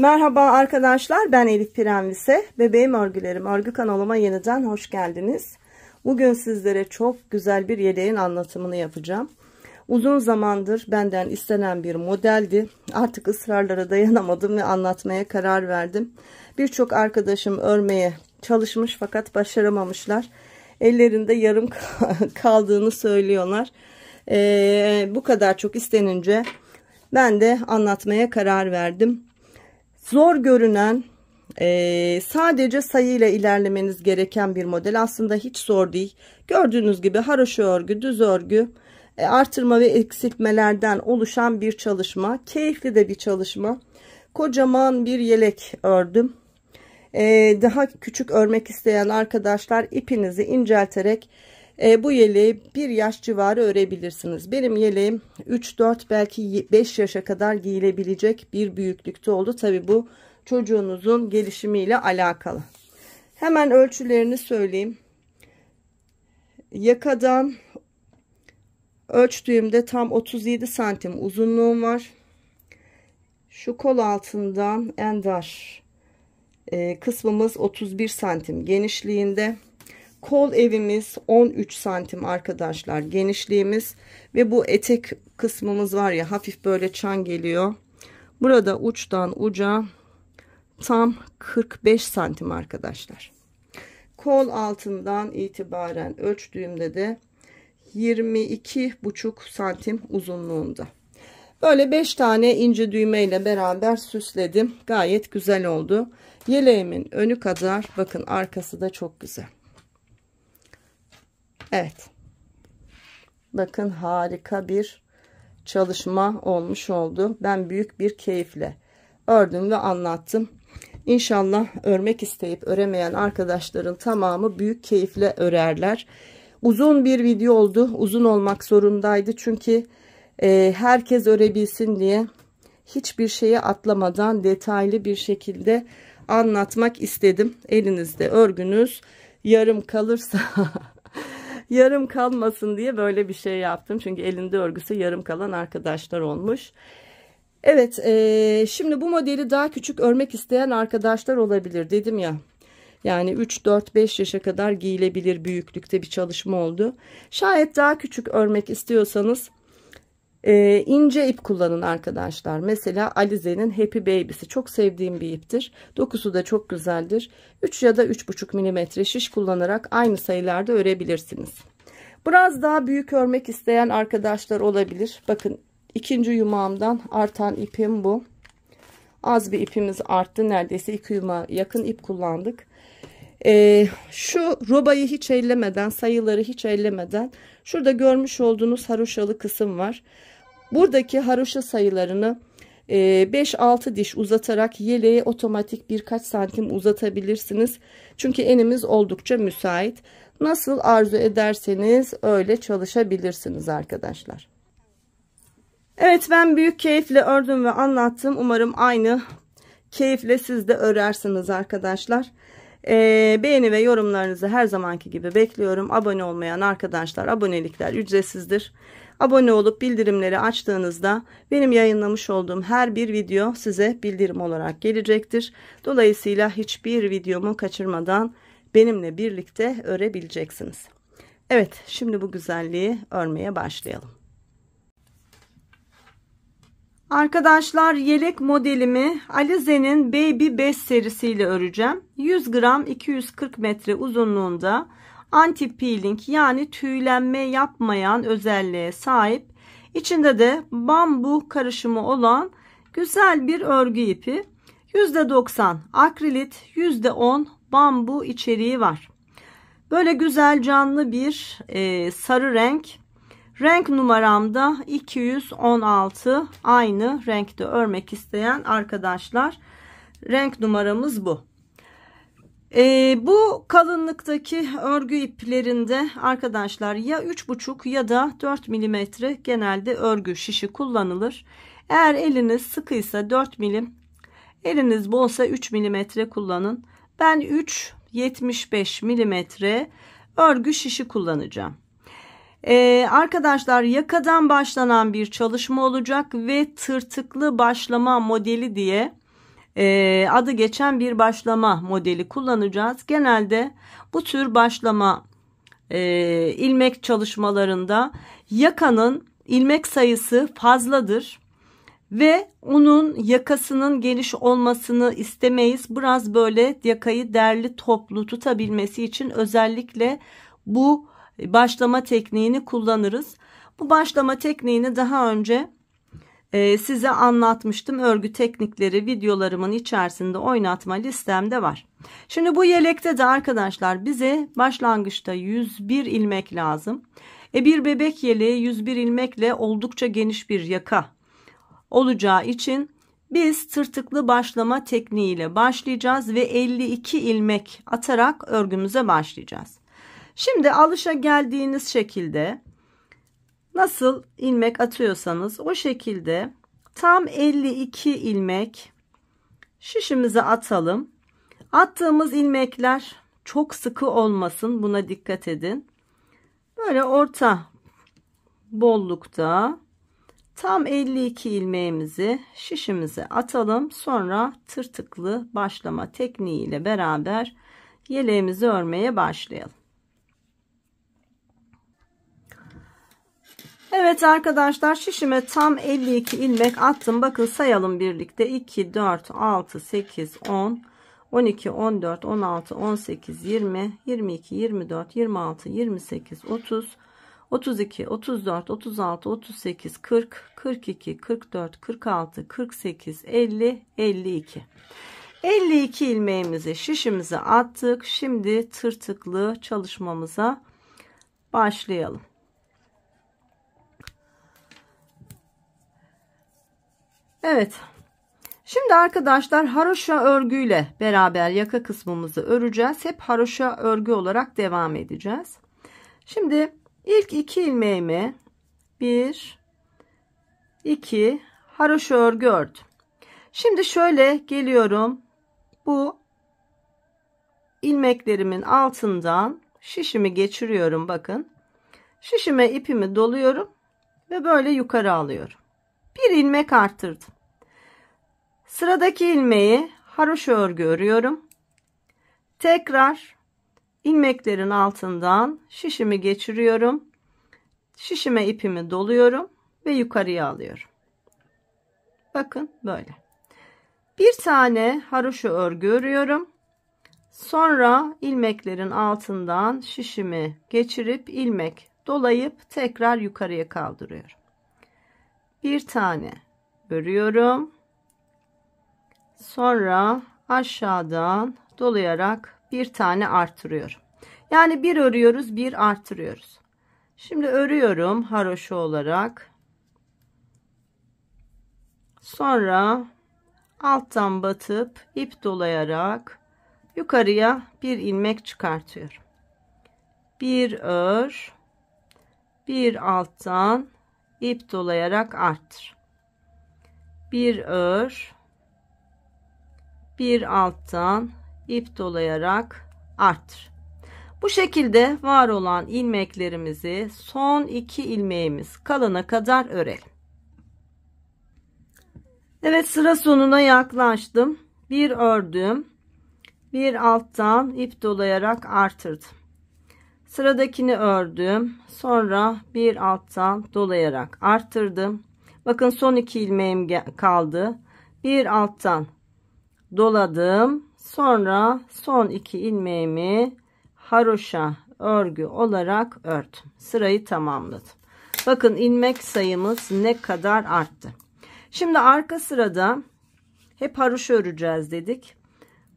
Merhaba arkadaşlar, ben Elif Prenvise. Bebeğim örgülerim örgü kanalıma yeniden hoş geldiniz. Bugün sizlere çok güzel bir yeleğin anlatımını yapacağım. Uzun zamandır benden istenen bir modeldi. Artık ısrarlara dayanamadım ve anlatmaya karar verdim. Birçok arkadaşım örmeye çalışmış fakat başaramamışlar. Ellerinde yarım kaldığını söylüyorlar. Bu kadar çok istenince ben de anlatmaya karar verdim. Zor görünen, sadece sayıyla ilerlemeniz gereken bir model. Aslında hiç zor değil. Gördüğünüz gibi haroşa örgü, düz örgü, artırma ve eksiltmelerden oluşan bir çalışma. Keyifli de bir çalışma. Kocaman bir yelek ördüm. Daha küçük örmek isteyen arkadaşlar ipinizi incelterek bu yeleği 1 yaş civarı örebilirsiniz. Benim yeleğim 3-4 belki 5 yaşa kadar giyilebilecek bir büyüklükte oldu. Tabi bu çocuğunuzun gelişimiyle alakalı. Hemen ölçülerini söyleyeyim. Yakadan ölçtüğümde tam 37 santim uzunluğum var. Şu kol altından en dar kısmımız 31 santim genişliğinde. Kol evimiz 13 santim arkadaşlar genişliğimiz ve bu etek kısmımız var ya, hafif böyle çan geliyor. Burada uçtan uca tam 45 santim arkadaşlar. Kol altından itibaren ölçtüğümde de 22,5 santim uzunluğunda. Böyle 5 tane ince düğme ile beraber süsledim. Gayet güzel oldu. Yeleğimin önü kadar, bakın arkası da çok güzel. Evet. Bakın harika bir çalışma olmuş oldu. Ben büyük bir keyifle ördüm ve anlattım. İnşallah örmek isteyip öremeyen arkadaşların tamamı büyük keyifle örerler. Uzun bir video oldu. Uzun olmak zorundaydı. Çünkü herkes örebilsin diye hiçbir şeye atlamadan detaylı bir şekilde anlatmak istedim. Elinizde örgünüz yarım kalırsa yarım kalmasın diye böyle bir şey yaptım. Çünkü elinde örgüsü yarım kalan arkadaşlar olmuş. Evet, şimdi bu modeli daha küçük örmek isteyen arkadaşlar olabilir dedim ya. Yani 3, 4, 5 yaşa kadar giyilebilir büyüklükte bir çalışma oldu. Şayet daha küçük örmek istiyorsanız ince ip kullanın arkadaşlar. Mesela Alize'nin Happy Baby'si çok sevdiğim bir iptir. Dokusu da çok güzeldir. 3 ya da 3,5 milimetre şiş kullanarak aynı sayılarda örebilirsiniz. Biraz daha büyük örmek isteyen arkadaşlar olabilir. Bakın ikinci yumağımdan artan ipim bu. Az bir ipimiz arttı. Neredeyse 2 yumağa yakın ip kullandık. Şu robayı hiç ellemeden, sayıları hiç ellemeden, şurada görmüş olduğunuz haroşalı kısım var. Buradaki haroşa sayılarını 5-6 diş uzatarak yeleği otomatik birkaç santim uzatabilirsiniz. Çünkü enimiz oldukça müsait. Nasıl arzu ederseniz öyle çalışabilirsiniz arkadaşlar. Evet, ben büyük keyifle ördüm ve anlattım. Umarım aynı keyifle siz de örersiniz arkadaşlar. Beğeni ve yorumlarınızı her zamanki gibi bekliyorum. Abone olmayan arkadaşlar, abonelikler ücretsizdir. Abone olup bildirimleri açtığınızda benim yayınlamış olduğum her bir video size bildirim olarak gelecektir. Dolayısıyla hiçbir videomu kaçırmadan benimle birlikte örebileceksiniz. Evet, şimdi bu güzelliği örmeye başlayalım. Arkadaşlar, yelek modelimi Alize'nin Baby 5 serisiyle öreceğim. 100 gram 240 metre uzunluğunda anti peeling yani tüylenme yapmayan özelliğe sahip. İçinde de bambu karışımı olan güzel bir örgü ipi. %90 akrilit, %10 bambu içeriği var. Böyle güzel canlı bir sarı renk. Renk numaramda 216. Aynı renkte örmek isteyen arkadaşlar, renk numaramız bu. Bu kalınlıktaki örgü iplerinde arkadaşlar ya 3,5 ya da 4 milimetre genelde örgü şişi kullanılır. Eğer eliniz sıkıysa 4 milim, eliniz bolsa 3 milimetre kullanın. Ben 3,75 milimetre örgü şişi kullanacağım. Arkadaşlar, yakadan başlanan bir çalışma olacak ve tırtıklı başlama modeli diye adı geçen bir başlama modeli kullanacağız. Genelde bu tür başlama ilmek çalışmalarında yakanın ilmek sayısı fazladır ve onun yakasının geniş olmasını istemeyiz. Biraz böyle yakayı derli toplu tutabilmesi için özellikle bu başlama tekniğini kullanırız. Bu başlama tekniğini daha önce size anlatmıştım. Örgü teknikleri videolarımın içerisinde oynatma listemde var. Şimdi bu yelekte de arkadaşlar bize başlangıçta 101 ilmek lazım. Bir bebek yeleği 101 ilmekle oldukça geniş bir yaka olacağı için biz tırtıklı başlama tekniğiyle başlayacağız ve 52 ilmek atarak örgümüze başlayacağız. Şimdi alışa geldiğiniz şekilde nasıl ilmek atıyorsanız o şekilde tam 52 ilmek şişimize atalım. Attığımız ilmekler çok sıkı olmasın, buna dikkat edin. Böyle orta bollukta tam 52 ilmeğimizi şişimize atalım. Sonra tırtıklı başlama tekniği ile beraber yeleğimizi örmeye başlayalım. Evet arkadaşlar, şişime tam 52 ilmek attım. Bakın sayalım birlikte. 2, 4, 6, 8, 10, 12, 14, 16, 18, 20, 22, 24, 26, 28, 30, 32, 34, 36, 38, 40, 42, 44, 46, 48, 50, 52. 52 ilmeğimizi şişimize attık. Şimdi tırtıklı çalışmamıza başlayalım. Evet. Şimdi arkadaşlar haroşa örgüyle beraber yaka kısmımızı öreceğiz. Hep haroşa örgü olarak devam edeceğiz. Şimdi ilk 2 ilmeğimi 1 2 haroşa örgü ördüm. Şimdi şöyle geliyorum. Bu ilmeklerimin altından şişimi geçiriyorum, bakın. Şişime ipimi doluyorum ve böyle yukarı alıyorum. Bir ilmek arttırdım. Sıradaki ilmeği haroşa örgü örüyorum. Tekrar ilmeklerin altından şişimi geçiriyorum. Şişime ipimi doluyorum ve yukarıya alıyorum. Bakın böyle. Bir tane haroşa örgü örüyorum. Sonra ilmeklerin altından şişimi geçirip ilmek dolayıp tekrar yukarıya kaldırıyorum. Bir tane örüyorum. Sonra aşağıdan dolayarak bir tane artırıyorum. Yani bir örüyoruz, bir artırıyoruz. Şimdi örüyorum haroşa olarak. Sonra alttan batıp ip dolayarak yukarıya bir ilmek çıkartıyorum. Bir ör, bir alttan ip dolayarak arttır. Bir ör, bir alttan ip dolayarak arttır. Bu şekilde var olan ilmeklerimizi son 2 ilmeğimiz kalana kadar örelim. Evet, sıra sonuna yaklaştım. Bir ördüm. Bir alttan ip dolayarak artırdım. Sıradakini ördüm. Sonra bir alttan dolayarak arttırdım. Bakın son 2 ilmeğim kaldı. Bir alttan doladım. Sonra son 2 ilmeğimi haroşa örgü olarak ördüm. Sırayı tamamladım. Bakın ilmek sayımız ne kadar arttı. Şimdi arka sırada hep haroşa öreceğiz dedik.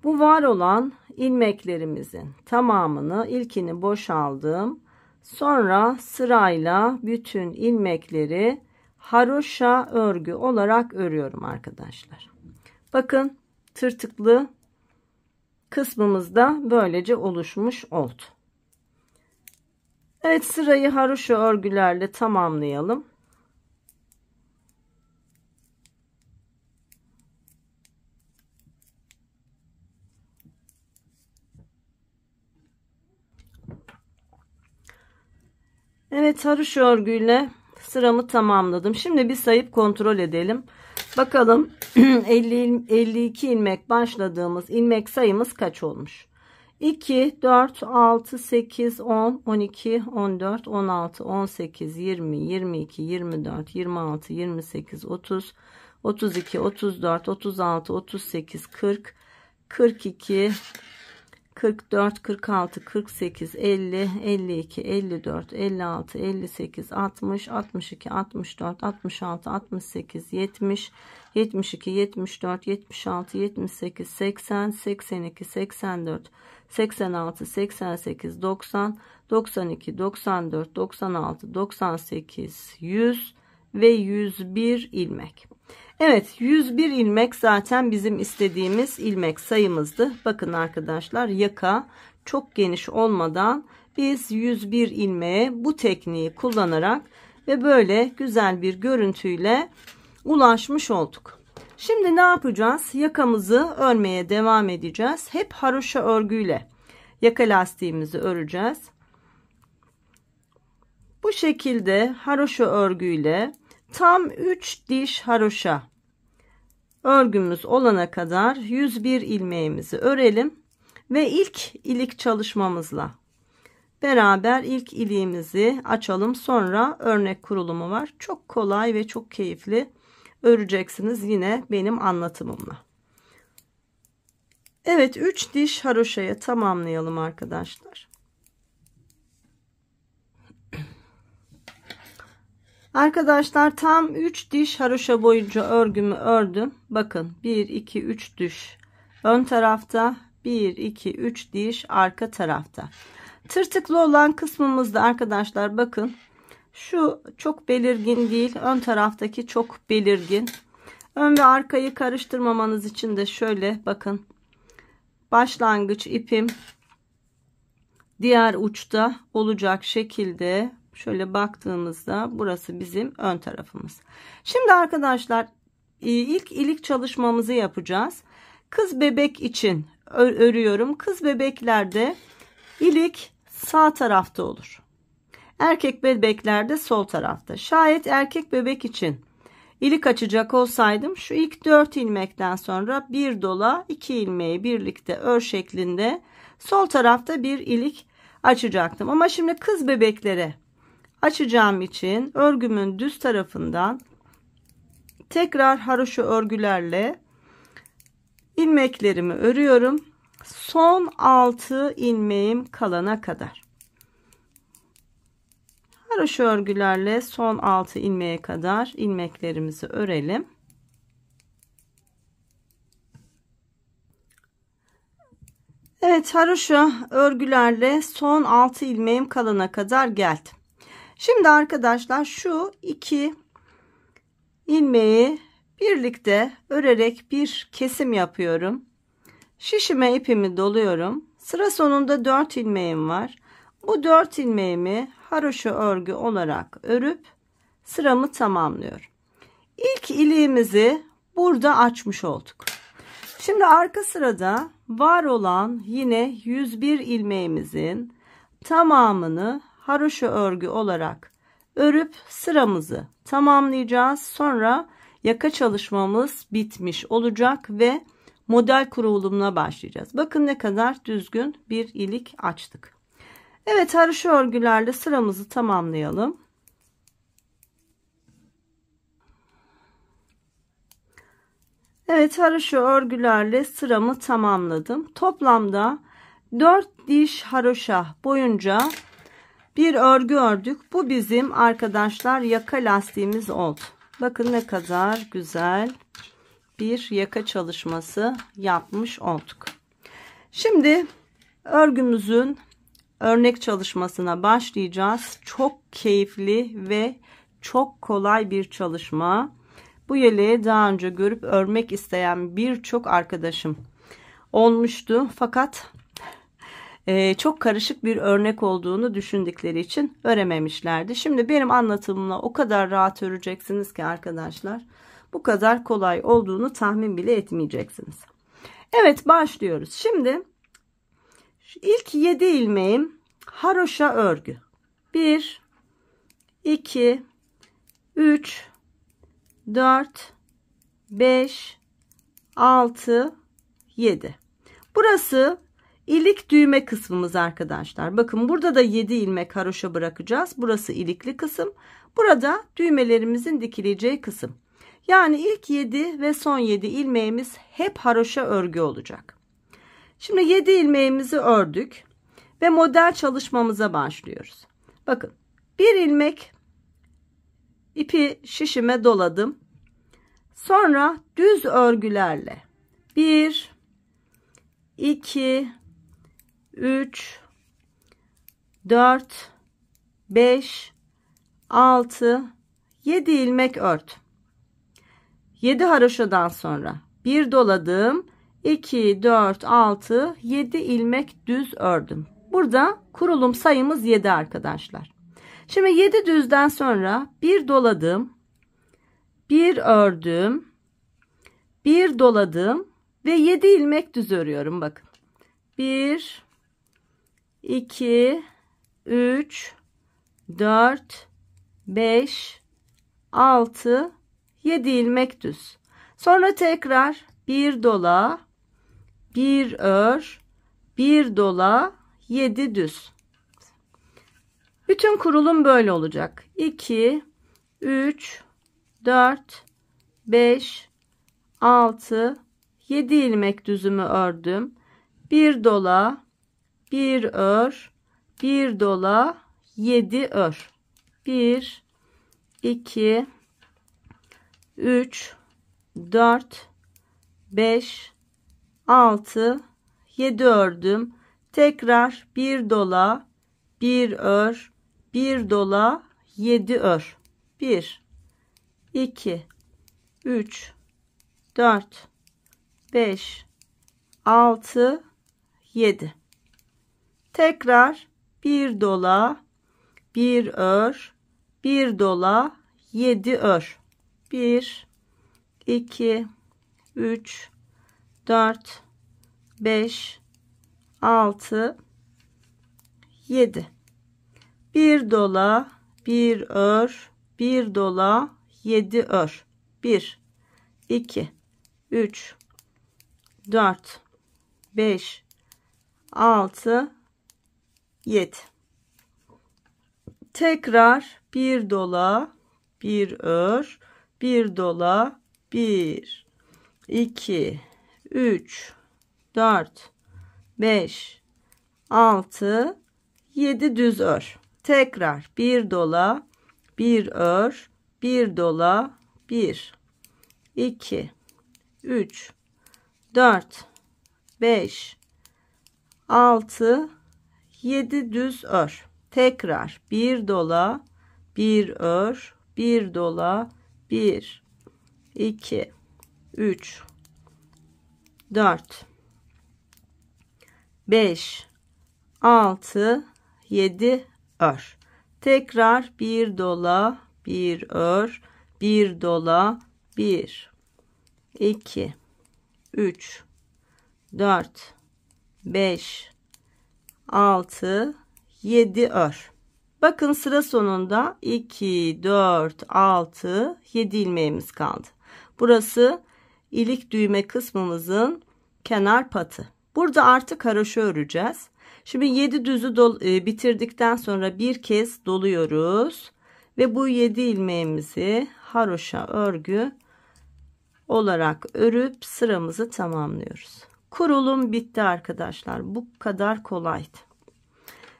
Bu var olan ilmeklerimizin tamamını, ilkini boşaldım. Sonra sırayla bütün ilmekleri haroşa örgü olarak örüyorum arkadaşlar. Bakın tırtıklı kısmımız da böylece oluşmuş oldu. Evet, sırayı haroşa örgülerle tamamlayalım. Evet, haroşa örgüyle sıramı tamamladım. Şimdi bir sayıp kontrol edelim. Bakalım 52 ilmek başladığımız ilmek sayımız kaç olmuş? 2, 4, 6, 8, 10, 12, 14, 16, 18, 20, 22, 24, 26, 28, 30, 32, 34, 36, 38, 40, 42, 44, 46, 48, 50, 52, 54, 56, 58, 60, 62, 64, 66, 68, 70, 72, 74, 76, 78, 80, 82, 84, 86, 88, 90, 92, 94, 96, 98, 100 ve 101 ilmek. Evet, 101 ilmek zaten bizim istediğimiz ilmek sayımızdı. Bakın arkadaşlar, yaka çok geniş olmadan biz 101 ilmeğe bu tekniği kullanarak ve böyle güzel bir görüntüyle ulaşmış olduk. Şimdi ne yapacağız? Yakamızı örmeye devam edeceğiz. Hep haroşa örgüyle yaka lastiğimizi öreceğiz. Bu şekilde haroşa örgüyle tam 3 diş haroşa örgümüz olana kadar 101 ilmeğimizi örelim ve ilk ilik çalışmamızla beraber ilk iliğimizi açalım. Sonra örnek kurulumu var. Çok kolay ve çok keyifli öreceksiniz yine benim anlatımımla. Evet, 3 diş haroşaya tamamlayalım arkadaşlar. Arkadaşlar tam 3 diş haroşa boyunca örgümü ördüm. Bakın 1 2 3 diş ön tarafta, 1 2 3 diş arka tarafta. Tırtıklı olan kısmımızda arkadaşlar bakın şu çok belirgin değil, ön taraftaki çok belirgin. Ön ve arkayı karıştırmamanız için de şöyle bakın, başlangıç ipim diğer uçta olacak şekilde şöyle baktığımızda burası bizim ön tarafımız. Şimdi arkadaşlar ilk ilik çalışmamızı yapacağız. Kız bebek için örüyorum. Kız bebeklerde ilik sağ tarafta olur. Erkek bebeklerde sol tarafta. Şayet erkek bebek için ilik açacak olsaydım şu ilk 4 ilmekten sonra bir dola 2 ilmeği birlikte ör şeklinde sol tarafta bir ilik açacaktım. Ama şimdi kız bebeklere açacağım için örgümün düz tarafından tekrar haroşa örgülerle ilmeklerimi örüyorum. Son 6 ilmeğim kalana kadar. Haroşa örgülerle son 6 ilmeğe kadar ilmeklerimizi örelim. Evet, haroşa örgülerle son 6 ilmeğim kalana kadar geldim. Şimdi arkadaşlar şu 2 ilmeği birlikte örerek bir kesim yapıyorum. Şişime ipimi doluyorum. Sıra sonunda 4 ilmeğim var. Bu 4 ilmeğimi haroşa örgü olarak örüp sıramı tamamlıyorum. İlk iliğimizi burada açmış olduk. Şimdi arka sırada var olan yine 101 ilmeğimizin tamamını haroşa örgü olarak örüp sıramızı tamamlayacağız. Sonra yaka çalışmamız bitmiş olacak ve model kurulumuna başlayacağız. Bakın ne kadar düzgün bir ilik açtık. Evet, haroşa örgülerle sıramızı tamamlayalım. Evet, haroşa örgülerle sıramı tamamladım. Toplamda 4 diş haroşa boyunca bir örgü ördük. Bu bizim arkadaşlar yaka lastiğimiz oldu. Bakın ne kadar güzel bir yaka çalışması yapmış olduk. Şimdi örgümüzün örnek çalışmasına başlayacağız. Çok keyifli ve çok kolay bir çalışma. Bu yeleği daha önce görüp örmek isteyen birçok arkadaşım olmuştu. Fakat çok karışık bir örnek olduğunu düşündükleri için örememişlerdi. Şimdi benim anlatımımla o kadar rahat öreceksiniz ki arkadaşlar, bu kadar kolay olduğunu tahmin bile etmeyeceksiniz. Evet, başlıyoruz. Şimdi ilk 7 ilmeğim haroşa örgü. 1 2 3 4 5, 6, 7. Burası ilik düğme kısmımız arkadaşlar. Bakın burada da 7 ilmek haroşa bırakacağız. Burası ilikli kısım. Burada düğmelerimizin dikileceği kısım. Yani ilk 7 ve son 7 ilmeğimiz hep haroşa örgü olacak. Şimdi 7 ilmeğimizi ördük ve model çalışmamıza başlıyoruz. Bakın bir ilmek ipi şişime doladım. Sonra düz örgülerle 1, 2, 3, 4, 5, 6, 7 ilmek ört. 7 haroşadan sonra bir doladım. 2, 4, 6, 7 ilmek düz ördüm. Burada kurulum sayımız 7 arkadaşlar. Şimdi 7 düzden sonra bir doladım. Bir ördüm. Bir doladım. Ve 7 ilmek düz örüyorum. Bakın. 1, 2, 3, 4, 5, 6, 7 ilmek düz. Sonra tekrar bir dola, bir ör, bir dola, 7 düz. Bütün kurulum böyle olacak. 2, 3, 4, 5, 6, 7 ilmek düzümü ördüm. Bir dola, bir ör, bir dola, 7 ör. 1, 2, 3, 4, 5, 6, 7 ördüm. Tekrar bir dola, bir ör, bir dola, 7 ör. 1, 2, 3, 4, 5, 6, 7. Tekrar bir dola, bir ör, bir dola, 7 ör. 1, 2, 3, 4, 5, 6, 7. Bir dola, bir ör, bir dola, 7 ör. 1, 2, 3, 4, 5, 6, 7. Tekrar bir dola, bir ör, bir dola, 1, 2, 3, 4, 5, 6, 7 düz ör. Tekrar bir dola, bir ör, bir dola, 1, 2, 3, 4, 5, 6, 7 düz ör. Tekrar bir dola, bir ör, bir dola, 1, 2, 3, 4, 5, 6, 7 ör. Tekrar bir dola, bir ör, bir dola, 1, 2, 3, 4, 5, 6, 7 ör. Bakın sıra sonunda 2, 4, 6, 7 ilmeğimiz kaldı. Burası ilik düğme kısmımızın kenar patı. Burada artık haroşa öreceğiz. Şimdi 7 düzü bitirdikten sonra bir kez doluyoruz. Ve bu 7 ilmeğimizi haroşa örgü olarak örüp sıramızı tamamlıyoruz. Kurulum bitti arkadaşlar. Bu kadar kolaydı.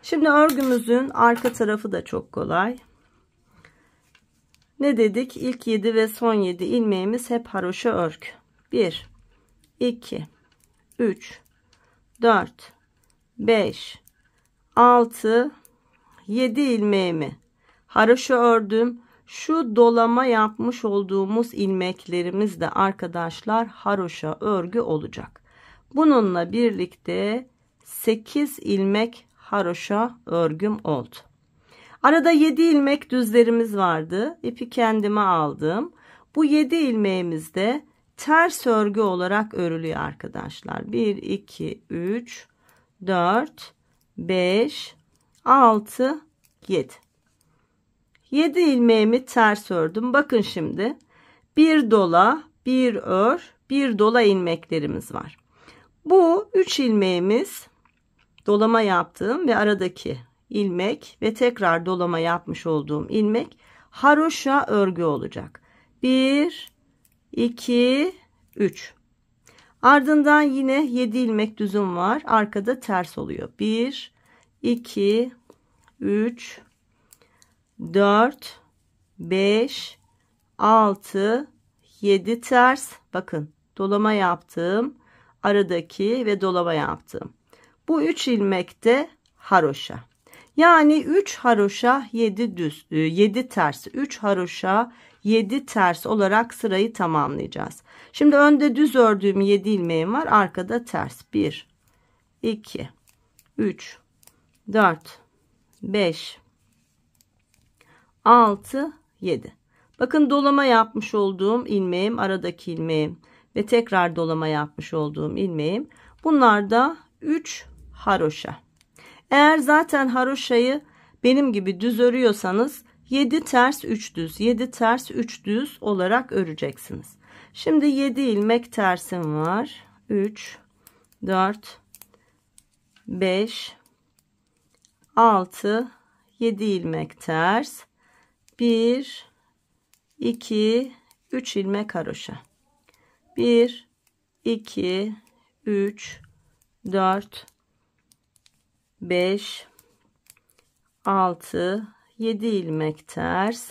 Şimdi örgümüzün arka tarafı da çok kolay. Ne dedik? İlk 7 ve son 7 ilmeğimiz hep haroşa örgü. 1, 2, 3, 4, 5, 6, 7 ilmeğimi haroşa ördüm. Şu dolama yapmış olduğumuz ilmeklerimiz de arkadaşlar haroşa örgü olacak. Bununla birlikte 8 ilmek haroşa örgüm oldu. Arada 7 ilmek düzlerimiz vardı. İpi kendime aldım. Bu 7 ilmeğimiz de ters örgü olarak örülüyor arkadaşlar. 1, 2, 3, 4, 5, 6, 7. 7 ilmeğimi ters ördüm. Bakın şimdi bir dola, bir ör, bir dola ilmeklerimiz var. Bu 3 ilmeğimiz dolama yaptığım ve aradaki ilmek ve tekrar dolama yapmış olduğum ilmek haroşa örgü olacak. 1, 2, 3. Ardından yine 7 ilmek düzüm var. Arkada ters oluyor. 1, 2, 3, 4, 5, 6, 7 ters. Bakın dolama yaptığım, aradaki ve dolama yaptığım. Bu 3 ilmek de haroşa. Yani 3 haroşa 7 düz, 7 ters. 3 haroşa 7 ters olarak sırayı tamamlayacağız. Şimdi önde düz ördüğüm 7 ilmeğim var. Arkada ters. 1, 2, 3, 4, 5, 6, 7. Bakın dolama yapmış olduğum ilmeğim, aradaki ilmeğim ve tekrar dolama yapmış olduğum ilmeğim. Bunlar da 3 haroşa. Eğer zaten haroşayı benim gibi düz örüyorsanız 7 ters 3 düz, 7 ters 3 düz olarak öreceksiniz. Şimdi 7 ilmek tersim var. 3, 4, 5, 6, 7 ilmek ters. 1, 2, 3 ilmek haroşa. 1, 2, 3, 4, 5, 6, 7 ilmek ters.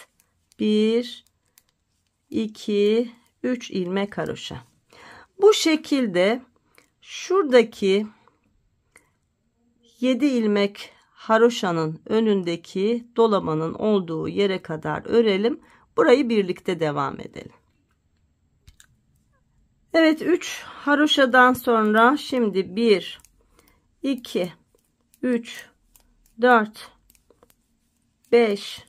1, 2, 3 ilmek haroşa. Bu şekilde şuradaki 7 ilmek haroşanın önündeki dolamanın olduğu yere kadar örelim. Burayı birlikte devam edelim. Evet, 3 haroşadan sonra şimdi 1, 2, 3, 4, 5,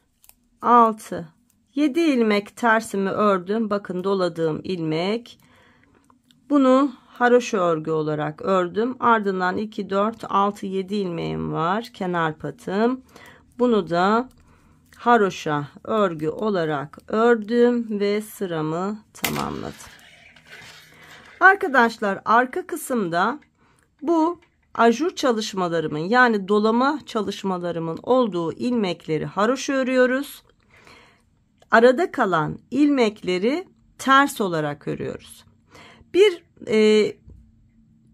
6, 7 ilmek tersimi ördüm. Bakın doladığım ilmek. Bunu haroşa örgü olarak ördüm. Ardından 2, 4, 6, 7 ilmeğim var. Kenar patım. Bunu da haroşa örgü olarak ördüm ve sıramı tamamladım. Arkadaşlar, arka kısımda bu ajur çalışmalarımın, yani dolama çalışmalarımın olduğu ilmekleri haroşa örüyoruz. Arada kalan ilmekleri ters olarak örüyoruz. Bir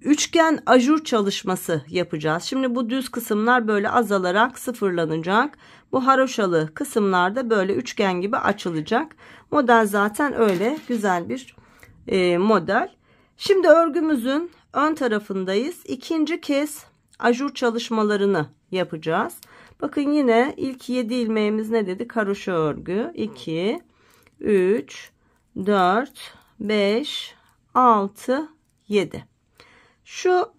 üçgen ajur çalışması yapacağız. Şimdi bu düz kısımlar böyle azalarak sıfırlanacak. Bu haroşalı kısımlarda böyle üçgen gibi açılacak. Model zaten öyle güzel bir model. Şimdi örgümüzün ön tarafındayız. İkinci kez ajur çalışmalarını yapacağız. Bakın yine ilk 7 ilmeğimiz ne dedik? Haroşa örgü. 2, 3, 4, 5, 6, 7. Şu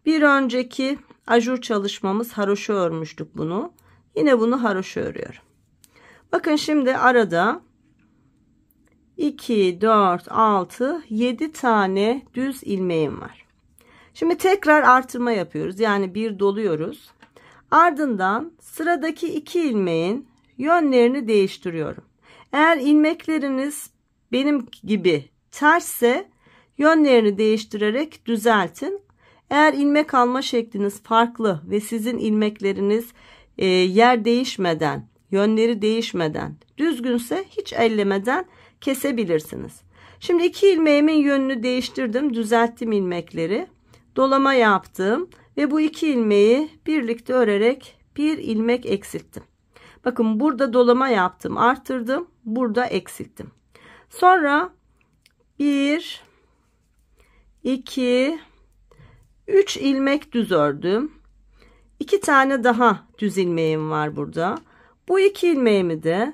bir önceki ajur çalışmamız, haroşa örmüştük bunu. Yine bunu haroşa örüyorum. Bakın şimdi arada 2, 4, 6, 7 tane düz ilmeğim var. Şimdi tekrar artırma yapıyoruz. Yani bir doluyoruz. Ardından sıradaki 2 ilmeğin yönlerini değiştiriyorum. Eğer ilmekleriniz benim gibi tersse yönlerini değiştirerek düzeltin. Eğer ilmek alma şekliniz farklı ve sizin ilmekleriniz yer değişmeden, yönleri değişmeden düzgünse hiç ellemeden kesebilirsiniz. Şimdi 2 ilmeğimin yönünü değiştirdim, düzelttim ilmekleri. Dolama yaptım ve bu 2 ilmeği birlikte örerek bir ilmek eksilttim. Bakın burada dolama yaptım, arttırdım, burada eksilttim. Sonra 1, 2, 3 ilmek düz ördüm. 2 tane daha düz ilmeğim var burada. Bu 2 ilmeğimi de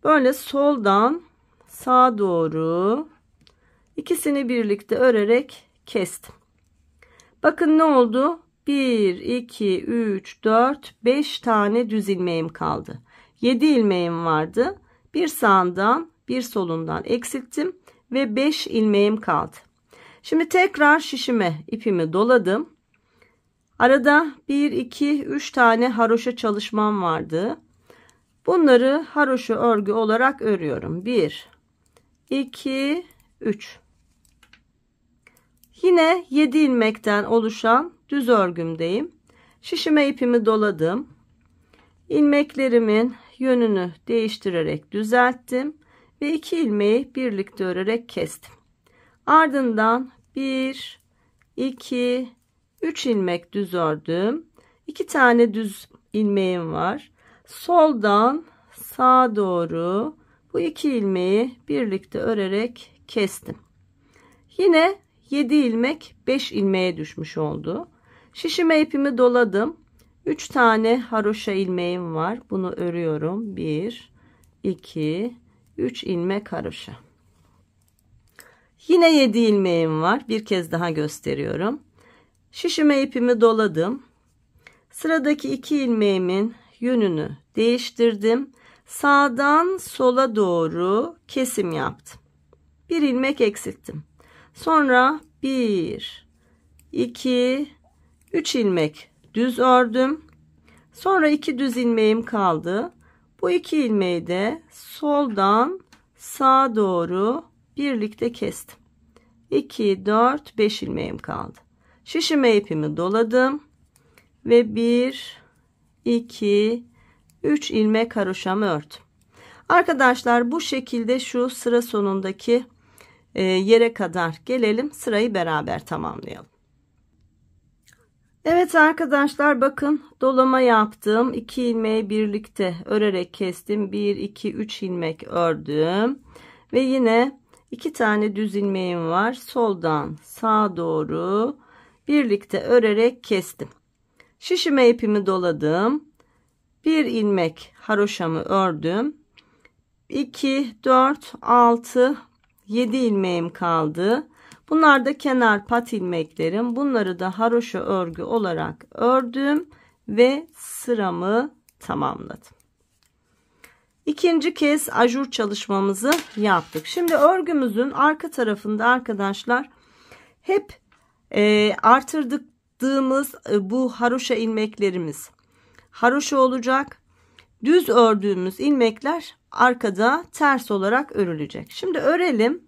böyle soldan sağa doğru ikisini birlikte örerek kestim. Bakın ne oldu? 1, 2, 3, 4, 5 tane düz ilmeğim kaldı. 7 ilmeğim vardı. Bir sağından bir solundan eksilttim ve 5 ilmeğim kaldı. Şimdi tekrar şişime ipimi doladım. Arada 1, 2, 3 tane haroşa çalışmam vardı. Bunları haroşa örgü olarak örüyorum. 1, 2, 3. Yine 7 ilmekten oluşan düz örgümdeyim. Şişime ipimi doladım. İlmeklerimin yönünü değiştirerek düzelttim ve 2 ilmeği birlikte örerek kestim. Ardından 1, 2, 3 ilmek düz ördüm. 2 tane düz ilmeğim var. Soldan sağa doğru bu 2 ilmeği birlikte örerek kestim. Yine 7 ilmek 5 ilmeğe düşmüş oldu. Şişime ipimi doladım. 3 tane haroşa ilmeğim var. Bunu örüyorum. 1, 2, 3 ilmek haroşa. Yine 7 ilmeğim var. Bir kez daha gösteriyorum. Şişime ipimi doladım. Sıradaki 2 ilmeğimin yönünü değiştirdim. Sağdan sola doğru kesim yaptım. 1 ilmek eksilttim. Sonra 1, 2, 3 ilmek düz ördüm. Sonra 2 düz ilmeğim kaldı. Bu 2 ilmeği de soldan sağa doğru birlikte kestim. 2, 4, 5 ilmeğim kaldı. Şişime ipimi doladım ve 1, 2, 3 ilmek haroşamı ördüm. Arkadaşlar bu şekilde şu sıra sonundaki yere kadar gelelim. Sırayı beraber tamamlayalım. Evet arkadaşlar, bakın dolama yaptım. 2 ilmeği birlikte örerek kestim. 1, 2, 3 ilmek ördüm. Ve yine 2 tane düz ilmeğim var. Soldan sağa doğru birlikte örerek kestim. Şişime ipimi doladım. 1 ilmek haroşamı ördüm. 2, 4, 6, 7 ilmeğim kaldı. Bunlar da kenar pat ilmeklerim. Bunları da haroşa örgü olarak ördüm ve sıramı tamamladım. İkinci kez ajur çalışmamızı yaptık. Şimdi örgümüzün arka tarafında arkadaşlar hep artırdığımız bu haroşa ilmeklerimiz haroşa olacak. Düz ördüğümüz ilmekler arkada ters olarak örülecek. Şimdi örelim.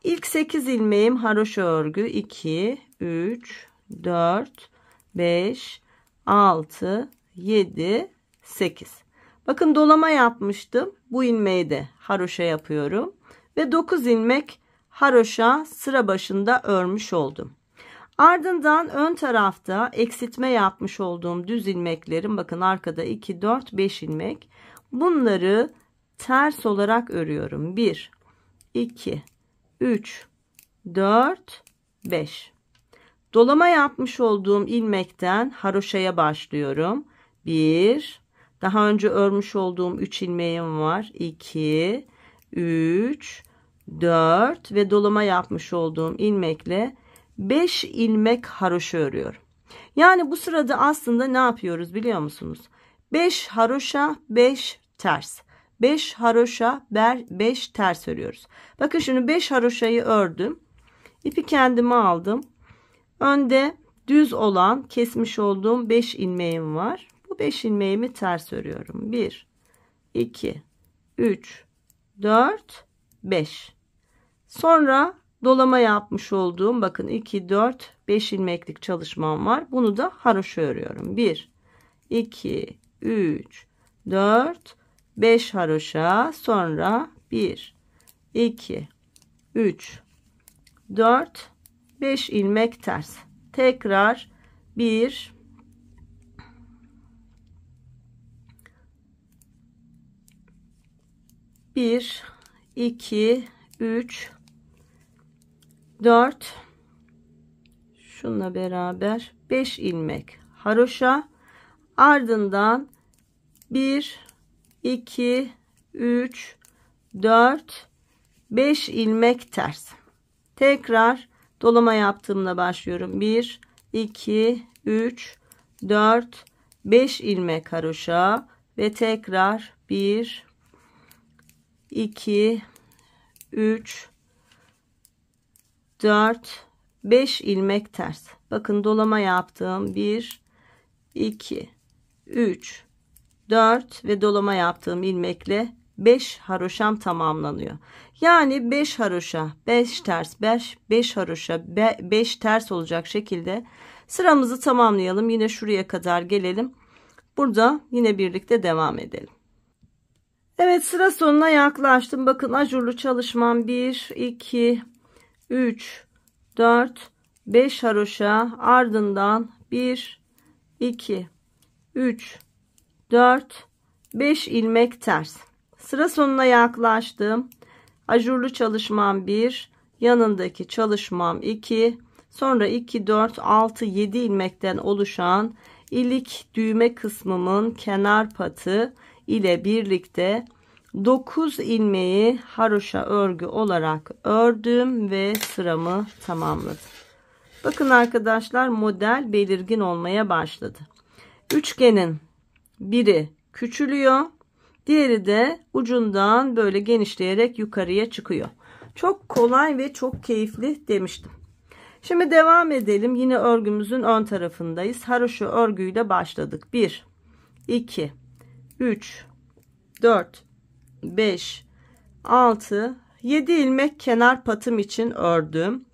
İlk 8 ilmeğim haroşa örgü. 2, 3, 4, 5, 6, 7, 8. Bakın dolama yapmıştım. Bu ilmeği de haroşa yapıyorum. Ve 9 ilmek haroşa sıra başında örmüş oldum. Ardından ön tarafta eksiltme yapmış olduğum düz ilmeklerim, bakın arkada 2, 4, 5 ilmek. Bunları ters olarak örüyorum. 1, 2, 3, 4, 5. Dolama yapmış olduğum ilmekten haroşaya başlıyorum. 1, daha önce örmüş olduğum 3 ilmeğim var. 2, 3, 4 ve dolama yapmış olduğum ilmekle 5 ilmek haroşa örüyorum. Yani bu sırada aslında ne yapıyoruz biliyor musunuz? 5 haroşa, 5 ters. 5 haroşa, 5 ters örüyoruz. Bakın şimdi 5 haroşayı ördüm. İpi kendime aldım. Önde düz olan kesmiş olduğum 5 ilmeğim var. Bu 5 ilmeğimi ters örüyorum. 1, 2, 3, 4, 5. Sonra dolama yapmış olduğum, bakın 2, 4, 5 ilmeklik çalışmam var. Bunu da haroşa örüyorum. 1, 2, 3, 4, 5 haroşa. Sonra 1, 2, 3, 4, 5 ilmek ters. Tekrar 1, 1, 2, 3, 4, şununla beraber 5 ilmek haroşa, ardından 1, 2, 3, 4, 5 ilmek ters. Tekrar dolama yaptığımda başlıyorum. 1, 2, 3, 4, 5 ilmek haroşa ve tekrar 1, 2, 3, 4, 5 ilmek ters. Bakın dolama yaptığım 1, 2, 3, 4 ve dolama yaptığım ilmekle 5 haroşam tamamlanıyor. Yani 5 haroşa 5 ters 5 haroşa 5 ters olacak şekilde sıramızı tamamlayalım. Yine şuraya kadar gelelim. Burada yine birlikte devam edelim. Evet, sıra sonuna yaklaştım. Bakın ajurlu çalışmam 1 2 3 4 5 haroşa, ardından 1 2 3 4 5 ilmek ters. Sıra sonuna yaklaştım. Ajurlu çalışmam 1, yanındaki çalışmam 2, sonra 2 4 6 7 ilmekten oluşan ilik düğme kısmımın kenar patı ile birlikte 9 ilmeği haroşa örgü olarak ördüm ve sıramı tamamladım. Bakın arkadaşlar, model belirgin olmaya başladı. Üçgenin biri küçülüyor, diğeri de ucundan böyle genişleyerek yukarıya çıkıyor. Çok kolay ve çok keyifli demiştim. Şimdi devam edelim. Yine örgümüzün ön tarafındayız. Haroşa örgüyle başladık. 1 2 3 4 5 6 7 ilmek kenar patım için ördüm.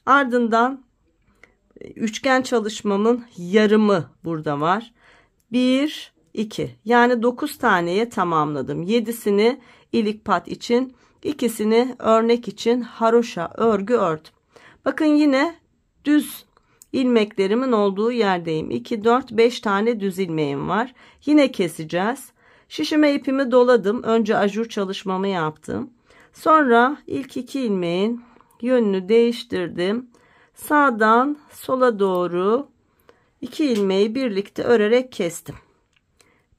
Ardından üçgen çalışmamın yarımı burada var. 1 2, yani 9 taneye tamamladım. 7'sini ilik pat için, ikisini örnek için haroşa örgü ördüm. Bakın yine düz ilmeklerimin olduğu yerdeyim. 2 4 5 tane düz ilmeğim var. Yine keseceğiz. Şişime ipimi doladım. Önce ajur çalışmamı yaptım. Sonra ilk 2 ilmeğin yönünü değiştirdim. Sağdan sola doğru 2 ilmeği birlikte örerek kestim.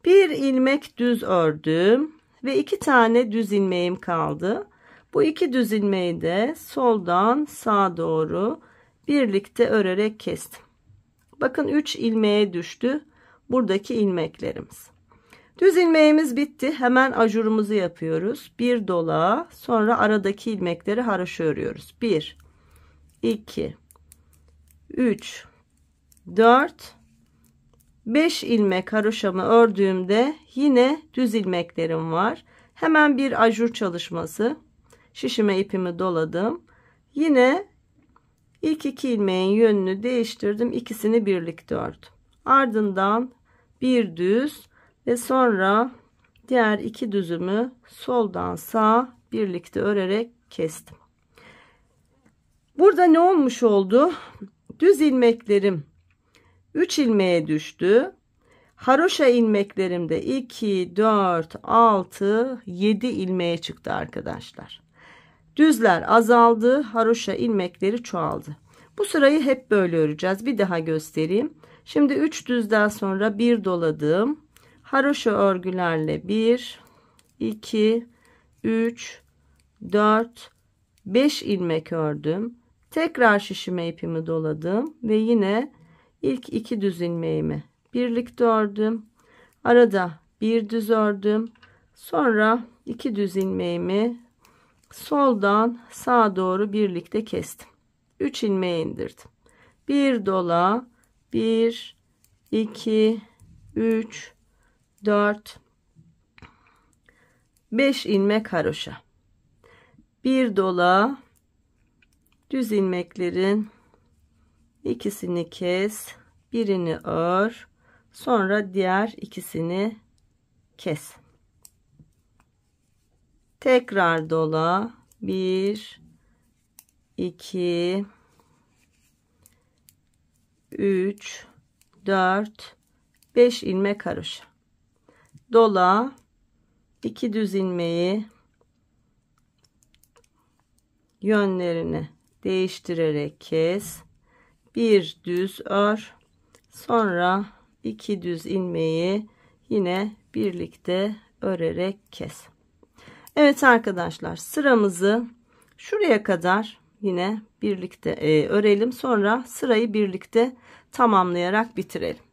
Bir ilmek düz ördüm ve 2 tane düz ilmeğim kaldı. Bu 2 düz ilmeği de soldan sağa doğru birlikte örerek kestim. Bakın 3 ilmeğe düştü buradaki ilmeklerimiz. Düz ilmeğimiz bitti. Hemen ajurumuzu yapıyoruz. Bir dola, sonra aradaki ilmekleri haroşa örüyoruz. 1 2 3 4 5 ilmek haroşamı ördüğümde yine düz ilmeklerim var. Hemen bir ajur çalışması. Şişime ipimi doladım. Yine ilk 2 ilmeğin yönünü değiştirdim. İkisini birlikte ördüm. Ardından bir düz ve sonra diğer 2 düzümü soldan sağa birlikte örerek kestim. Burada ne olmuş oldu? Düz ilmeklerim 3 ilmeğe düştü. Haroşa ilmeklerim de 2, 4, 6, 7 ilmeğe çıktı arkadaşlar. Düzler azaldı, haroşa ilmekleri çoğaldı. Bu sırayı hep böyle öreceğiz. Bir daha göstereyim. Şimdi 3 düzden sonra bir doladım. Haroşa örgülerle 1, 2, 3, 4, 5 ilmek ördüm. Tekrar şişime ipimi doladım ve yine ilk 2 düz ilmeğimi birlikte ördüm. Arada bir düz ördüm. Sonra 2 düz ilmeğimi soldan sağa doğru birlikte kestim. 3 ilmeği indirdim. Bir dola, 1 2 3 4 5 ilmek haroşa. Bir dola, düz ilmeklerin ikisini kes, birini ör, sonra diğer ikisini kes. Tekrar dola, 1 2 3 4 5 ilmek haroşa. Dola, 2 düz ilmeği yönlerini değiştirerek kes, bir düz ör, sonra 2 düz ilmeği yine birlikte örerek kes. Evet arkadaşlar, sıramızı şuraya kadar yine birlikte örelim, sonra sırayı birlikte tamamlayarak bitirelim.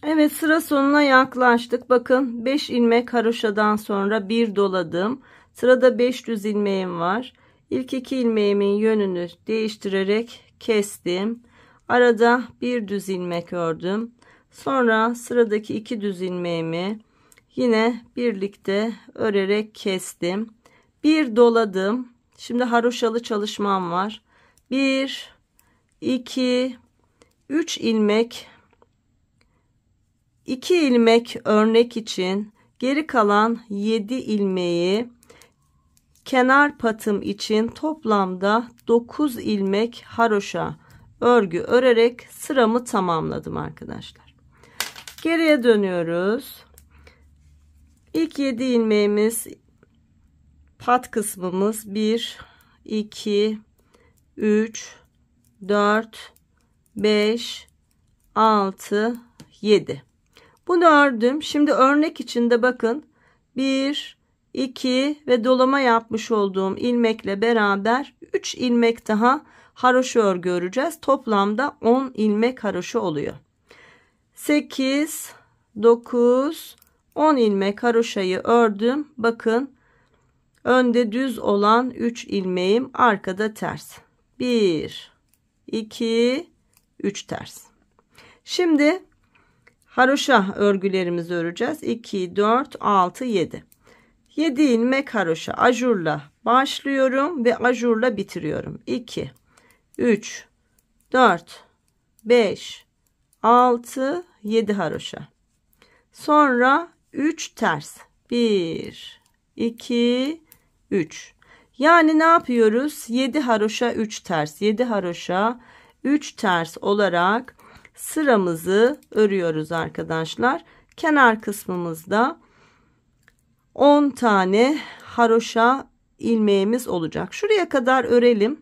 Evet, sıra sonuna yaklaştık. Bakın 5 ilmek haroşadan sonra bir doladım. Sırada 5 düz ilmeğim var. İlk 2 ilmeğimin yönünü değiştirerek kestim. Arada bir düz ilmek ördüm. Sonra sıradaki 2 düz ilmeğimi Yine birlikte örerek kestim. Bir doladım. Şimdi haroşalı çalışmam var. 1, 2, 3 ilmek. 2 ilmek örnek için, geri kalan 7 ilmeği kenar patım için toplamda 9 ilmek haroşa örgü örerek sıramı tamamladım arkadaşlar. Geriye dönüyoruz. İlk 7 ilmeğimiz pat kısmımız 1, 2, 3, 4, 5, 6, 7. Bunu ördüm. Şimdi örnek içinde bakın 1, 2 ve dolama yapmış olduğum ilmekle beraber 3 ilmek daha haroşa örgü öreceğiz. Toplamda 10 ilmek haroşa oluyor. 8, 9, 10 ilmek haroşayı ördüm. Bakın önde düz olan 3 ilmeğim, arkada ters. 1, 2, 3 ters. Şimdi haroşa örgülerimizi öreceğiz. 2, 4, 6, 7. 7 ilmek haroşa ajurla başlıyorum ve ajurla bitiriyorum. 2, 3, 4, 5, 6, 7 haroşa. Sonra 3 ters. 1, 2, 3. Yani ne yapıyoruz? 7 haroşa 3 ters. 7 haroşa 3 ters olarak sıramızı örüyoruz arkadaşlar. Kenar kısmımızda 10 tane haroşa ilmeğimiz olacak. Şuraya kadar örelim.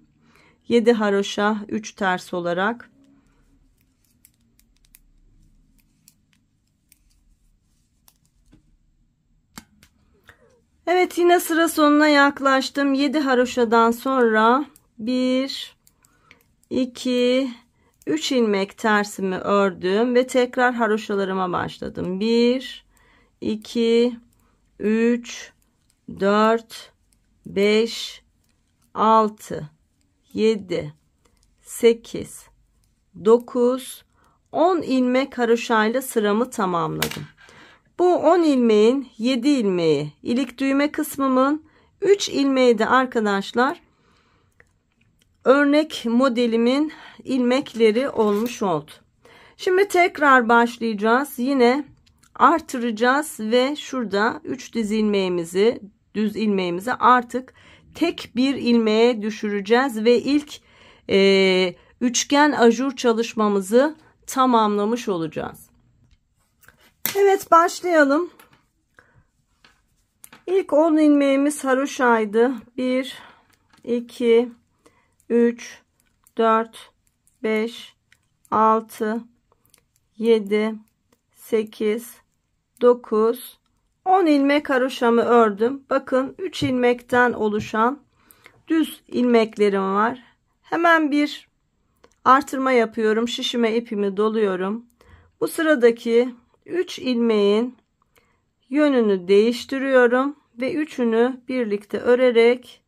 7 haroşa 3 ters olarak. Evet, yine sıra sonuna yaklaştım. 7 haroşadan sonra 1, 2, 3 ilmek tersimi ördüm ve tekrar haroşalarıma başladım. 1, 2, 3, 4, 5, 6, 7, 8, 9, 10 ilmek haroşayla sıramı tamamladım. Bu 10 ilmeğin 7 ilmeği ilik düğme kısmımın, 3 ilmeği de arkadaşlar örnek modelimin ilmekleri olmuş oldu. Şimdi tekrar başlayacağız. Yine artıracağız ve şurada 3 düz ilmeğimizi artık tek bir ilmeğe düşüreceğiz ve ilk üçgen ajur çalışmamızı tamamlamış olacağız. Evet, başlayalım. İlk 10 ilmeğimiz haroşaydı. 1, 2, 3, 4, 5, 6, 7, 8, 9, 10 ilmek haroşamı ördüm. Bakın 3 ilmekten oluşan düz ilmeklerim var. Hemen bir artırma yapıyorum. Şişime ipimi doluyorum. Bu sıradaki 3 ilmeğin yönünü değiştiriyorum ve üçünü birlikte örerek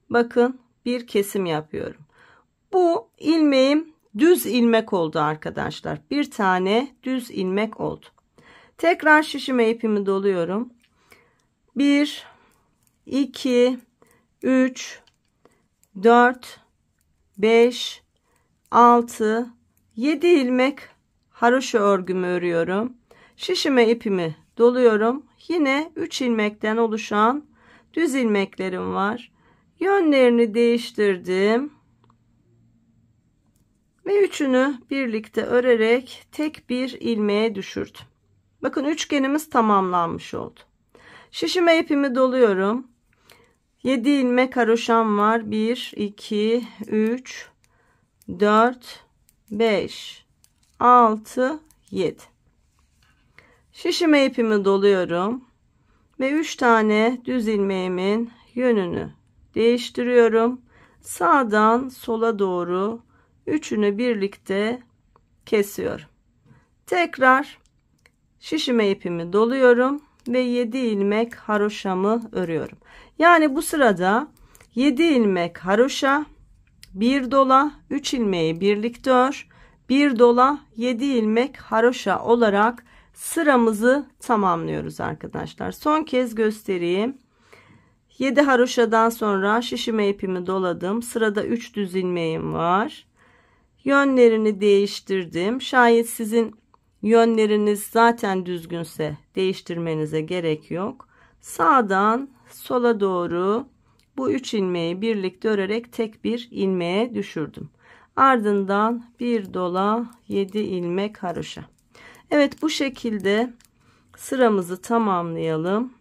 bakın bir kesim yapıyorum. Bu ilmeğim düz ilmek oldu arkadaşlar. Bir tane düz ilmek oldu. Tekrar şişime ipimi doluyorum. 1, 2, 3, 4, 5, 6, 7 ilmek haroşa örgümü örüyorum. Şişime ipimi doluyorum. Yine 3 ilmekten oluşan düz ilmeklerim var. Yönlerini değiştirdim. Ve üçünü birlikte örerek tek bir ilmeğe düşürdüm. Bakın üçgenimiz tamamlanmış oldu. Şişime ipimi doluyorum. 7 ilmek haroşam var. 1, 2, 3, 4, 5, 6, 7. Şişime ipimi doluyorum. Ve 3 tane düz ilmeğimin yönünü değiştiriyorum. Sağdan sola doğru üçünü birlikte kesiyorum. Tekrar şişime ipimi doluyorum ve 7 ilmek haroşamı örüyorum. Yani bu sırada 7 ilmek haroşa, 1 dola, 3 ilmeği birlikte ör, 1 dola, 7 ilmek haroşa olarak sıramızı tamamlıyoruz arkadaşlar. Son kez göstereyim. 7 haroşadan sonra şişime ipimi doladım. Sırada 3 düz ilmeğim var. Yönlerini değiştirdim. Şayet sizin yönleriniz zaten düzgünse değiştirmenize gerek yok. Sağdan sola doğru bu 3 ilmeği birlikte örerek tek bir ilmeğe düşürdüm. Ardından bir dola 7 ilmek haroşa. Evet, bu şekilde sıramızı tamamlayalım.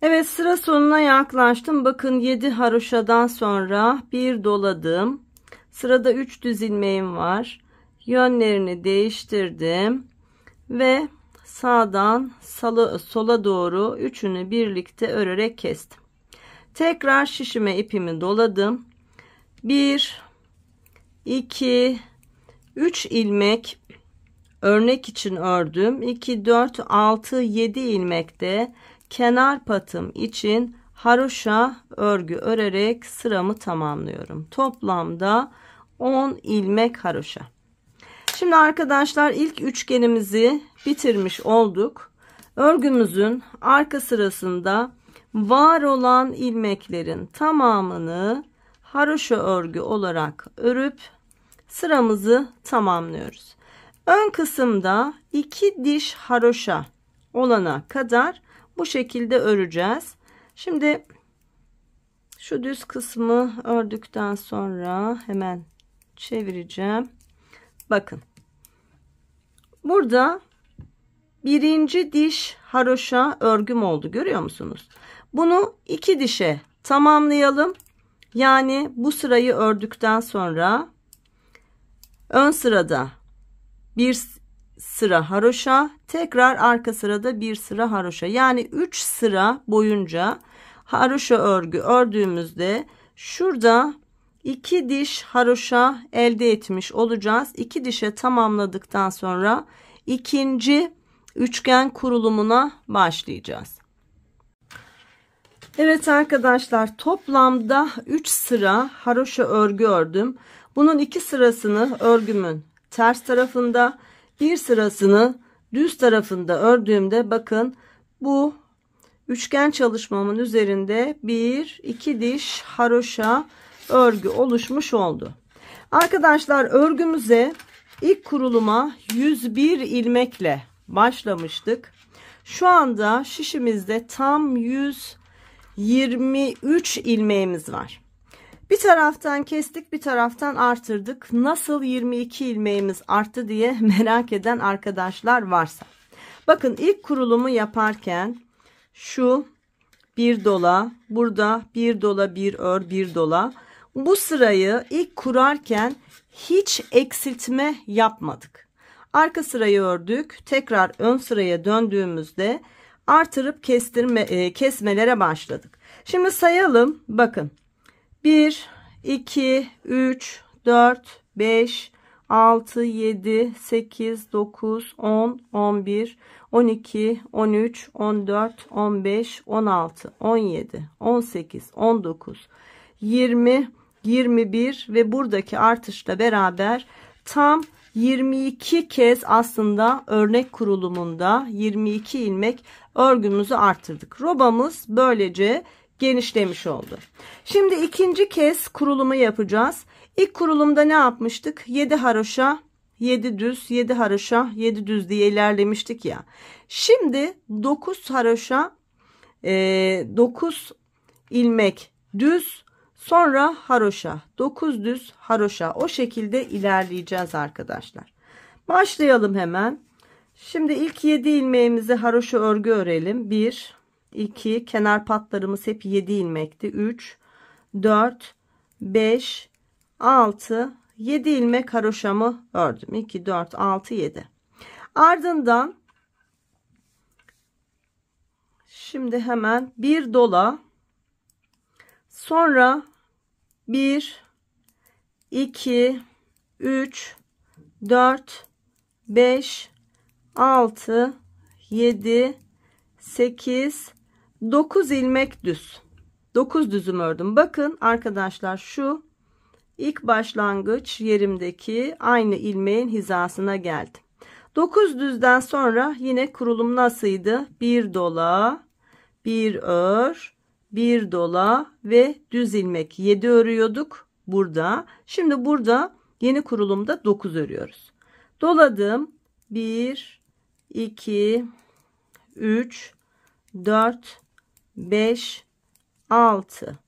Evet, sıra sonuna yaklaştım. Bakın 7 haroşadan sonra bir doladım. Sırada 3 düz ilmeğim var. Yönlerini değiştirdim ve sağdan sola doğru üçünü birlikte örerek kestim. Tekrar şişime ipimi doladım. 1 2 3 ilmek örnek için ördüm. 2 4 6 7 ilmekte kenar patım için haroşa örgü örerek sıramı tamamlıyorum. Toplamda 10 ilmek haroşa. Şimdi arkadaşlar ilk üçgenimizi bitirmiş olduk. Örgümüzün arka sırasında var olan ilmeklerin tamamını haroşa örgü olarak örüp sıramızı tamamlıyoruz. Ön kısımda 2 diş haroşa olana kadar bu şekilde öreceğiz. Şimdi şu düz kısmı ördükten sonra hemen çevireceğim. Bakın. Burada birinci diş haroşa örgüm oldu. Görüyor musunuz? Bunu 2 dişe tamamlayalım. Yani bu sırayı ördükten sonra ön sırada bir sıra haroşa, tekrar arka sırada bir sıra haroşa. Yani 3 sıra boyunca haroşa örgü ördüğümüzde şurada 2 diş haroşa elde etmiş olacağız. 2 dişe tamamladıktan sonra ikinci üçgen kurulumuna başlayacağız. Evet arkadaşlar, toplamda 3 sıra haroşa örgü ördüm. Bunun 2 sırasını örgümün ters tarafında, bir sırasını düz tarafında ördüğümde bakın bu üçgen çalışmamın üzerinde 1-2 diş haroşa örgü oluşmuş oldu. Arkadaşlar, örgümüze ilk kuruluma 101 ilmekle başlamıştık. Şu anda şişimizde tam 123 ilmeğimiz var. Bir taraftan kestik, bir taraftan artırdık. Nasıl 22 ilmeğimiz arttı diye merak eden arkadaşlar varsa. Bakın, ilk kurulumu yaparken şu bir dola, burada bir dola, bir ör, bir dola. Bu sırayı ilk kurarken hiç eksiltme yapmadık. Arka sırayı ördük. Tekrar ön sıraya döndüğümüzde artırıp kesmelere başladık. Şimdi sayalım. Bakın. 1, 2, 3, 4, 5, 6, 7, 8, 9, 10, 11, 12, 13, 14, 15, 16, 17, 18, 19, 20, 21 ve buradaki artışla beraber tam 22 kez aslında örnek kurulumunda 22 ilmek örgümüzü arttırdık. Robamız böylece genişlemiş oldu. Şimdi ikinci kez kurulumu yapacağız. İlk kurulumda ne yapmıştık? 7 haroşa, 7 düz, 7 haroşa, 7 düz diye ilerlemiştik ya. Şimdi 9 haroşa, 9 ilmek düz, sonra haroşa, 9 düz haroşa, o şekilde ilerleyeceğiz arkadaşlar. Başlayalım hemen. Şimdi ilk 7 ilmeğimizi haroşa örgü örelim. 1, 2, kenar patlarımız hep 7 ilmekti. 3, 4, 5, 6, 7 ilmek haroşamı ördüm. 2, 4, 6, 7. Ardından şimdi hemen bir dola, sonra 1, 2, 3, 4, 5, 6, 7, 8, 9 ilmek düz. 9 düzüm ördüm. Bakın arkadaşlar, şu ilk başlangıç yerimdeki aynı ilmeğin hizasına geldim. 9 düzden sonra yine kurulum nasıldı? Bir dola, bir ör, bir dola ve düz ilmek 7 örüyorduk burada. Şimdi burada yeni kurulumda 9 örüyoruz. Doladım. 1, 2, 3, 4, 5, 6,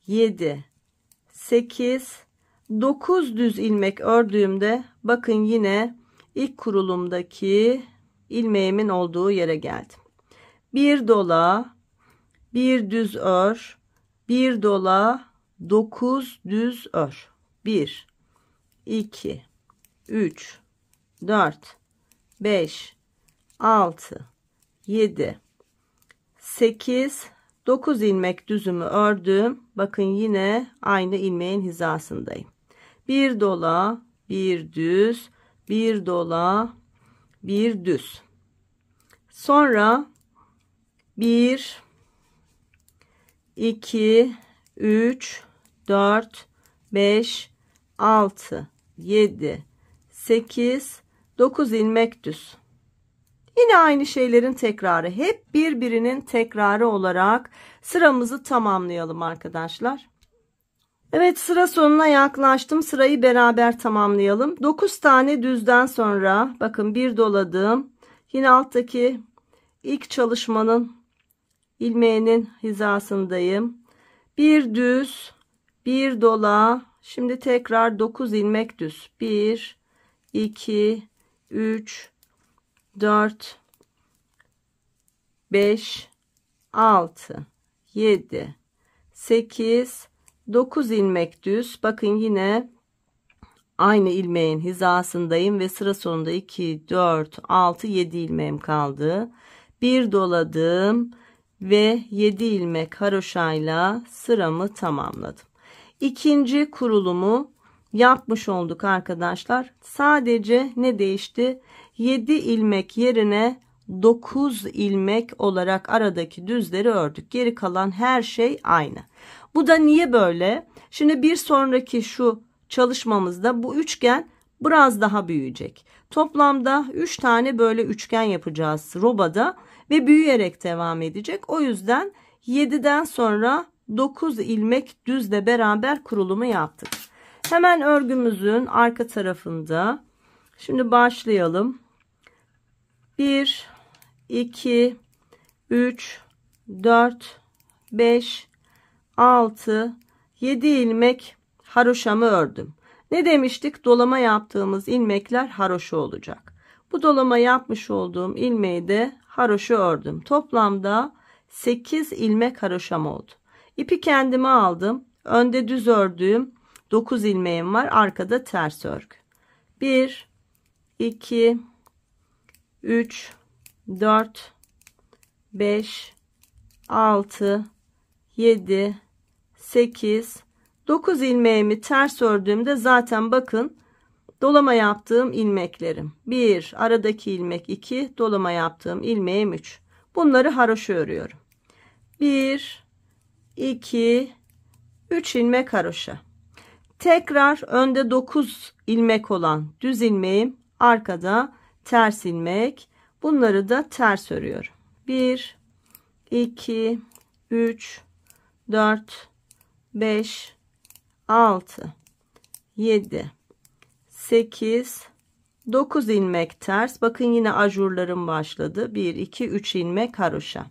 7, 8, 9 düz ilmek ördüğümde bakın yine ilk kurulumdaki ilmeğimin olduğu yere geldim. Bir dola, bir düz ör, bir dola, 9 düz ör. 1, 2, 3, 4, 5, 6, 7, 8, 9 ilmek düzümü ördüm. Bakın yine aynı ilmeğin hizasındayım. Bir dola, bir düz, bir dola, bir düz. Sonra 1, 2, 3, 4, 5, 6, 7, 8, 9 ilmek düz. Yine aynı şeylerin tekrarı. Hep birbirinin tekrarı olarak sıramızı tamamlayalım arkadaşlar. Evet, sıra sonuna yaklaştım. Sırayı beraber tamamlayalım. 9 tane düzden sonra bakın bir doladım. Yine alttaki ilk çalışmanın ilmeğinin hizasındayım. Bir düz, bir dola. Şimdi tekrar 9 ilmek düz. 1, 2, 3, 4, 5, 6, 7, 8, 9 ilmek düz. Bakın yine aynı ilmeğin hizasındayım ve sıra sonunda 2, 4, 6, 7 ilmeğim kaldı. Bir doladım ve 7 ilmek haroşayla sıramı tamamladım. İkinci kurulumu yapmış olduk arkadaşlar. Sadece ne değişti? 7 ilmek yerine 9 ilmek olarak aradaki düzleri ördük. Geri kalan her şey aynı. Bu da niye böyle? Şimdi bir sonraki şu çalışmamızda bu üçgen biraz daha büyüyecek. Toplamda 3 tane böyle üçgen yapacağız robada ve büyüyerek devam edecek. O yüzden 7'den sonra 9 ilmek düzle beraber kurulumu yaptık. Hemen örgümüzün arka tarafında şimdi başlayalım. 1, 2, 3, 4, 5, 6, 7 ilmek haroşamı ördüm. Ne demiştik? Dolama yaptığımız ilmekler haroşa olacak. Bu dolama yapmış olduğum ilmeği de haroşa ördüm. Toplamda 8 ilmek haroşam oldu. İpi kendime aldım. Önde düz ördüğüm 9 ilmeğim var. Arkada ters örgü. 1, 2, 3, 4, 5, 6, 7, 8, 9 ilmeğimi ters ördüğümde zaten bakın dolama yaptığım ilmeklerim. 1, aradaki ilmek 2, dolama yaptığım ilmeğim 3. Bunları haroşa örüyorum. 1, 2, 3 ilmek haroşa. Tekrar önde 9 ilmek olan düz ilmeğim, arkada ters ilmek. Bunları da ters örüyorum. 1, 2, 3, 4, 5, 6, 7, 8, 9 ilmek ters. Bakın yine ajurlarım başladı. 1, 2, 3 ilmek haroşa.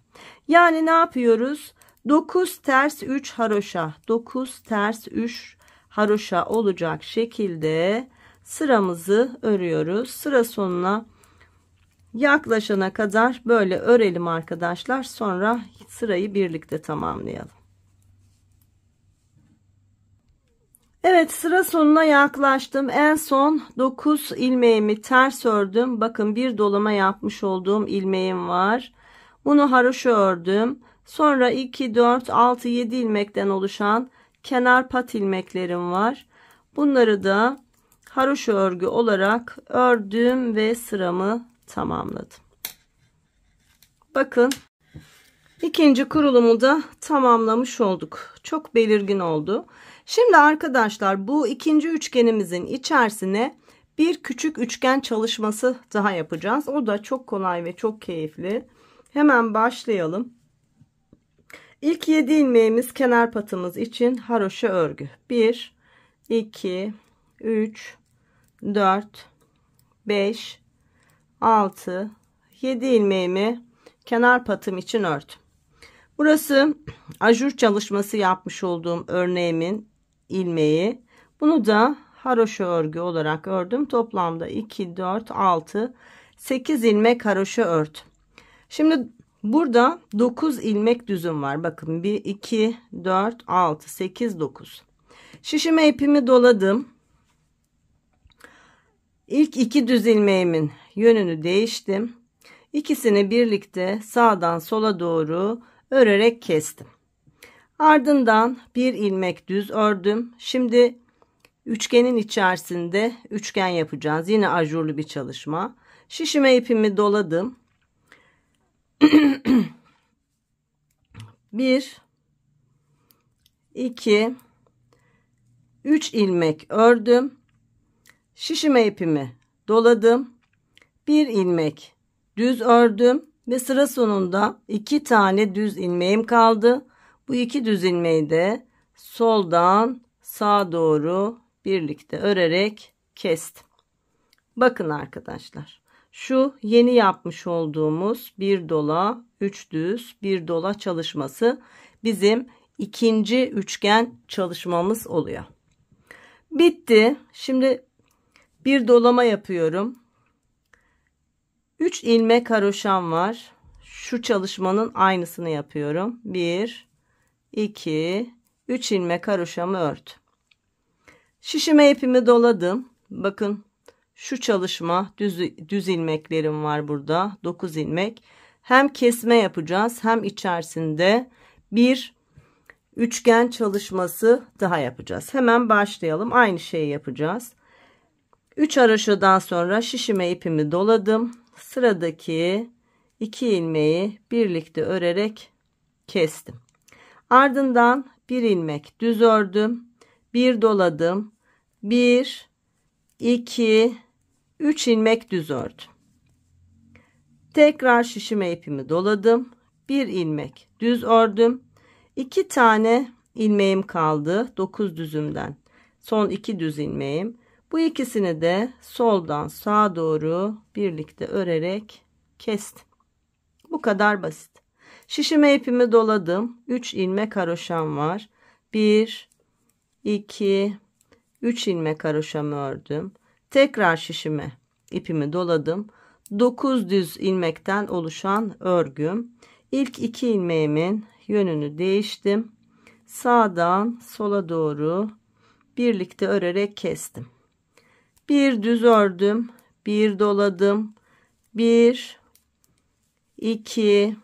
Yani ne yapıyoruz? 9 ters 3 haroşa. 9 ters 3 haroşa olacak şekilde sıramızı örüyoruz. Sıra sonuna yaklaşana kadar böyle örelim arkadaşlar. Sonra sırayı birlikte tamamlayalım. Evet, sıra sonuna yaklaştım. En son 9 ilmeğimi ters ördüm. Bakın bir dolama yapmış olduğum ilmeğim var. Bunu haroşa ördüm. Sonra 2, 4, 6, 7 ilmekten oluşan kenar pat ilmeklerim var. Bunları da haroşa örgü olarak ördüm ve sıramı tamamladım. Bakın ikinci kurulumu da tamamlamış olduk. Çok belirgin oldu. Şimdi arkadaşlar bu ikinci üçgenimizin içerisine bir küçük üçgen çalışması daha yapacağız. O da çok kolay ve çok keyifli. Hemen başlayalım. İlk 7 ilmeğimiz kenar patımız için haroşa örgü. 1, 2, 3, 4, 5, 6, 7 ilmeğimi kenar patım için ördüm. Burası ajur çalışması yapmış olduğum örneğimin ilmeği. Bunu da haroşa örgü olarak ördüm. Toplamda 2, 4, 6, 8 ilmek haroşa ördüm. Şimdi burada 9 ilmek düzüm var. Bakın 1, 2, 4, 6, 8, 9. Şişime ipimi doladım. İlk 2 düz ilmeğimin yönünü değiştim. İkisini birlikte sağdan sola doğru örerek kestim. Ardından bir ilmek düz ördüm. Şimdi üçgenin içerisinde üçgen yapacağız. Yine ajurlu bir çalışma. Şişime ipimi doladım. 1, 2, 3 ilmek ördüm. Şişime ipimi doladım. Bir ilmek düz ördüm ve sıra sonunda 2 tane düz ilmeğim kaldı. Bu 2 düz ilmeği de soldan sağa doğru birlikte örerek kestim. Bakın arkadaşlar, şu yeni yapmış olduğumuz bir dola, 3 düz, bir dola çalışması bizim ikinci üçgen çalışmamız oluyor. Bitti. Şimdi bir dolama yapıyorum. 3 ilmek haroşam var. Şu çalışmanın aynısını yapıyorum. 1, 2, 3 ilmek haroşamı ördüm. Şişime ipimi doladım. Bakın şu çalışma düz ilmeklerim var burada. 9 ilmek. Hem kesme yapacağız hem içerisinde bir üçgen çalışması daha yapacağız. Hemen başlayalım. Aynı şeyi yapacağız. 3 haroşadan sonra şişime ipimi doladım. Sıradaki 2 ilmeği birlikte örerek kestim. Ardından bir ilmek düz ördüm. Bir doladım. 1, 2, 3 ilmek düz ördüm. Tekrar şişime ipimi doladım. Bir ilmek düz ördüm. 2 tane ilmeğim kaldı. 9 düzümden. Son 2 düz ilmeğim. Bu ikisini de soldan sağa doğru birlikte örerek kestim. Bu kadar basit. Şişime ipimi doladım. 3 ilmek haroşam var. 1, 2, 3 ilmek haroşamı ördüm. Tekrar şişime ipimi doladım. 9 düz ilmekten oluşan örgüm. İlk 2 ilmeğimin yönünü değiştim. Sağdan sola doğru birlikte örerek kestim. Bir düz ördüm, bir doladım, 1, 2,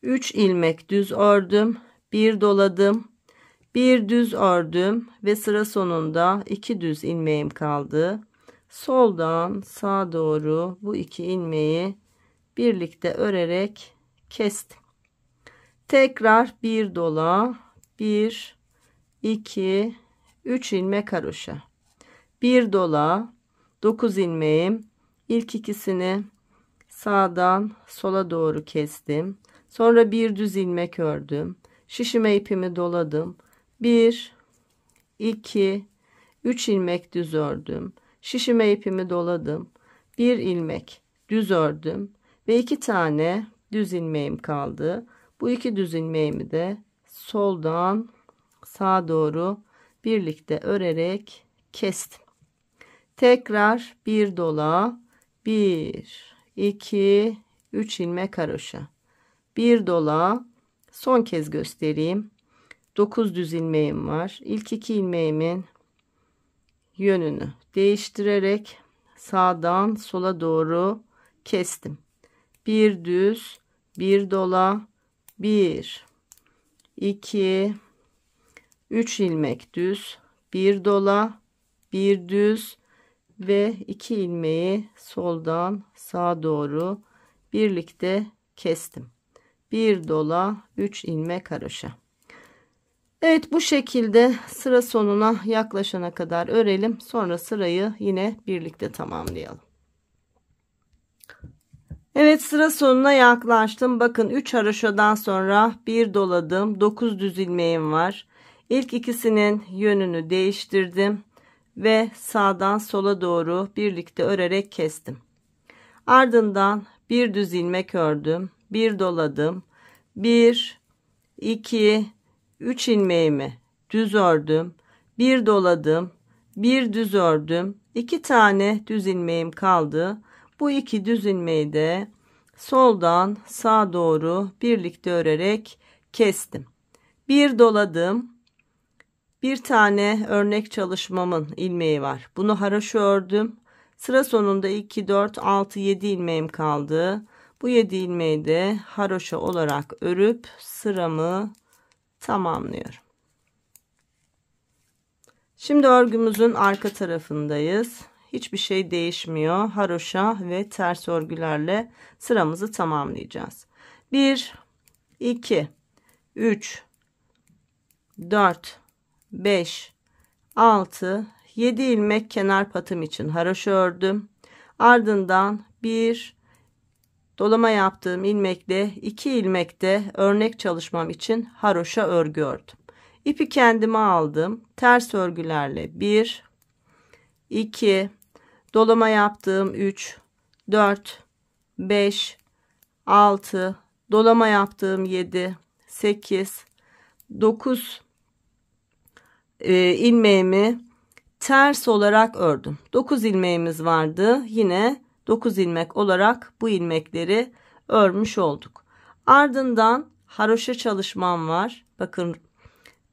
3 ilmek düz ördüm, bir doladım, bir düz ördüm ve sıra sonunda 2 düz ilmeğim kaldı. Soldan sağa doğru bu 2 ilmeği birlikte örerek kestim. Tekrar bir dola, 1, 2, 3 ilmek haroşa. Bir dola, 9 ilmeğim. İlk ikisini sağdan sola doğru kestim. Sonra bir düz ilmek ördüm. Şişime ipimi doladım. 1, 2, 3 ilmek düz ördüm. Şişime ipimi doladım. Bir ilmek düz ördüm ve 2 tane düz ilmeğim kaldı. Bu 2 düz ilmeğimi de soldan sağa doğru birlikte örerek kestim. Tekrar bir dola, 1, 2, 3 ilmek haroşa. Bir dola, son kez göstereyim. 9 düz ilmeğim var. İlk 2 ilmeğimin yönünü değiştirerek sağdan sola doğru kestim. Bir düz, bir dola, 1, 2, 3 ilmek düz, bir dola, bir düz ve 2 ilmeği soldan sağa doğru birlikte kestim. Bir dola, 3 ilmek haroşa. Evet, bu şekilde sıra sonuna yaklaşana kadar örelim. Sonra sırayı yine birlikte tamamlayalım. Evet, sıra sonuna yaklaştım. Bakın 3 haroşadan sonra bir doladım. 9 düz ilmeğim var. İlk ikisinin yönünü değiştirdim ve sağdan sola doğru birlikte örerek kestim. Ardından bir düz ilmek ördüm. Bir doladım. 1 2 3 ilmeğimi düz ördüm. Bir doladım. Bir düz ördüm. 2 tane düz ilmeğim kaldı. Bu 2 düz ilmeği de soldan sağa doğru birlikte örerek kestim. Bir doladım. Bir tane örnek çalışmamın ilmeği var. Bunu haroşa ördüm. Sıra sonunda 2 4 6 7 ilmeğim kaldı. Bu 7 ilmeği de haroşa olarak örüp sıramı tamamlıyorum. Şimdi örgümüzün arka tarafındayız. Hiçbir şey değişmiyor. Haroşa ve ters örgülerle sıramızı tamamlayacağız. 1 2 3 4 5 6 7 ilmek kenar patım için haroşa ördüm. Ardından bir dolama yaptığım ilmekle 2 ilmekte örnek çalışmam için haroşa örgü ördüm. İpi kendime aldım. Ters örgülerle 1 2 dolama yaptığım 3 4 5 6 dolama yaptığım 7 8 9 ilmeğimi ters olarak ördüm. 9 ilmeğimiz vardı. Yine 9 ilmek olarak bu ilmekleri örmüş olduk. Ardından haroşa çalışmam var. Bakın,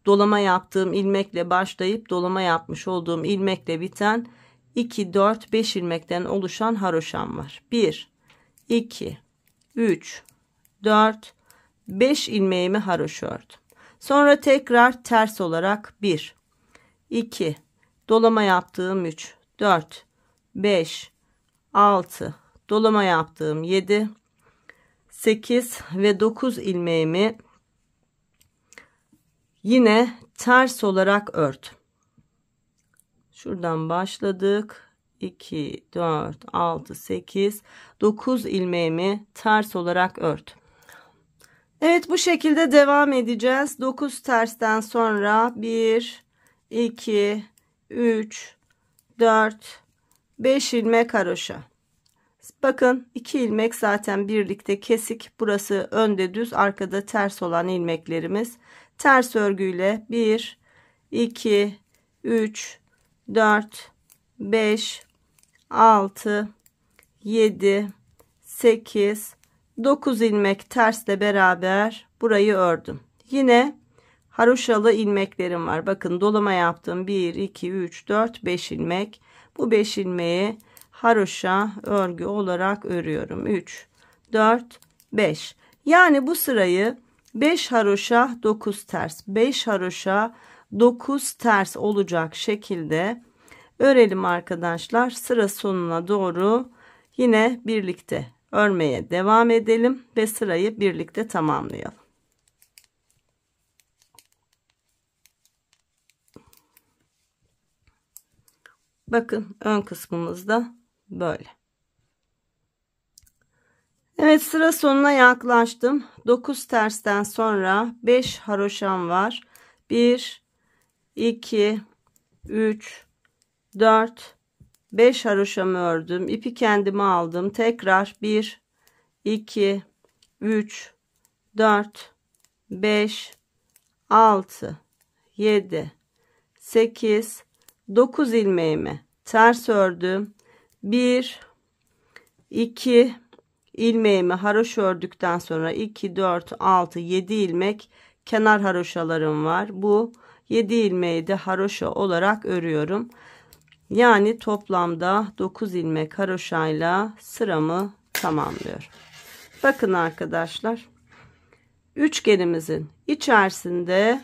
dolama yaptığım ilmekle başlayıp dolama yapmış olduğum ilmekle biten 2 4 5 ilmekten oluşan haroşam var. 1 2 3 4 5 ilmeğimi haroşa ördüm. Sonra tekrar ters olarak 1 2 dolama yaptığım 3 4 5 6 dolama yaptığım 7 8 ve 9 ilmeğimi yine ters olarak ördüm. Şuradan başladık. 2 4 6 8 9 ilmeğimi ters olarak ördüm. Evet, bu şekilde devam edeceğiz. 9 tersten sonra 1 2 3 4 5 ilmek haroşa. Bakın, 2 ilmek zaten birlikte kesik. Burası önde düz, arkada ters olan ilmeklerimiz. Ters örgüyle 1 2 3 4 5 6 7 8 9 ilmek tersle beraber burayı ördüm. Yine haroşalı ilmeklerim var. Bakın, dolama yaptım. 1 2 3 4 5 ilmek. Bu 5 ilmeği haroşa örgü olarak örüyorum. 3 4 5. Yani bu sırayı 5 haroşa 9 ters, 5 haroşa 9 ters olacak şekilde örelim arkadaşlar. Sıra sonuna doğru yine birlikte örmeye devam edelim ve sırayı birlikte tamamlayalım. Bakın, ön kısmımızda böyle. Evet, sıra sonuna yaklaştım. 9 tersten sonra 5 haroşam var. 1 2 3 4 5 haroşamı ördüm. İpi kendime aldım. Tekrar 1 2 3 4 5 6 7 8 9 ilmeğimi ters ördüm. 1 2 ilmeğimi haroşa ördükten sonra 2 4 6 7 ilmek kenar haroşalarım var. Bu 7 ilmeği de haroşa olarak örüyorum. Yani toplamda 9 ilmek haroşayla sıramı tamamlıyorum. Bakın arkadaşlar, üçgenimizin içerisinde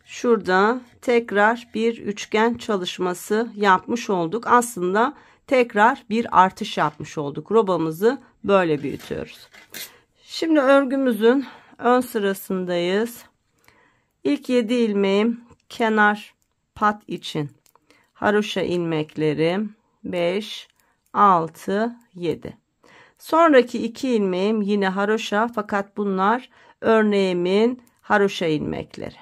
şurada tekrar bir üçgen çalışması yapmış olduk. Aslında tekrar bir artış yapmış olduk. Robamızı böyle büyütüyoruz. Şimdi örgümüzün ön sırasındayız. İlk 7 ilmeğim kenar pat için haroşa ilmeklerim 5, 6, 7. Sonraki 2 ilmeğim yine haroşa, fakat bunlar örneğimin haroşa ilmekleri.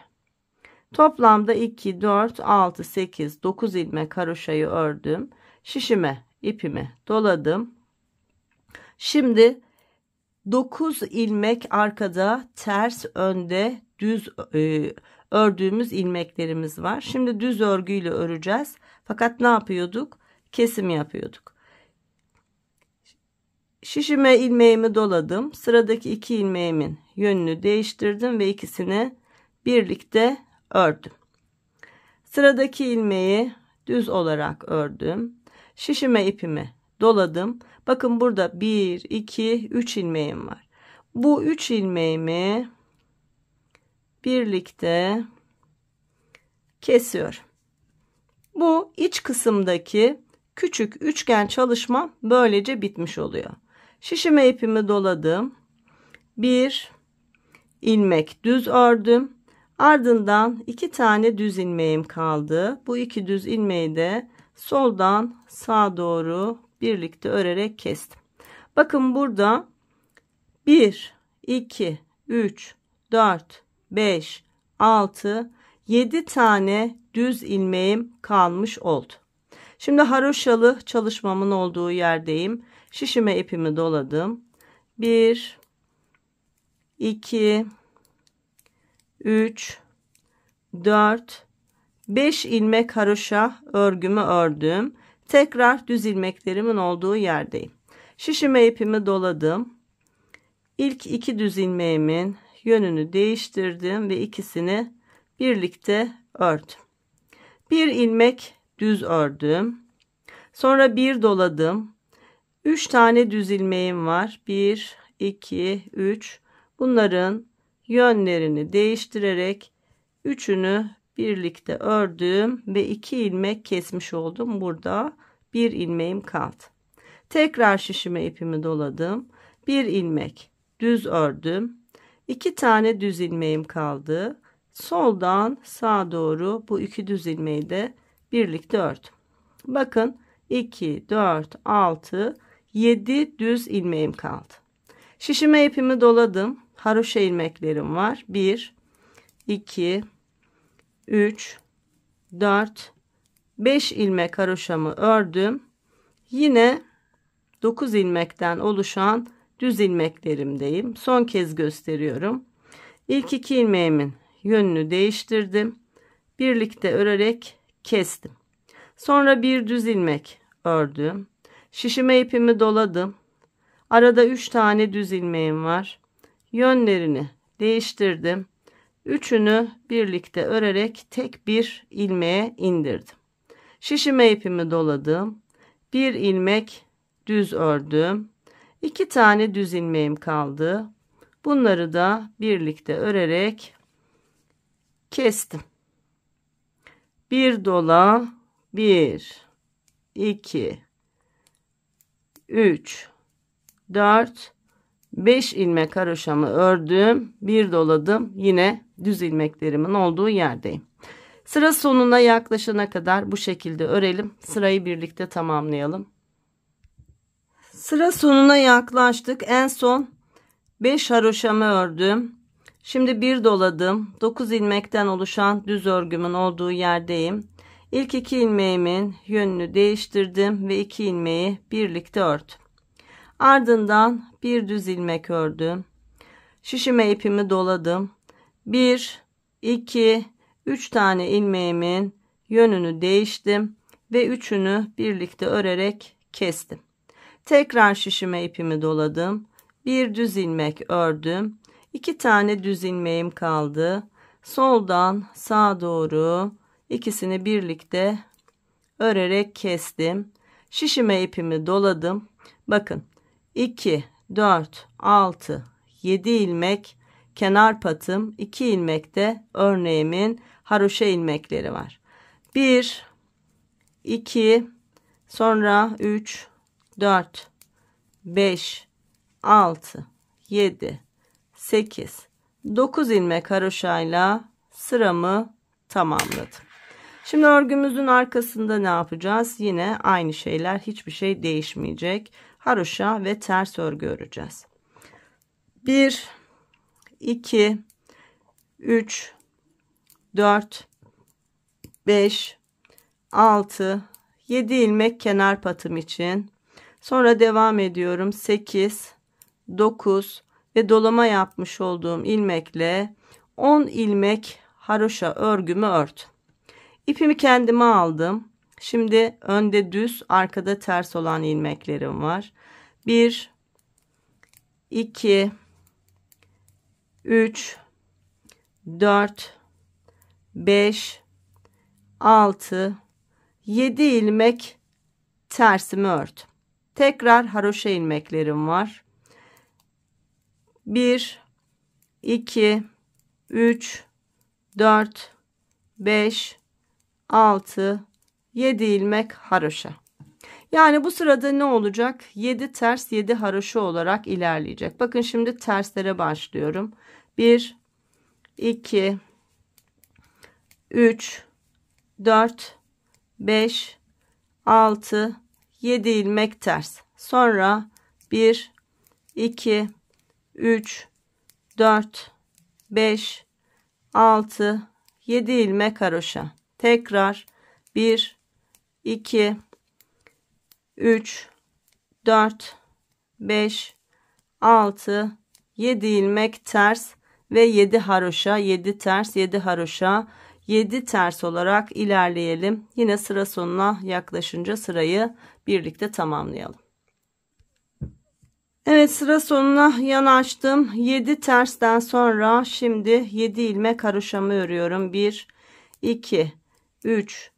Toplamda 2, 4, 6, 8, 9 ilmek haroşayı ördüm. Şişime ipimi doladım. Şimdi 9 ilmek arkada, ters, önde düz ördüğümüz ilmeklerimiz var. Şimdi düz örgüyle öreceğiz. Fakat ne yapıyorduk? Kesim yapıyorduk. Şişime ilmeğimi doladım. Sıradaki 2 ilmeğimin yönünü değiştirdim ve ikisini birlikte ördüm. Sıradaki ilmeği düz olarak ördüm. Şişime ipimi doladım. Bakın burada 1, 2, 3 ilmeğim var. Bu 3 ilmeğimi birlikte kesiyorum. Bu iç kısımdaki küçük üçgen çalışma böylece bitmiş oluyor. Şişime ipimi doladım. Bir ilmek düz ördüm. Ardından 2 tane düz ilmeğim kaldı. Bu 2 düz ilmeği de soldan sağa doğru birlikte örerek kestim. Bakın burada 1, 2, 3, 4, 5, 6, 7 tane düz ilmeğim kalmış oldu. Şimdi haroşalı çalışmamın olduğu yerdeyim. Şişime ipimi doladım. 1, 2, 3, 4, 5 ilmek haroşa örgümü ördüm. Tekrar düz ilmeklerimin olduğu yerdeyim. Şişime ipimi doladım. İlk 2 düz ilmeğimin yönünü değiştirdim ve ikisini birlikte ördüm. Bir ilmek düz ördüm. Sonra bir doladım. 3 tane düz ilmeğim var. 1, 2, 3. Bunların yönlerini değiştirerek üçünü birlikte ördüm ve 2 ilmek kesmiş oldum. Burada bir ilmeğim kaldı. Tekrar şişime ipimi doladım. Bir ilmek düz ördüm. 2 tane düz ilmeğim kaldı. Soldan sağa doğru bu 2 düz ilmeği de birlikte ördüm. Bakın 2, 4, 6, 7 düz ilmeğim kaldı. Şişime ipimi doladım. Haroşa ilmeklerim var. 1, 2, 3, 4, 5 ilmek haroşamı ördüm. Yine 9 ilmekten oluşan düz ilmeklerimdeyim. Son kez gösteriyorum. İlk 2 ilmeğimin yönünü değiştirdim. Birlikte örerek kestim. Sonra bir düz ilmek ördüm. Şişime ipimi doladım. Arada 3 tane düz ilmeğim var. Yönlerini değiştirdim. Üçünü birlikte örerek tek bir ilmeğe indirdim. Şişime ipimi doladım. Bir ilmek düz ördüm. 2 tane düz ilmeğim kaldı. Bunları da birlikte örerek kestim. Bir dola, 1, 2, 3, 4, 5 ilmek haroşamı ördüm. Bir doladım. Yine düz ilmeklerimin olduğu yerdeyim. Sıra sonuna yaklaşana kadar bu şekilde örelim. Sırayı birlikte tamamlayalım. Sıra sonuna yaklaştık. En son 5 haroşamı ördüm. Şimdi bir doladım. 9 ilmekten oluşan düz örgümün olduğu yerdeyim. İlk 2 ilmeğimin yönünü değiştirdim ve 2 ilmeği birlikte ördüm. Ardından bir düz ilmek ördüm. Şişime ipimi doladım. 1, 2, 3 tane ilmeğimin yönünü değiştim ve üçünü birlikte örerek kestim. Tekrar şişime ipimi doladım. Bir düz ilmek ördüm. 2 tane düz ilmeğim kaldı. Soldan sağa doğru ikisini birlikte örerek kestim. Şişime ipimi doladım. Bakın 2, 4, 6, 7 ilmek kenar patım, 2 ilmek de örneğimin haroşa ilmekleri var. 1, 2, sonra 3, 4, 5, 6, 7, 8, 9 ilmek haroşayla sıramı tamamladım. Şimdi örgümüzün arkasında ne yapacağız? Yine aynı şeyler, hiçbir şey değişmeyecek. Haroşa ve ters örgü öreceğiz. 1 2 3 4 5 6 7 ilmek kenar patım için. Sonra devam ediyorum. 8 9 ve dolama yapmış olduğum ilmekle 10 ilmek haroşa örgümü ördüm. İpimi kendime aldım. Şimdi önde düz, arkada ters olan ilmeklerim var. 1 2 3 4 5 6 7 ilmek tersimi ördüm. Tekrar haroşa ilmeklerim var. 1 2 3 4 5 6 7 ilmek haroşa. Yani bu sırada ne olacak? 7 ters 7 haroşa olarak ilerleyecek. Bakın şimdi terslere başlıyorum. 1 2 3 4 5 6 7 ilmek ters. Sonra 1 2 3 4 5 6 7 ilmek haroşa. Tekrar 1 2 3 4 5 6 7 ilmek ters ve 7 haroşa, 7 ters 7 haroşa, 7 ters olarak ilerleyelim. Yine sıra sonuna yaklaşınca sırayı birlikte tamamlayalım. Evet, sıra sonuna yanaştım. 7 tersten sonra şimdi 7 ilmek haroşamı örüyorum. 1 2 3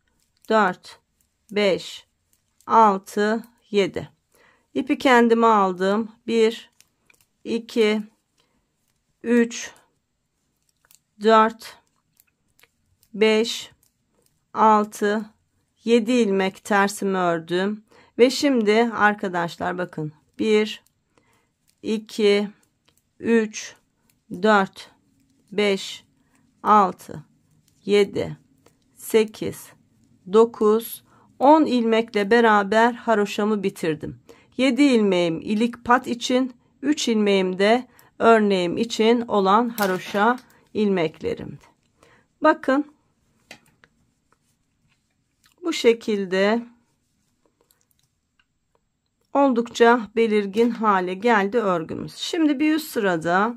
4 5 6 7. İpi kendime aldım. 1 2 3 4 5 6 7 ilmek tersimi ördüm ve şimdi arkadaşlar bakın 1 2 3 4 5 6 7 8 9 10 ilmekle beraber haroşamı bitirdim. 7 ilmeğim ilik pat için, 3 ilmeğim de örneğim için olan haroşa ilmeklerimdi. Bakın bu şekilde oldukça belirgin hale geldi örgümüz. Şimdi bir üst sırada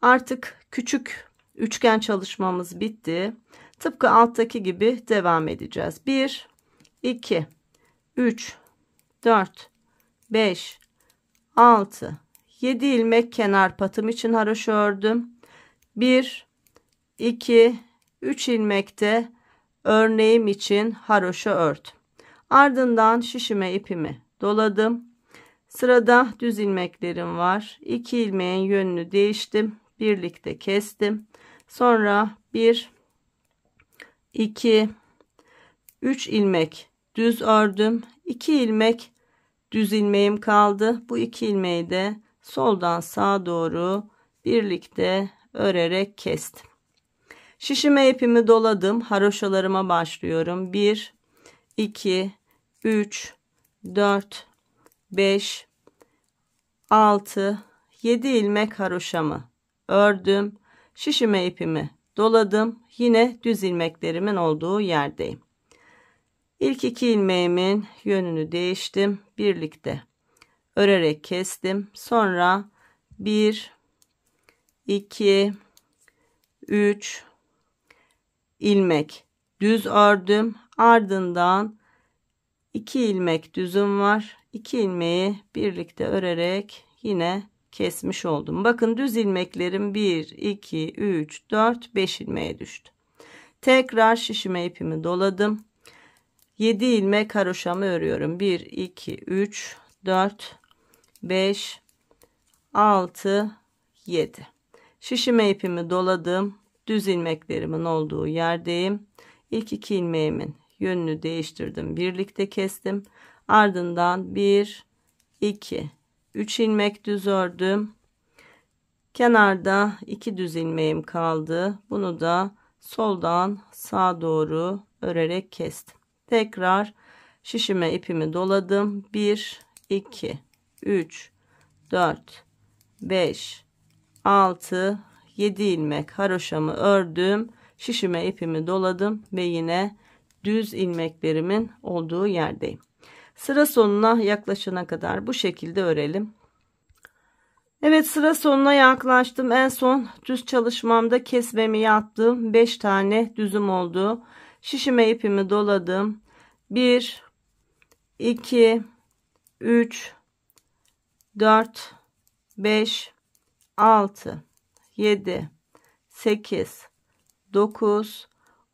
artık küçük üçgen çalışmamız bitti. Tıpkı alttaki gibi devam edeceğiz. 1 2 3 4 5 6 7 ilmek kenar patım için haroşa ördüm. 1 2 3 ilmekte örneğim için haroşa ördüm. Ardından şişime ipimi doladım. Sırada düz ilmeklerim var. 2 ilmeğin yönünü değiştim. Birlikte kestim. Sonra 1 2 3 ilmek düz ördüm. 2 ilmek düz ilmeğim kaldı. Bu 2 ilmeği de soldan sağa doğru birlikte örerek kestim. Şişime ipimi doladım. Haroşalarıma başlıyorum. 1 2 3 4 5 6 7 ilmek haroşamı ördüm. Şişime ipimi doladım. Yine düz ilmeklerimin olduğu yerdeyim. İlk 2 ilmeğimin yönünü değiştim. Birlikte örerek kestim. Sonra 1 2 3 ilmek düz ördüm. Ardından 2 ilmek düzüm var. 2 ilmeği birlikte örerek yine kesmiş oldum. Bakın düz ilmeklerim 1 2 3 4 5 ilmeğe düştü. Tekrar şişime ipimi doladım. 7 ilmek haroşamı örüyorum. 1 2 3 4 5 6 7. Şişime ipimi doladım. Düz ilmeklerimin olduğu yerdeyim. İlk 2 ilmeğimin yönünü değiştirdim. Birlikte kestim. Ardından 1 2 3 ilmek düz ördüm. Kenarda 2 düz ilmeğim kaldı. Bunu da soldan sağa doğru örerek kestim. Tekrar şişime ipimi doladım. 1 2 3 4 5 6 7 ilmek haroşamı ördüm. Şişime ipimi doladım ve yine düz ilmeklerimin olduğu yerdeyim. Sıra sonuna yaklaşana kadar bu şekilde örelim. Evet, sıra sonuna yaklaştım. En son düz çalışmamda kesmemi yaptım. 5 tane düzüm oldu. Şişime ipimi doladım. 1 2 3 4 5 6 7 8 9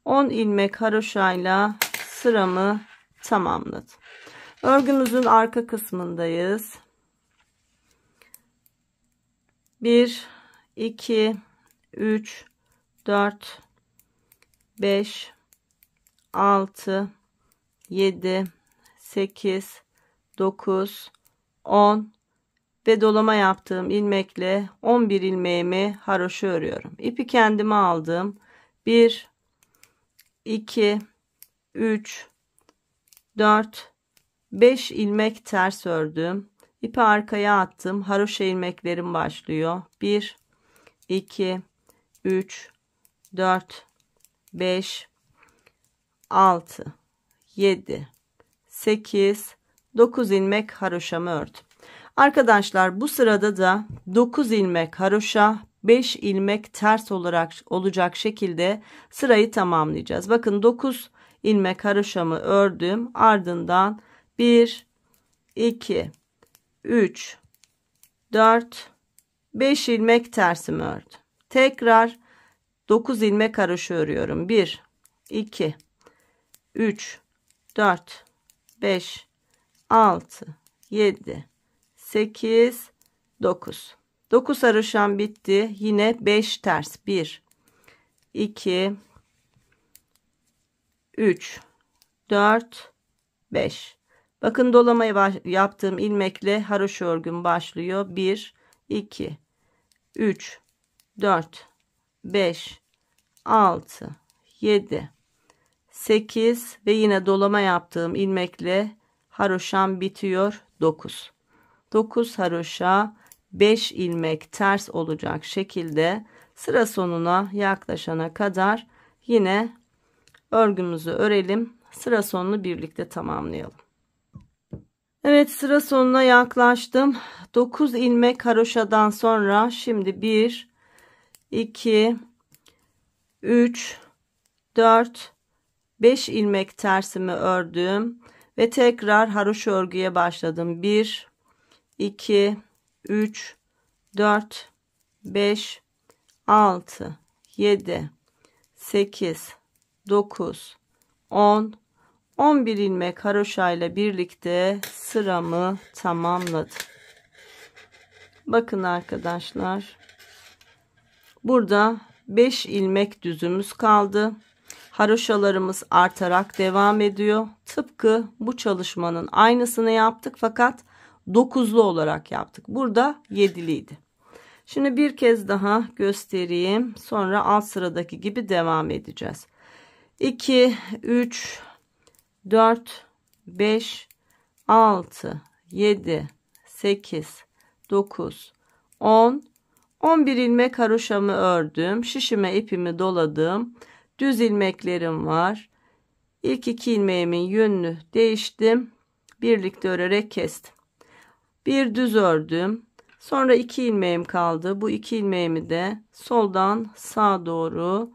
10 ilmek haroşayla sıramı tamamladım. Örgümüzün arka kısmındayız. 1 2 3 4 5 6 7 8 9 10 ve dolama yaptığım ilmekle 11 ilmeğimi haroşa örüyorum. İpi kendime aldım. 1 2 3 4 5 ilmek ters ördüm. İpi arkaya attım. Haroşa ilmeklerim başlıyor. 1 2 3 4 5 6 7 8 9 ilmek haroşamı ördüm. Arkadaşlar bu sırada da 9 ilmek haroşa, 5 ilmek ters olarak olacak şekilde sırayı tamamlayacağız. Bakın 9 ilmek haroşamı ördüm. Ardından 1 2 3 4 5 ilmek tersimi ördüm. Tekrar 9 ilmek haroşa örüyorum. 1 2 3 4 5 6 7 8 9 9 haroşam bitti. Yine 5 ters. 1 2 3 4 5. Bakın dolamayı yaptığım ilmekle haroşa örgüm başlıyor. 1 2 3 4 5 6 7 8 ve yine dolama yaptığım ilmekle haroşam bitiyor. 9 9 haroşa, 5 ilmek ters olacak şekilde sıra sonuna yaklaşana kadar yine örgümüzü örelim. Sıra sonunu birlikte tamamlayalım. Evet, sıra sonuna yaklaştım. 9 ilmek haroşadan sonra şimdi 1 2 3 4 5 ilmek tersimi ördüm ve tekrar haroşa örgüye başladım. 1 2 3 4 5 6 7 8 9 10 11 ilmek haroşa ile birlikte sıramı tamamladım. Bakın arkadaşlar, burada 5 ilmek düzümüz kaldı. Haroşalarımız artarak devam ediyor. Tıpkı bu çalışmanın aynısını yaptık fakat 9'lu olarak yaptık. Burada 7'liydi. Şimdi bir kez daha göstereyim. Sonra alt sıradaki gibi devam edeceğiz. 2 3 4 5 6 7 8 9 10 11 ilmek haroşamı ördüm. Şişime ipimi doladım. Düz ilmeklerim var. İlk 2 ilmeğimin yönünü değiştim. Birlikte örerek kestim. Bir düz ördüm. Sonra 2 ilmeğim kaldı. Bu 2 ilmeğimi de soldan sağa doğru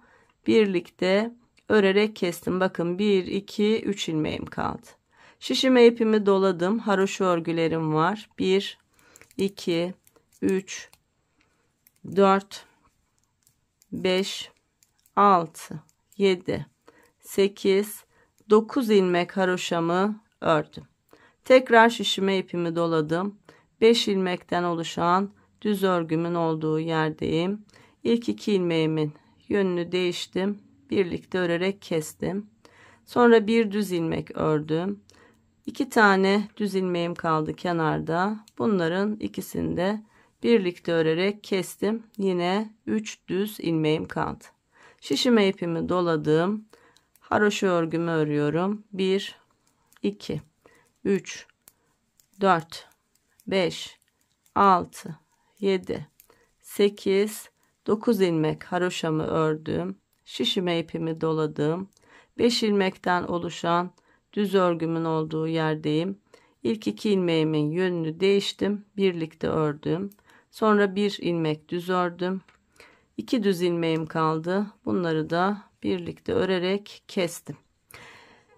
birlikte örerek kestim. Bakın 1 2 3 ilmeğim kaldı. Şişime ipimi doladım. Haroşa örgülerim var. 1 2 3 4 5 6 7 8 9 ilmek haroşamı ördüm. Tekrar şişime ipimi doladım. 5 ilmekten oluşan düz örgümün olduğu yerdeyim. İlk 2 ilmeğimin yönünü değiştim. Birlikte örerek kestim. Sonra bir düz ilmek ördüm. 2 tane düz ilmeğim kaldı kenarda. Bunların ikisini de birlikte örerek kestim. Yine 3 düz ilmeğim kaldı. Şişime ipimi doladım. Haroşa örgümü örüyorum. 1 2 3 4 5 6 7 8 9 ilmek haroşamı ördüm. Şişime ipimi doladım. 5 ilmekten oluşan düz örgümün olduğu yerdeyim. İlk 2 ilmeğimin yönünü değiştim. Birlikte ördüm. Sonra 1 ilmek düz ördüm. 2 düz ilmeğim kaldı. Bunları da birlikte örerek kestim.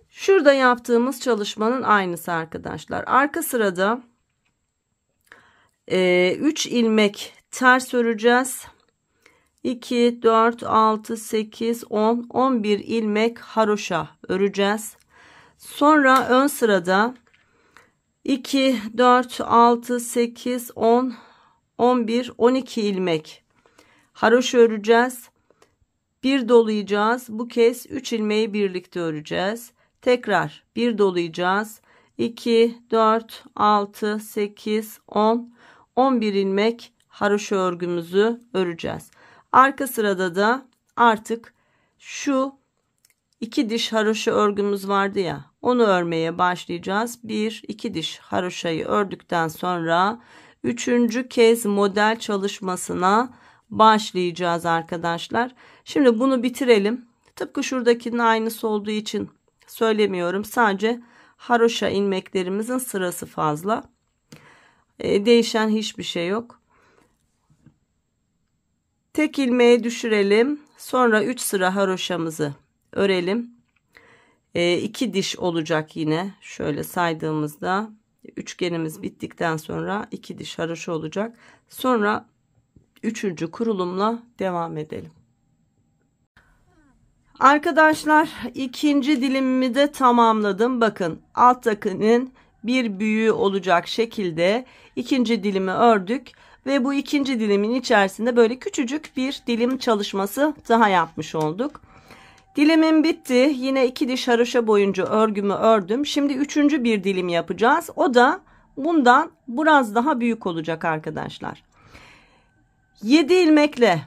Şurada yaptığımız çalışmanın aynısı arkadaşlar. Arka sırada 3 ilmek ters öreceğiz. 2, 4, 6, 8, 10, 11 ilmek haroşa öreceğiz. Sonra ön sırada 2, 4, 6, 8, 10, 11, 12 ilmek haroşa öreceğiz. Bir dolayacağız. Bu kez 3 ilmeği birlikte öreceğiz. Tekrar bir dolayacağız. 2, 4, 6, 8, 10, 11 ilmek haroşa örgümüzü öreceğiz. Arka sırada da artık şu 2 diş haroşa örgümüz vardı ya, onu örmeye başlayacağız. 1-2 diş haroşayı ördükten sonra 3. kez model çalışmasına başlayacağız arkadaşlar. Şimdi bunu bitirelim. Tıpkı şuradakinin aynısı olduğu için söylemiyorum. Sadece haroşa ilmeklerimizin sırası fazla. Değişen hiçbir şey yok. Tek ilmeği düşürelim. Sonra 3 sıra haroşamızı örelim. 2 diş olacak yine. Şöyle saydığımızda üçgenimiz bittikten sonra 2 diş haroşa olacak. Sonra 3. kurulumla devam edelim. Arkadaşlar, ikinci dilimimi de tamamladım. Bakın, alttakinin bir büyüğü olacak şekilde ikinci dilimi ördük ve bu ikinci dilimin içerisinde böyle küçücük bir dilim çalışması daha yapmış olduk. Dilimim bitti. Yine 2 diş haroşa boyunca örgümü ördüm. Şimdi 3. bir dilim yapacağız. O da bundan biraz daha büyük olacak arkadaşlar. 7 ilmekle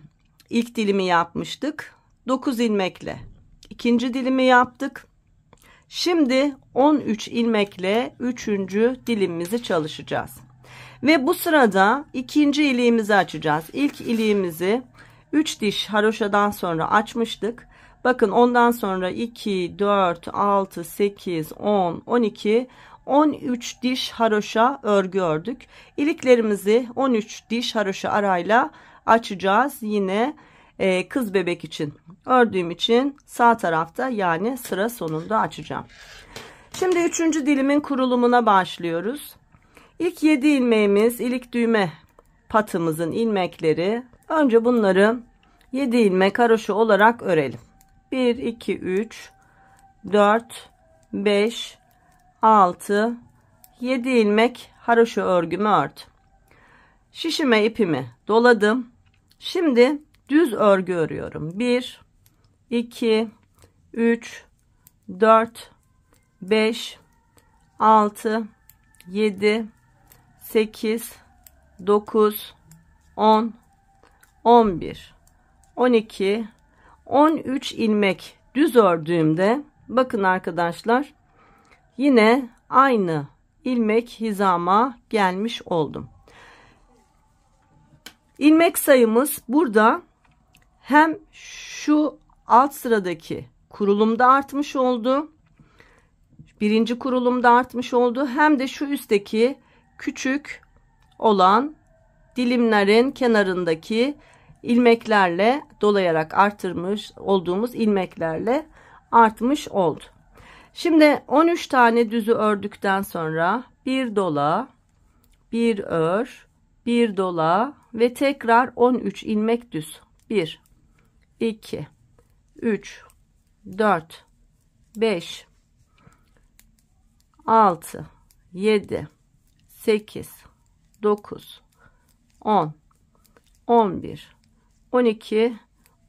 ilk dilimi yapmıştık. 9 ilmekle ikinci dilimi yaptık. Şimdi 13 ilmekle 3. dilimimizi çalışacağız. Ve bu sırada ikinci iliğimizi açacağız. İlk iliğimizi 3 diş haroşadan sonra açmıştık. Bakın, ondan sonra 2, 4, 6, 8, 10, 12, 13 diş haroşa örgü ördük. İliklerimizi 13 diş haroşa arayla açacağız. Yine kız bebek için ördüğüm için sağ tarafta, yani sıra sonunda açacağım. Şimdi 3. dilimin kurulumuna başlıyoruz. İlk 7 ilmeğimiz ilik düğme patımızın ilmekleri. Önce bunları 7 ilmek haroşa olarak örelim. 1, 2, 3, 4, 5, 6, 7 ilmek haroşa örgümü ördüm. Şişime ipimi doladım. Şimdi düz örgü örüyorum. 1, 2, 3, 4, 5, 6, 7, 8, 9, 10, 11, 12, 13 ilmek düz ördüğümde bakın arkadaşlar, yine aynı ilmek hizama gelmiş oldum. İlmek sayımız burada hem şu alt sıradaki kurulumda artmış oldu. Birinci kurulumda artmış oldu. Hem de şu üstteki küçük olan dilimlerin kenarındaki ilmeklerle dolayarak artırmış olduğumuz ilmeklerle artmış oldu. Şimdi 13 tane düzü ördükten sonra bir dola, bir ör, bir dola ve tekrar 13 ilmek düz. 1, 2, 3, 4, 5, 6, 7, 8, 9, 10, 11, 12,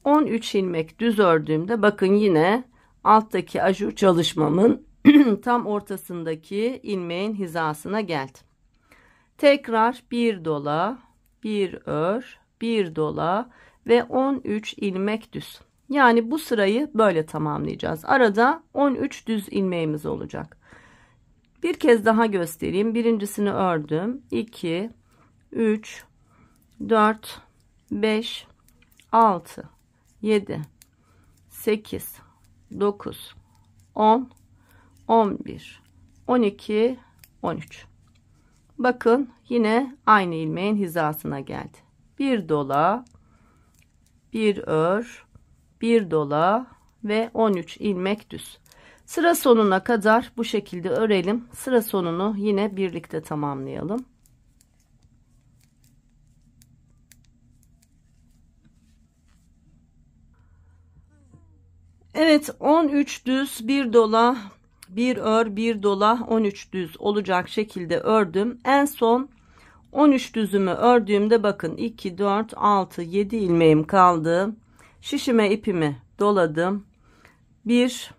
13 ilmek düz ördüğümde bakın yine alttaki ajur çalışmamın tam ortasındaki ilmeğin hizasına geldim. Tekrar bir dola, bir ör, bir dola ve 13 ilmek düz. Yani bu sırayı böyle tamamlayacağız. Arada 13 düz ilmeğimiz olacak. Bir kez daha göstereyim. Birincisini ördüm. 2, 3, 4, 5, 6, 7, 8, 9, 10, 11, 12, 13. Bakın yine aynı ilmeğin hizasına geldi. Bir dola, bir ör, bir dola ve 13 ilmek düz. Sıra sonuna kadar bu şekilde örelim. Sıra sonunu yine birlikte tamamlayalım. Evet, 13 düz, bir dola, bir ör, bir dola, 13 düz olacak şekilde ördüm. En son 13 düzümü ördüğümde bakın 2, 4, 6, 7 ilmeğim kaldı. Şişime ipimi doladım. Bir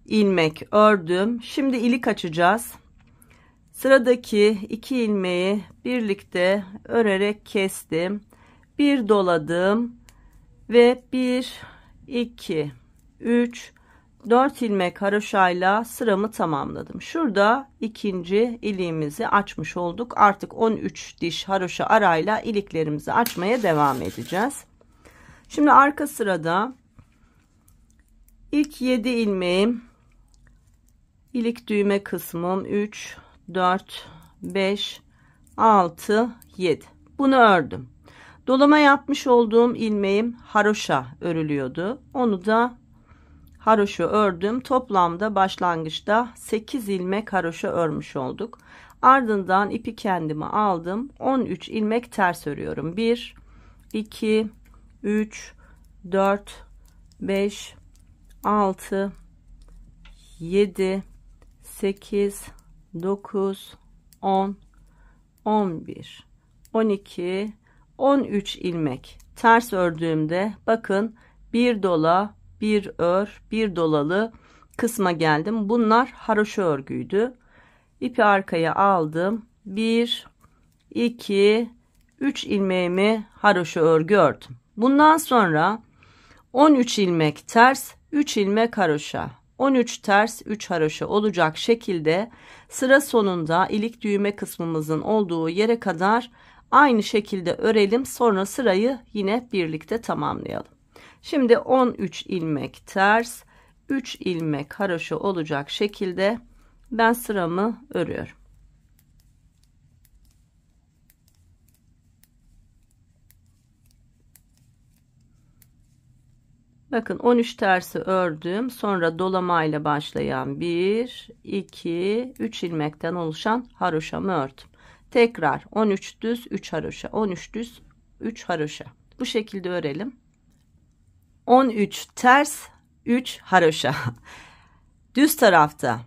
ilmek ördüm. Şimdi ilik açacağız. Sıradaki 2 ilmeği birlikte örerek kestim. Bir doladım ve 1, 2, 3, 4 ilmek haroşayla sıramı tamamladım. Şurada ikinci iliğimizi açmış olduk. Artık 13 diş haroşa arayla iliklerimizi açmaya devam edeceğiz. Şimdi arka sırada ilk 7 ilmeğim, ilik düğme kısmım 3, 4, 5, 6, 7. Bunu ördüm. Dolama yapmış olduğum ilmeğim haroşa örülüyordu. Onu da haroşa ördüm. Toplamda başlangıçta 8 ilmek haroşa örmüş olduk. Ardından ipi kendime aldım. 13 ilmek ters örüyorum. 1, 2, 3, 4, 5, 6, 7, 8, 9, 10, 11, 12, 13 ilmek ters ördüğümde bakın bir dola, bir ör, bir dolalı kısma geldim. Bunlar haroşa örgüydü. İpi arkaya aldım. 1, 2, 3 ilmeğimi haroşa örgü ördüm. Bundan sonra 13 ilmek ters, 3 ilmek haroşa, 13 ters, 3 haroşa olacak şekilde sıra sonunda ilik düğme kısmımızın olduğu yere kadar aynı şekilde örelim. Sonra sırayı yine birlikte tamamlayalım. Şimdi 13 ilmek ters, 3 ilmek haroşa olacak şekilde ben sıramı örüyorum. Bakın 13 tersi ördüm. Sonra dolamayla başlayan 1, 2, 3 ilmekten oluşan haroşamı ördüm. Tekrar 13 düz 3 haroşa, 13 düz 3 haroşa. Bu şekilde örelim. 13 ters 3 haroşa. Düz tarafta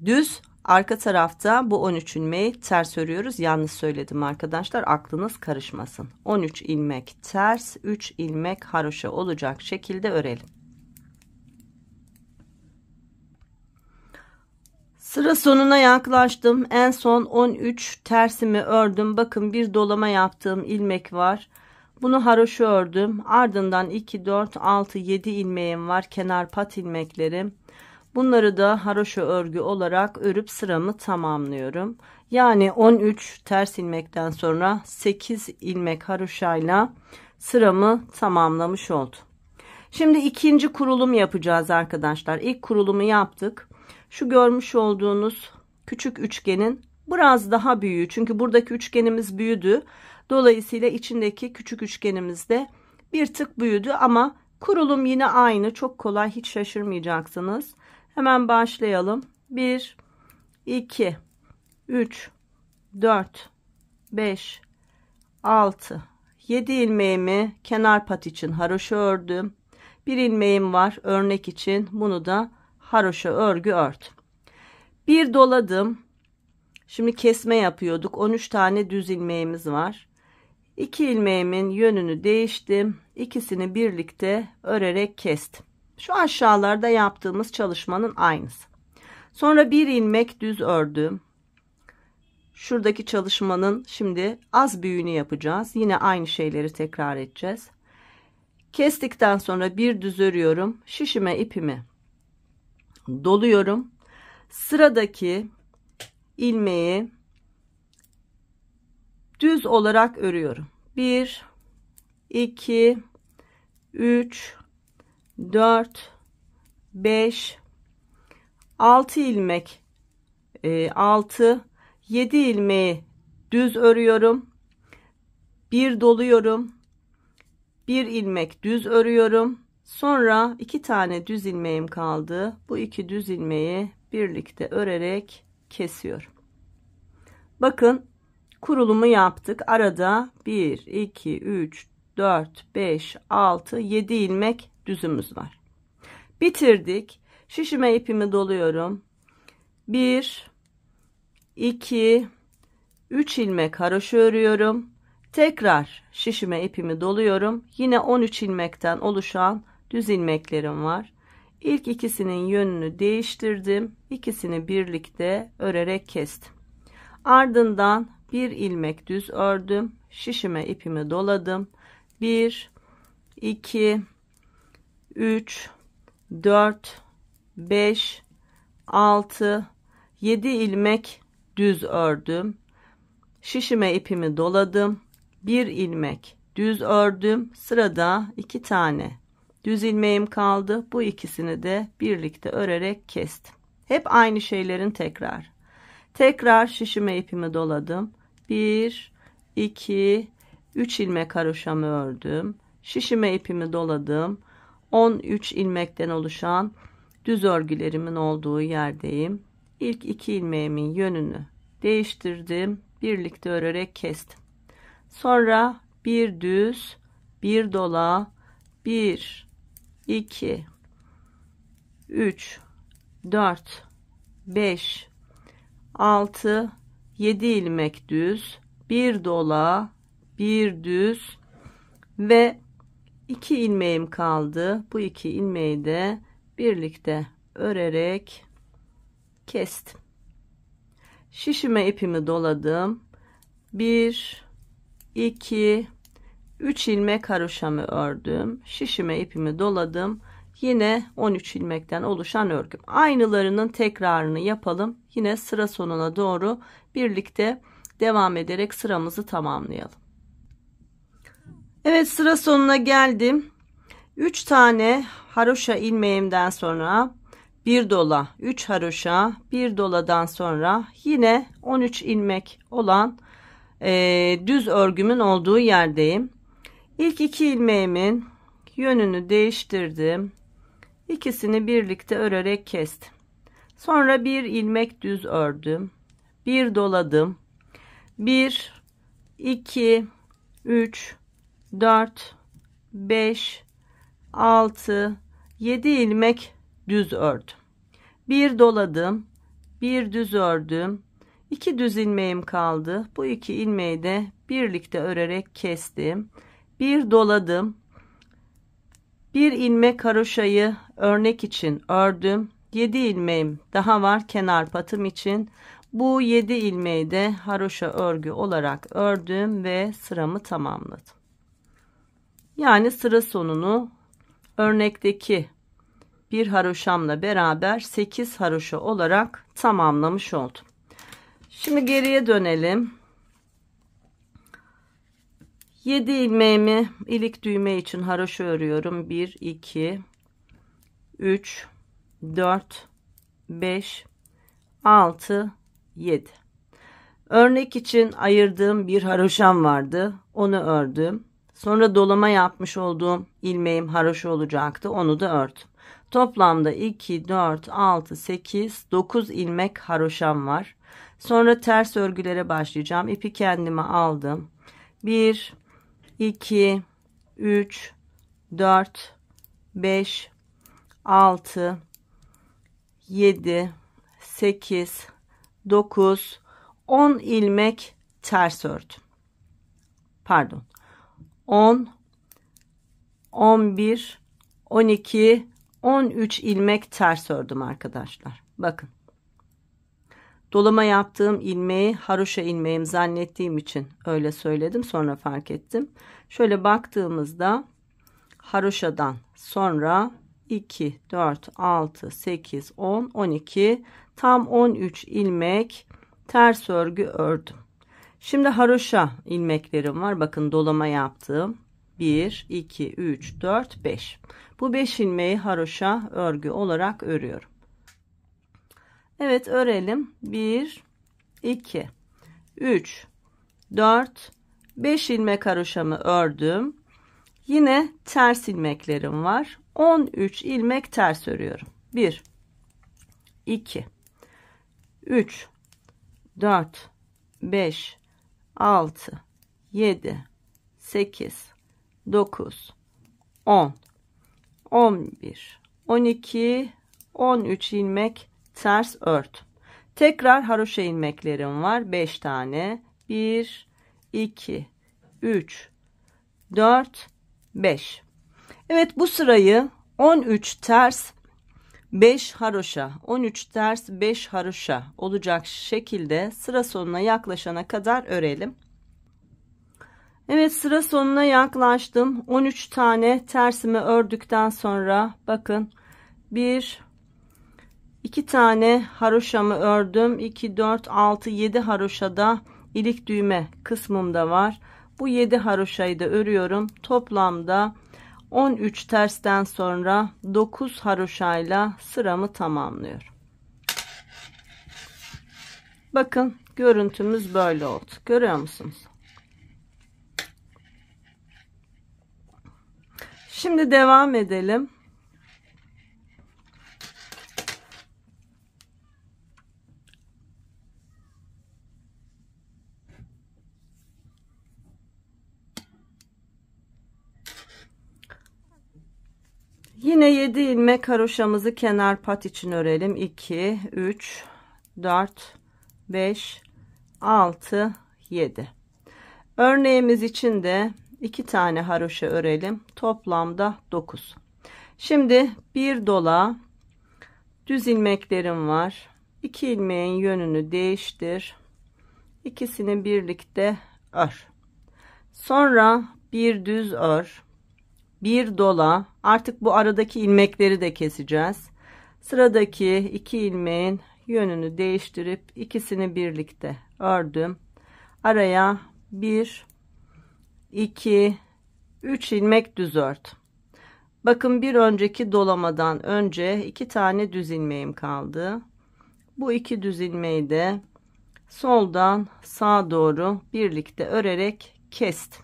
düz, arka tarafta bu 13 ilmeği ters örüyoruz. Yanlış söyledim arkadaşlar, aklınız karışmasın. 13 ilmek ters, 3 ilmek haroşa olacak şekilde örelim. Sıra sonuna yaklaştım. En son 13 tersimi ördüm. Bakın bir dolama yaptığım ilmek var. Bunu haroşa ördüm. Ardından 2, 4, 6, 7 ilmeğim var. Kenar pat ilmeklerim. Bunları da haroşa örgü olarak örüp sıramı tamamlıyorum. Yani 13 ters ilmekten sonra 8 ilmek haroşayla sıramı tamamlamış oldum. Şimdi ikinci kurulum yapacağız arkadaşlar. İlk kurulumu yaptık. Şu görmüş olduğunuz küçük üçgenin biraz daha büyüğü. Çünkü buradaki üçgenimiz büyüdü. Dolayısıyla içindeki küçük üçgenimiz de bir tık büyüdü ama kurulum yine aynı. Çok kolay, hiç şaşırmayacaksınız. Hemen başlayalım. 1, 2, 3, 4, 5, 6, 7 ilmeğimi kenar pat için haroşa ördüm. Bir ilmeğim var örnek için. Bunu da haroşa örgü ördüm. Bir doladım. Şimdi kesme yapıyorduk. 13 tane düz ilmeğimiz var. 2 ilmeğimin yönünü değiştim. İkisini birlikte örerek kestim. Şu aşağılarda yaptığımız çalışmanın aynısı. Sonra bir ilmek düz ördüm. Şuradaki çalışmanın şimdi az büyüğünü yapacağız. Yine aynı şeyleri tekrar edeceğiz. Kestikten sonra bir düz örüyorum. Şişime ipimi doluyorum. Sıradaki ilmeği düz olarak örüyorum. 1 2 3 4 5 6 ilmek 6 7 ilmeği düz örüyorum. Bir doluyorum. Bir ilmek düz örüyorum. Sonra 2 tane düz ilmeğim kaldı. Bu 2 düz ilmeği birlikte örerek kesiyorum. Bakın, kurulumu yaptık. Arada 1 2 3 4 5 6 7 ilmek düzümüz var. Bitirdik. Şişime ipimi doluyorum. 1 2 3 ilmek haroşa örüyorum. Tekrar şişime ipimi doluyorum. Yine 13 ilmekten oluşan düz ilmeklerim var. İlk ikisinin yönünü değiştirdim. İkisini birlikte örerek kestim. Ardından bir ilmek düz ördüm. Şişime ipimi doladım. 1 2 3 4 5 6 7 ilmek düz ördüm. Şişime ipimi doladım. Bir ilmek düz ördüm. Sırada 2 tane düz ilmeğim kaldı. Bu ikisini de birlikte örerek kestim. Hep aynı şeylerin tekrar. Tekrar şişime ipimi doladım. 1 2 3 ilmek haroşamı ördüm. Şişime ipimi doladım. 13 ilmekten oluşan düz örgülerimin olduğu yerdeyim. İlk 2 ilmeğimin yönünü değiştirdim. Birlikte örerek kestim. Sonra bir düz, bir dola, 1 2 3 4 5 6 7 ilmek düz, bir dola, bir düz ve 2 ilmeğim kaldı. Bu 2 ilmeği de birlikte örerek kestim. Şişime ipimi doladım. 1 2 3 ilmek haroşamı ördüm. Şişime ipimi doladım. Yine 13 ilmekten oluşan örgüm. Aynılarının tekrarını yapalım. Yine sıra sonuna doğru birlikte devam ederek sıramızı tamamlayalım. Evet, sıra sonuna geldim. 3 tane haroşa ilmeğimden sonra bir dola, 3 haroşa, bir doladan sonra yine 13 ilmek olan düz örgümün olduğu yerdeyim. İlk 2 ilmeğimin yönünü değiştirdim. İkisini birlikte örerek kestim. Sonra bir ilmek düz ördüm. Bir doladım. 1 2 3 4 5 6 7 ilmek düz ördüm. Bir doladım. Bir düz ördüm. 2 düz ilmeğim kaldı. Bu 2 ilmeği de birlikte örerek kestim. Bir doladım. Bir ilmek haroşayı örnek için ördüm. 7 ilmeğim daha var kenar patım için. Bu 7 ilmeği de haroşa örgü olarak ördüm ve sıramı tamamladım. Yani sıra sonunu örnekteki bir haroşamla beraber 8 haroşa olarak tamamlamış oldum. Şimdi geriye dönelim. 7 ilmeğimi ilik düğme için haroşa örüyorum. 1 2 3 4 5 6 7. Örnek için ayırdığım bir haroşam vardı. Onu ördüm. Sonra dolama yapmış olduğum ilmeğim haroşa olacaktı. Onu da ördüm. Toplamda 2 4 6 8 9 ilmek haroşam var. Sonra ters örgülere başlayacağım. İpi kendime aldım. 1 2 3 4 5 6 7 8 9 10 ilmek ters ördüm. Pardon. 10 11 12 13 ilmek ters ördüm arkadaşlar. Bakın. Dolama yaptığım ilmeği haroşa ilmeğim zannettiğim için öyle söyledim. Sonra fark ettim. Şöyle baktığımızda haroşadan sonra 2, 4, 6, 8, 10, 12, tam 13 ilmek ters örgü ördüm. Şimdi haroşa ilmeklerim var. Bakın dolama yaptım. 1, 2, 3, 4, 5. Bu 5 ilmeği haroşa örgü olarak örüyorum. Evet, örelim. 1, 2, 3, 4, 5 ilmek haroşamı ördüm. Yine ters ilmeklerim var. 13 ilmek ters örüyorum. 1, 2, 3, 4, 5, 6, 7, 8, 9, 10, 11, 12, 13 ilmek ters ördüm. Tekrar haroşa ilmeklerim var. 5 tane. 1, 2, 3, 4, 5. Evet, bu sırayı 13 ters 5 haroşa, 13 ters 5 haroşa olacak şekilde sıra sonuna yaklaşana kadar örelim. Evet, sıra sonuna yaklaştım. 13 tane tersimi ördükten sonra bakın 2 tane haroşamı ördüm. 2, 4, 6, 7 haroşada ilik düğme kısmımda var. Bu 7 haroşayı da örüyorum. Toplamda 13 tersten sonra 9 haroşayla sıramı tamamlıyorum. Bakın, görüntümüz böyle oldu. Görüyor musunuz? Şimdi devam edelim. Yine 7 ilmek haroşamızı kenar pat için örelim. 2, 3, 4, 5, 6, 7. Örneğimiz için de 2 tane haroşa örelim. Toplamda 9. Şimdi bir dola düz ilmeklerim var. 2 ilmeğin yönünü değiştir. İkisini birlikte ör. Sonra bir düz ör. Bir dola. Artık bu aradaki ilmekleri de keseceğiz. Sıradaki 2 ilmeğin yönünü değiştirip ikisini birlikte ördüm. Araya 1, 2, 3 ilmek düz ördüm. Bakın, bir önceki dolamadan önce 2 tane düz ilmeğim kaldı. Bu 2 düz ilmeği de soldan sağa doğru birlikte örerek kestim.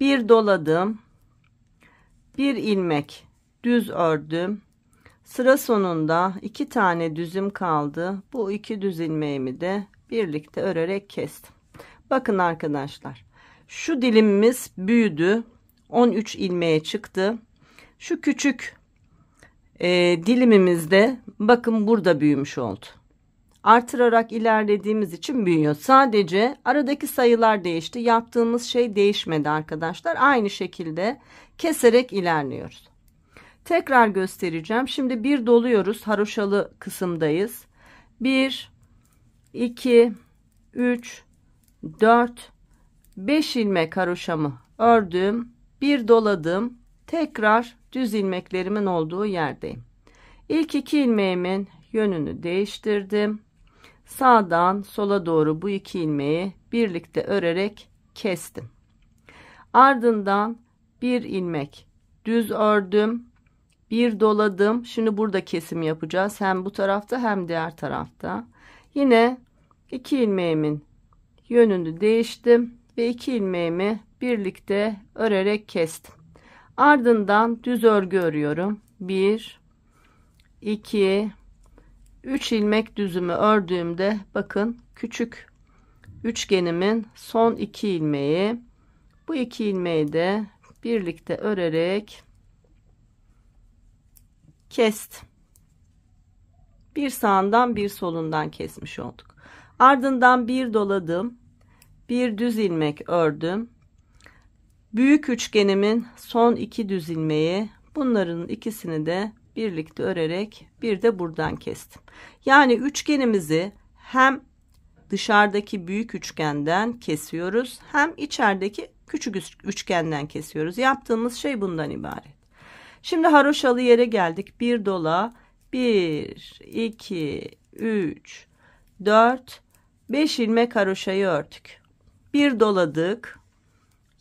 Bir doladım. Bir ilmek düz ördüm. Sıra sonunda 2 tane düzüm kaldı. Bu 2 düz ilmeğimi de birlikte örerek kestim. Bakın arkadaşlar, şu dilimimiz büyüdü. 13 ilmeğe çıktı. Şu küçük dilimimiz de bakın burada büyümüş oldu. Artırarak ilerlediğimiz için büyüyor. Sadece aradaki sayılar değişti. Yaptığımız şey değişmedi arkadaşlar. Aynı şekilde keserek ilerliyoruz. Tekrar göstereceğim. Şimdi bir doluyoruz. Haroşalı kısımdayız. 1, 2, 3, 4, 5 ilmek haroşamı ördüm. Bir doladım. Tekrar düz ilmeklerimin olduğu yerdeyim. İlk 2 ilmeğimin yönünü değiştirdim. Sağdan sola doğru bu 2 ilmeği birlikte örerek kestim. Ardından bir ilmek düz ördüm. Bir doladım. Şimdi burada kesim yapacağız. Hem bu tarafta hem diğer tarafta. Yine 2 ilmeğimin yönünü değiştim ve 2 ilmeğimi birlikte örerek kestim. Ardından düz örgü örüyorum. 1, 2, 3 ilmek düzümü ördüğümde bakın, küçük üçgenimin son 2 ilmeği, bu 2 ilmeği de birlikte örerek kestim. Bir sağından bir solundan kesmiş olduk. Ardından bir doladım. Bir düz ilmek ördüm. Büyük üçgenimin son 2 düz ilmeği, bunların ikisini de birlikte örerek bir de buradan kestim. Yani üçgenimizi hem dışarıdaki büyük üçgenden kesiyoruz hem içerideki Küçük üçgenden kesiyoruz. Yaptığımız şey bundan ibaret. Şimdi haroşalı yere geldik. Bir dola 1 2 3 4 5 ilmek haroşayı ördük. Bir doladık.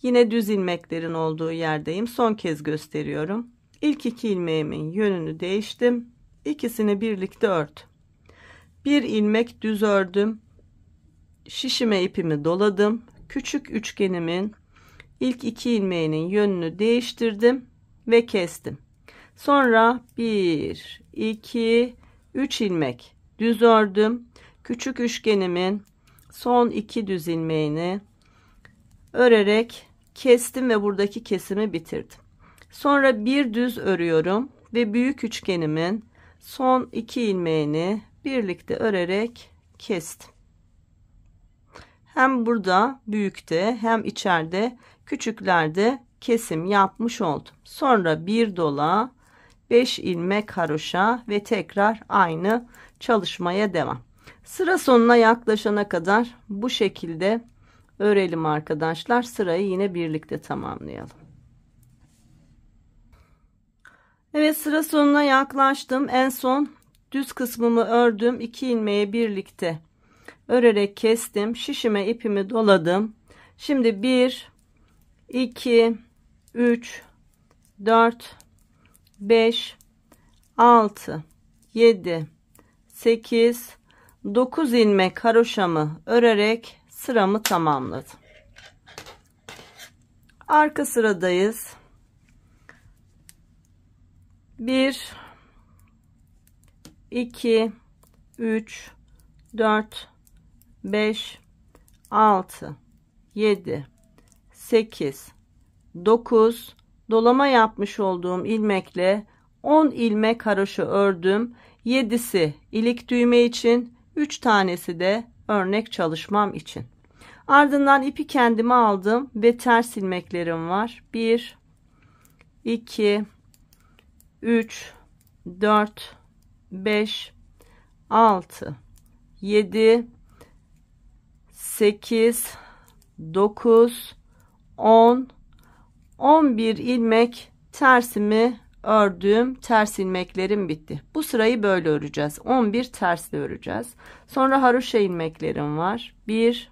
Yine düz ilmeklerin olduğu yerdeyim. Son kez gösteriyorum. İlk 2 ilmeğimin yönünü değiştim. İkisini birlikte ördüm. Bir ilmek düz ördüm. Şişime ipimi doladım. Küçük üçgenimin ilk 2 ilmeğinin yönünü değiştirdim ve kestim. Sonra 1 2 3 ilmek düz ördüm. Küçük üçgenimin son 2 düz ilmeğini örerek kestim ve buradaki kesimi bitirdim. Sonra bir düz örüyorum ve büyük üçgenimin son 2 ilmeğini birlikte örerek kestim. Hem burada büyükte hem içeride küçüklerde kesim yapmış oldum. Sonra bir dola 5 ilmek haroşa ve tekrar aynı çalışmaya devam. Sıra sonuna yaklaşana kadar bu şekilde örelim arkadaşlar. Sırayı yine birlikte tamamlayalım. Evet, sıra sonuna yaklaştım. En son düz kısmımı ördüm. 2 ilmeği birlikte örerek kestim. Şişime ipimi doladım. Şimdi 1 2 3 4 5 6 7 8 9 ilmek haroşamı örerek sıramı tamamladım. Arka sıradayız. 1 2 3 4 5 6 7 8 9 dolama yapmış olduğum ilmekle 10 ilmek haroşa ördüm. 7'si ilik düğme için, 3 tanesi de örnek çalışmam için. Ardından ipi kendime aldım ve ters ilmeklerim var. 1 2 3 4 5 6 7 8 9 10 11 ilmek tersimi ördüm. Ters ilmeklerim bitti. Bu sırayı böyle öreceğiz. 11 tersle öreceğiz. Sonra haroşa ilmeklerim var. 1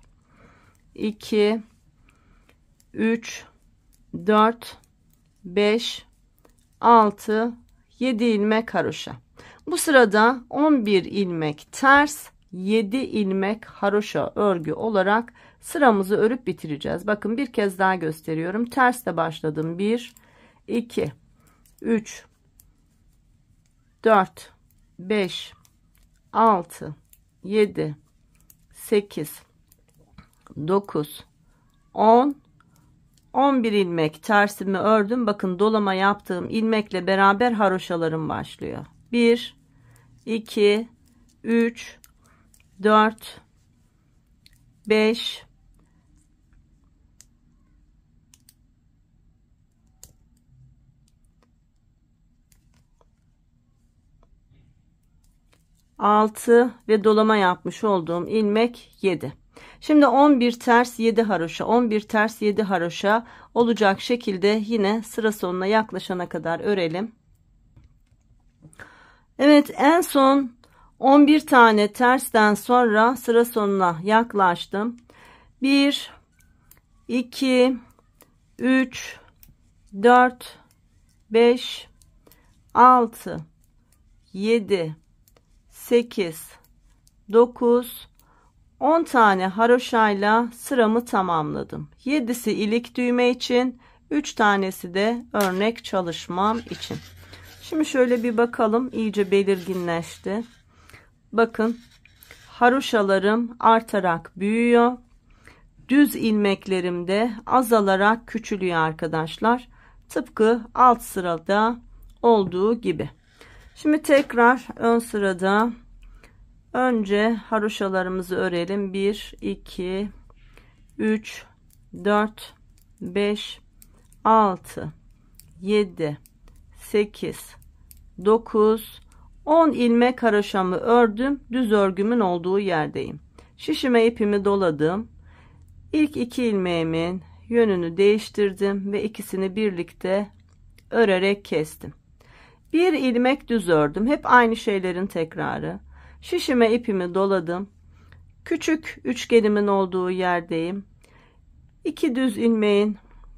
2 3 4 5 6 7 ilmek haroşa. Bu sırada 11 ilmek ters, 7 ilmek haroşa örgü olarak sıramızı örüp bitireceğiz. Bakın bir kez daha gösteriyorum. Tersle başladım. 1 2 3 4 5 6 7 8 9 10 11 ilmek tersimi ördüm. Bakın dolama yaptığım ilmekle beraber haroşalarım başlıyor. 1 2 3 4 5 6 ve dolama yapmış olduğum ilmek 7. Şimdi 11 ters 7 haroşa, 11 ters 7 haroşa olacak şekilde yine sıra sonuna yaklaşana kadar örelim. Evet, en son 11 tane tersten sonra sıra sonuna yaklaştım. 1 2 3 4 5 6 7 8 9 10 tane haroşayla sıramı tamamladım. 7'si ilik düğme için, 3 tanesi de örnek çalışmam için. Şimdi şöyle bir bakalım, iyice belirginleşti. Bakın haroşalarım artarak büyüyor. Düz ilmeklerim de azalarak küçülüyor arkadaşlar. Tıpkı alt sırada olduğu gibi. Şimdi tekrar ön sırada önce haroşalarımızı örelim. 1 2 3 4 5 6 7 8 9 10 ilmek haroşamı ördüm. Düz örgümün olduğu yerdeyim. Şişime ipimi doladım. İlk 2 ilmeğimin yönünü değiştirdim ve ikisini birlikte örerek kestim. Bir ilmek düz ördüm. Hep aynı şeylerin tekrarı. Şişime ipimi doladım. Küçük üçgenimin olduğu yerdeyim. 2 düz ilmeğin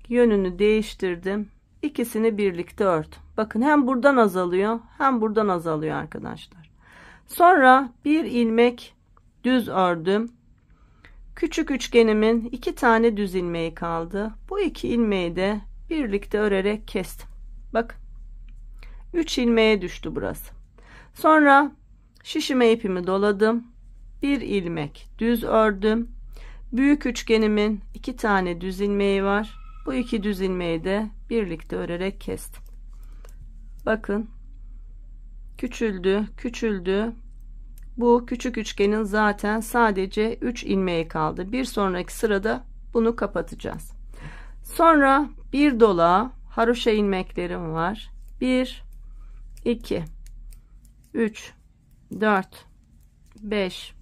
yönünü değiştirdim. İkisini birlikte ördüm. Bakın hem buradan azalıyor hem buradan azalıyor arkadaşlar. Sonra bir ilmek düz ördüm. Küçük üçgenimin 2 tane düz ilmeği kaldı. Bu 2 ilmeği de birlikte örerek kestim. Bakın 3 ilmeğe düştü burası. Sonra şişime ipimi doladım. Bir ilmek düz ördüm. Büyük üçgenimin 2 tane düz ilmeği var. Bu 2 düz ilmeği de birlikte örerek kestim. Bakın küçüldü, küçüldü. Bu küçük üçgenin zaten sadece 3 ilmeği kaldı. Bir sonraki sırada bunu kapatacağız. Sonra bir dolağa haroşa ilmeklerim var. 1 2 3 4 5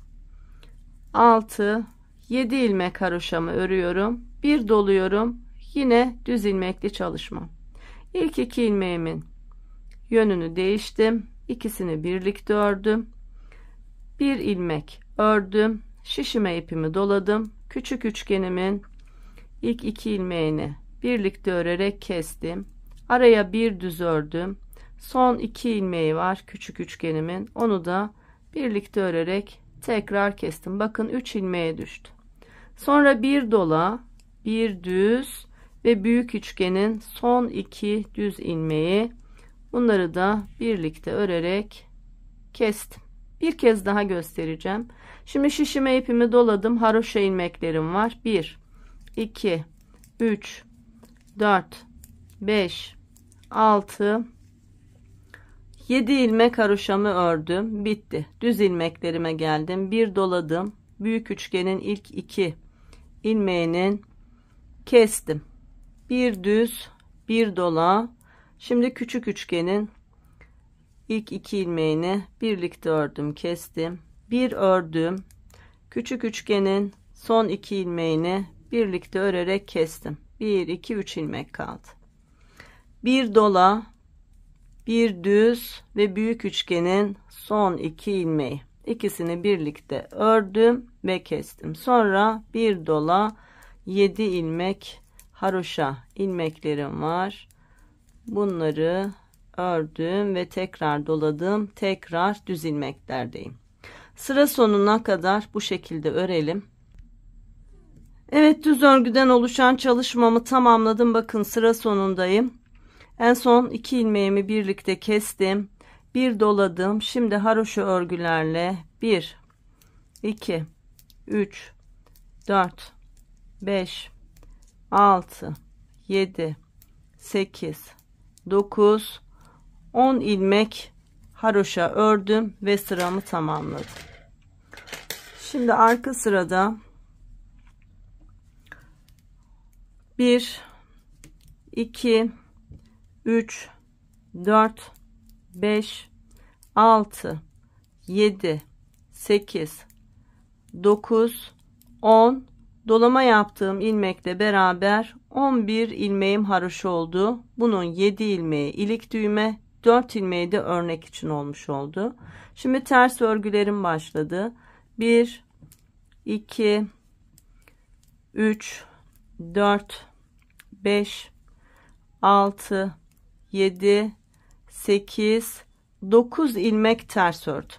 6 7 ilmek haroşamı örüyorum. Bir doluyorum. Yine düz ilmekli çalışma. İlk 2 ilmeğimin yönünü değiştim. İkisini birlikte ördüm. Bir ilmek ördüm. Şişime ipimi doladım. Küçük üçgenimin ilk 2 ilmeğini birlikte örerek kestim. Araya bir düz ördüm. Son 2 ilmeği var küçük üçgenimin. Onu da birlikte örerek tekrar kestim. Bakın 3 ilmeğe düştü. Sonra bir dola, bir düz ve büyük üçgenin son 2 düz ilmeği. Bunları da birlikte örerek kestim. Bir kez daha göstereceğim. Şimdi şişime ipimi doladım. Haroşa ilmeklerim var. 1 2 3 4 5 6 7 ilmek haroşamı ördüm. Bitti. Düz ilmeklerime geldim. Bir doladım. Büyük üçgenin ilk 2 ilmeğinin kestim. Bir düz, bir dola. Şimdi küçük üçgenin ilk 2 ilmeğini birlikte ördüm, kestim. Bir ördüm. Küçük üçgenin son 2 ilmeğini birlikte örerek kestim. 1 2 3 ilmek kaldı. Bir dola, bir düz ve büyük üçgenin son 2 ilmeği. İkisini birlikte ördüm ve kestim. Sonra bir dola, 7 ilmek haroşa ilmeklerim var. Bunları ördüm ve tekrar doladım. Tekrar düz ilmeklerdeyim. Sıra sonuna kadar bu şekilde örelim. Evet, düz örgüden oluşan çalışmamı tamamladım. Bakın sıra sonundayım. En son 2 ilmeğimi birlikte kestim. Bir doladım. Şimdi haroşa örgülerle 1 2 3 4 5 6 7 8 9 10 ilmek haroşa ördüm ve sıramı tamamladım. Şimdi arka sırada 1 2 3 4 5 6 7 8 9 10 dolama yaptığım ilmekle beraber 11 ilmeğim haroşa oldu. Bunun 7 ilmeği ilik düğme, 4 ilmeği de örnek için olmuş oldu. Şimdi ters örgülerim başladı. 1 2 3 4 5 6 7 8 9 ilmek ters ördüm.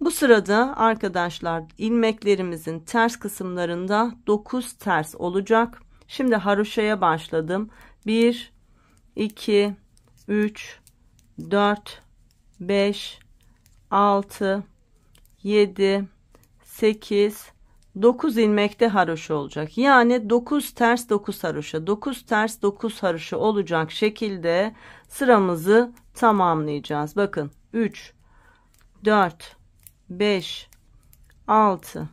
Bu sırada arkadaşlar ilmeklerimizin ters kısımlarında 9 ters olacak. Şimdi haroşaya başladım. 1 2 3 4 5 6 7 8 9 ilmekte haroşa olacak. Yani 9 ters 9 haroşa, 9 ters 9 haroşa olacak şekilde sıramızı tamamlayacağız. Bakın 3 4 5 6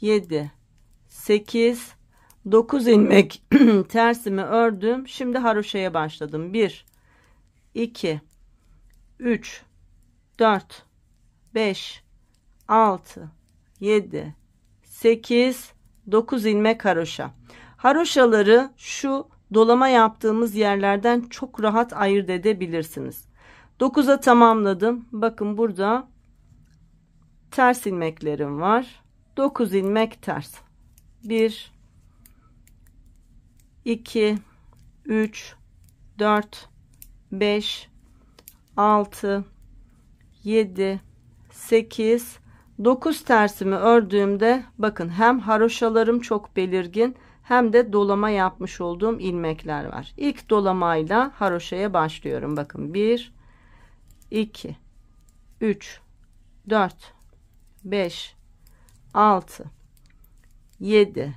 7 8 9 ilmek tersimi ördüm. Şimdi haroşaya başladım. 1 2 3 4 5 6 7 8 9 ilmek haroşa. Haroşaları şu dolama yaptığımız yerlerden çok rahat ayırt edebilirsiniz. 9'a tamamladım. Bakın burada ters ilmeklerim var. 9 ilmek ters. 1 2 3 4 5 6 7 8 9 tersimi ördüğümde bakın hem haroşalarım çok belirgin hem de dolama yapmış olduğum ilmekler var. İlk dolamayla haroşaya başlıyorum. Bakın 1 2 3 4 5 6 7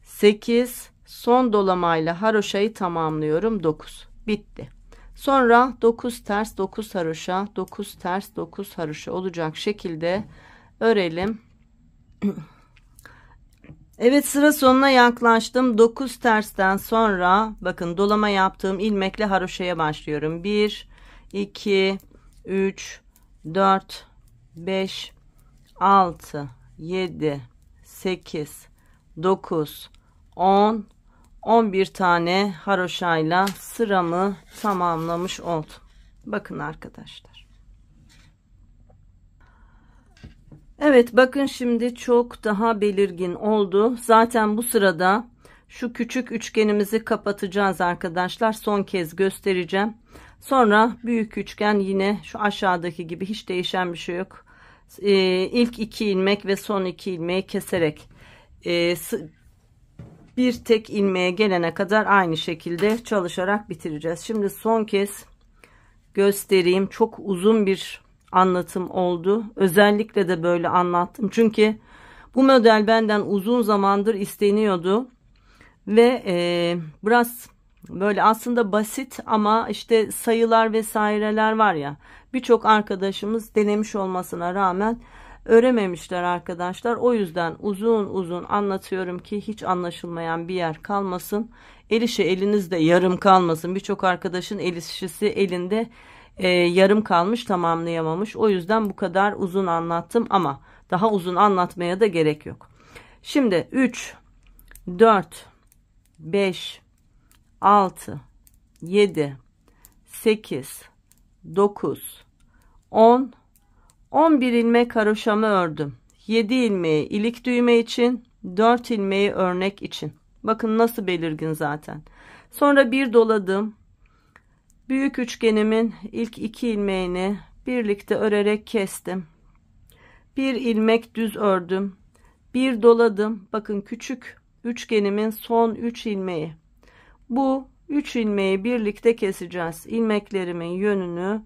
8 son dolamayla haroşayı tamamlıyorum. 9 bitti. Sonra 9 ters 9 haroşa 9 ters 9 haroşa olacak şekilde örelim. Evet, sıra sonuna yaklaştım. 9 tersten sonra bakın dolama yaptığım ilmekle haroşaya başlıyorum. 1 2 3 4 5 6 7 8 9 10 11 tane haroşayla sıramı tamamlamış oldum. Bakın arkadaşlar. Evet, bakın şimdi çok daha belirgin oldu. Zaten bu sırada şu küçük üçgenimizi kapatacağız arkadaşlar. Son kez göstereceğim. Sonra büyük üçgen yine şu aşağıdaki gibi hiç değişen bir şey yok. İlk 2 ilmek ve son 2 ilmeği keserek bir tek ilmeğe gelene kadar aynı şekilde çalışarak bitireceğiz. Şimdi son kez göstereyim. Çok uzun bir anlatım oldu. Özellikle de böyle anlattım. Çünkü bu model benden uzun zamandır isteniyordu. Ve biraz böyle aslında basit ama işte sayılar vesaireler var ya. Birçok arkadaşımız denemiş olmasına rağmen örememişler arkadaşlar. O yüzden uzun uzun anlatıyorum ki hiç anlaşılmayan bir yer kalmasın. El işi elinizde yarım kalmasın. Birçok arkadaşın el işisi elinde yarım kalmış, tamamlayamamış. O yüzden bu kadar uzun anlattım ama daha uzun anlatmaya da gerek yok. Şimdi 3 4 5 6 7 8 9 10 11 ilmek haroşamı ördüm. 7 ilmeği ilik düğme için, 4 ilmeği örnek için. Bakın nasıl belirgin zaten. Sonra bir doladım. Büyük üçgenimin ilk 2 ilmeğini birlikte örerek kestim. Bir ilmek düz ördüm. Bir doladım. Bakın küçük üçgenimin son 3 ilmeği. Bu 3 ilmeği birlikte keseceğiz. İlmeklerimin yönünü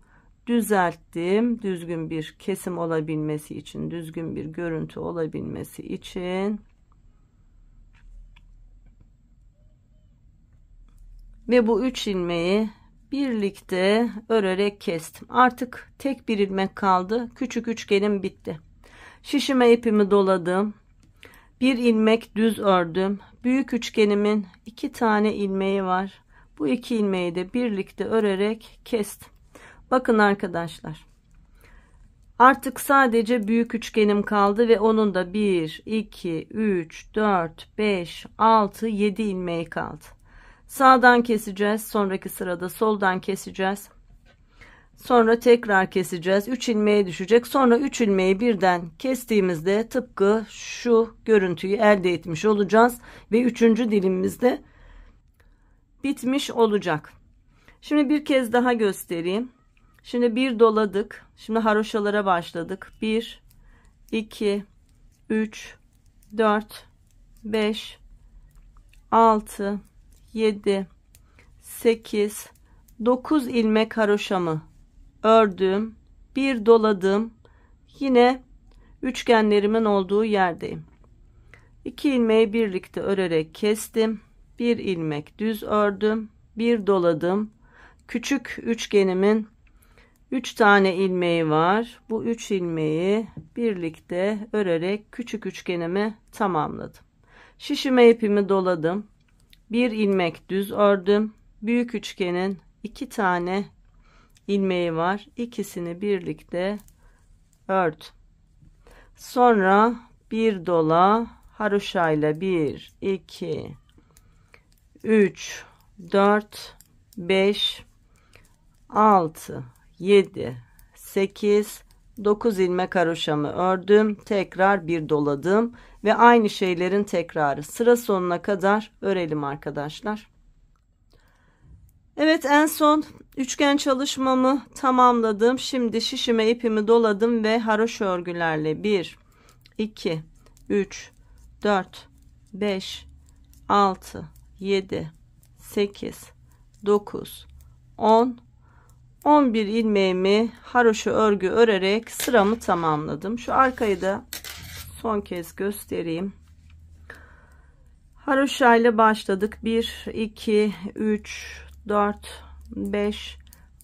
düzelttim. Düzgün bir kesim olabilmesi için, düzgün bir görüntü olabilmesi için. Ve bu 3 ilmeği birlikte örerek kestim. Artık tek bir ilmek kaldı. Küçük üçgenim bitti. Şişime ipimi doladım. Bir ilmek düz ördüm. Büyük üçgenimin 2 tane ilmeği var. Bu 2 ilmeği de birlikte örerek kestim. Bakın arkadaşlar. Artık sadece büyük üçgenim kaldı ve onun da 1, 2, 3, 4, 5, 6, 7 ilmeği kaldı. Sağdan keseceğiz. Sonraki sırada soldan keseceğiz. Sonra tekrar keseceğiz. 3 ilmeğe düşecek. Sonra 3 ilmeği birden kestiğimizde tıpkı şu görüntüyü elde etmiş olacağız. Ve 3. dilimimizde bitmiş olacak. Şimdi bir kez daha göstereyim. Şimdi bir doladık. Şimdi haroşalara başladık. 1, 2, 3, 4, 5, 6, 7, 8, 9 ilmek haroşamı ördüm. Bir doladım. Yine üçgenlerimin olduğu yerdeyim. 2 ilmeği birlikte örerek kestim. Bir ilmek düz ördüm. Bir doladım. Küçük üçgenimin 3 tane ilmeği var. Bu 3 ilmeği birlikte örerek küçük üçgenimi tamamladım. Şişime ipimi doladım. Bir ilmek düz ördüm. Büyük üçgenin 2 tane ilmeği var. İkisini birlikte ördüm. Sonra bir dola haroşayla 1, 2, 3, 4, 5, 6, 7, 8, 9 ilmek haroşamı ördüm. Tekrar bir doladım ve aynı şeylerin tekrarı. Sıra sonuna kadar örelim arkadaşlar. Evet, en son üçgen çalışmamı tamamladım. Şimdi şişime ipimi doladım ve haroşa örgülerle 1, 2, 3, 4, 5, 6, 7, 8, 9, 10, 11 ilmeğimi haroşa örgü örerek sıramı tamamladım. Şu arkayı da son kez göstereyim. Haroşa ile başladık. 1, 2, 3, 4, 5,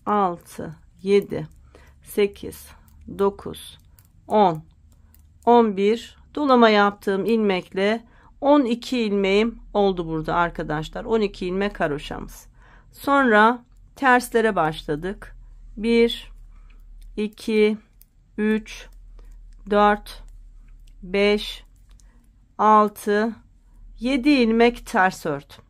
6, 7, 8, 9, 10, 11 dolama yaptığım ilmekle 12 ilmeğim oldu burada arkadaşlar. 12 ilmek haroşamız. Sonra terslere başladık. 1, 2, 3, 4, 5, 6, 7 ilmek ters ördüm.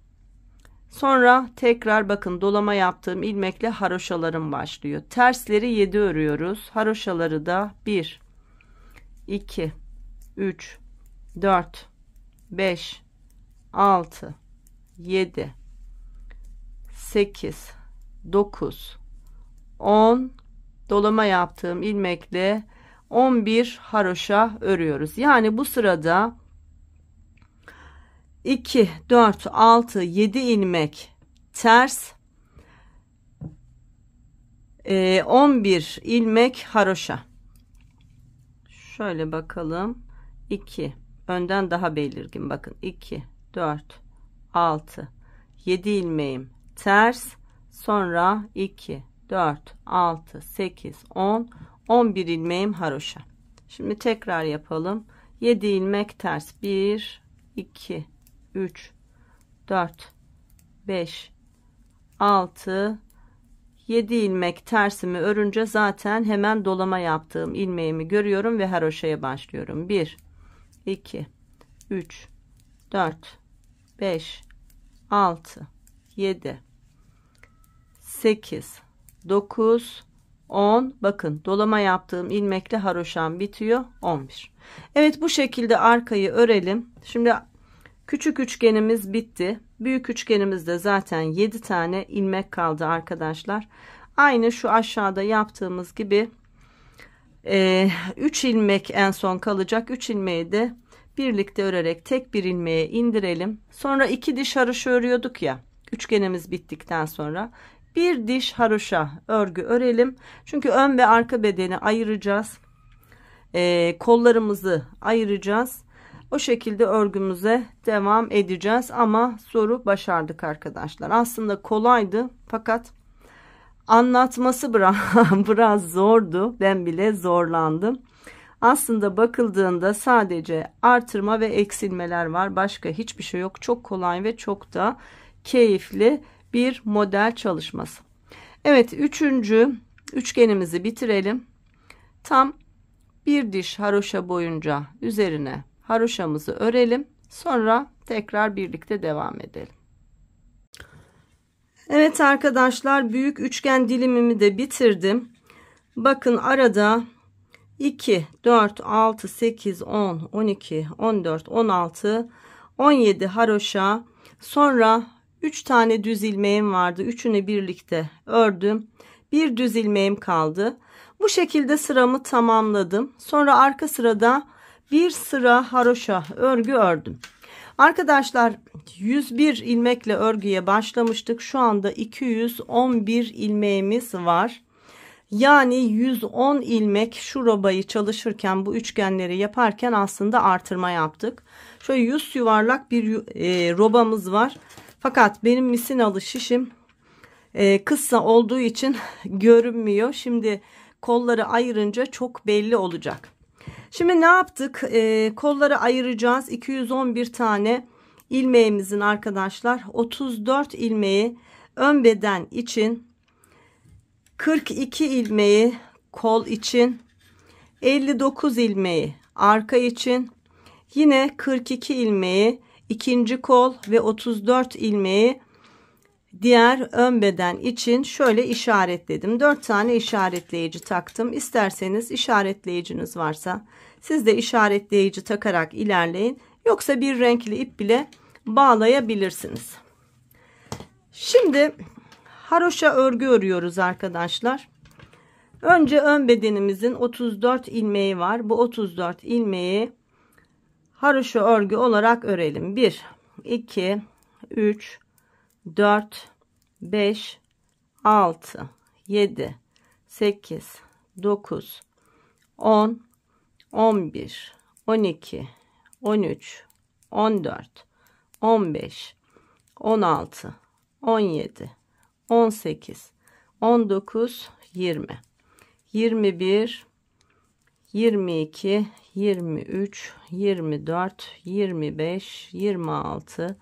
Sonra tekrar bakın dolama yaptığım ilmekle haroşalarım başlıyor. Tersleri 7 örüyoruz. Haroşaları da 1, 2, 3, 4, 5, 6, 7, 8, 9, 10 dolama yaptığım ilmekle 11 haroşa örüyoruz. Yani bu sırada 2, 4, 6, 7 ilmek ters, 11 ilmek haroşa. Şöyle bakalım. 2 önden daha belirgin, bakın 2, 4, 6, 7 ilmeğim ters, sonra 2, 4, 6, 8, 10, 11 ilmeğim haroşa. Şimdi tekrar yapalım. 7 ilmek ters, 1, 2, 3, 4, 5, 6, 7 ilmek tersimi örünce zaten hemen dolama yaptığım ilmeğimi görüyorum ve haroşaya başlıyorum. 1, 2, 3, 4, 5, 6, 7, 8, 9, 10. Bakın dolama yaptığım ilmekle haroşam bitiyor. 11. Evet, bu şekilde arkayı örelim. Şimdi küçük üçgenimiz bitti. Büyük üçgenimizde zaten 7 tane ilmek kaldı arkadaşlar. Aynı şu aşağıda yaptığımız gibi 3 ilmek en son kalacak. 3 ilmeği de birlikte örerek tek bir ilmeğe indirelim. Sonra 2 diş haroşa örüyorduk ya. Üçgenimiz bittikten sonra bir diş haroşa örgü örelim. Çünkü ön ve arka bedeni ayıracağız. Kollarımızı ayıracağız. O şekilde örgümüze devam edeceğiz. Ama zoru başardık arkadaşlar. Aslında kolaydı fakat anlatması biraz zordu. Ben bile zorlandım. Aslında bakıldığında sadece artırma ve eksilmeler var. Başka hiçbir şey yok. Çok kolay ve çok da keyifli bir model çalışması. Evet, üçüncü üçgenimizi bitirelim. Tam bir diş haroşa boyunca üzerine haroşamızı örelim. Sonra tekrar birlikte devam edelim. Evet arkadaşlar, büyük üçgen dilimimi de bitirdim. Bakın arada 2, 4, 6, 8, 10, 12, 14, 16, 17 haroşa, sonra 3 tane düz ilmeğim vardı. Üçünü birlikte ördüm. Bir düz ilmeğim kaldı. Bu şekilde sıramı tamamladım. Sonra arka sırada bir sıra haroşa örgü ördüm. Arkadaşlar 101 ilmekle örgüye başlamıştık. Şu anda 211 ilmeğimiz var. Yani 110 ilmek şu robayı çalışırken, bu üçgenleri yaparken aslında artırma yaptık. Şöyle 100 yuvarlak bir robamız var. Fakat benim misinalı şişim kısa olduğu için görünmüyor. Şimdi kolları ayırınca çok belli olacak. Şimdi ne yaptık? Kolları ayıracağız. 211 tane ilmeğimizin arkadaşlar 34 ilmeği ön beden için, 42 ilmeği kol için, 59 ilmeği arka için, yine 42 ilmeği ikinci kol ve 34 ilmeği diğer ön beden için şöyle işaretledim. 4 tane işaretleyici taktım. İsterseniz işaretleyiciniz varsa siz de işaretleyici takarak ilerleyin. Yoksa bir renkli ip bile bağlayabilirsiniz. Şimdi haroşa örgü örüyoruz arkadaşlar. Önce ön bedenimizin 34 ilmeği var. Bu 34 ilmeği haroşa örgü olarak örelim. 1, 2, 3, 4, 5, 6, 7, 8, 9, 10, 11, 12, 13, 14, 15, 16, 17, 18, 19, 20, 21, 22, 23, 24, 25, 26,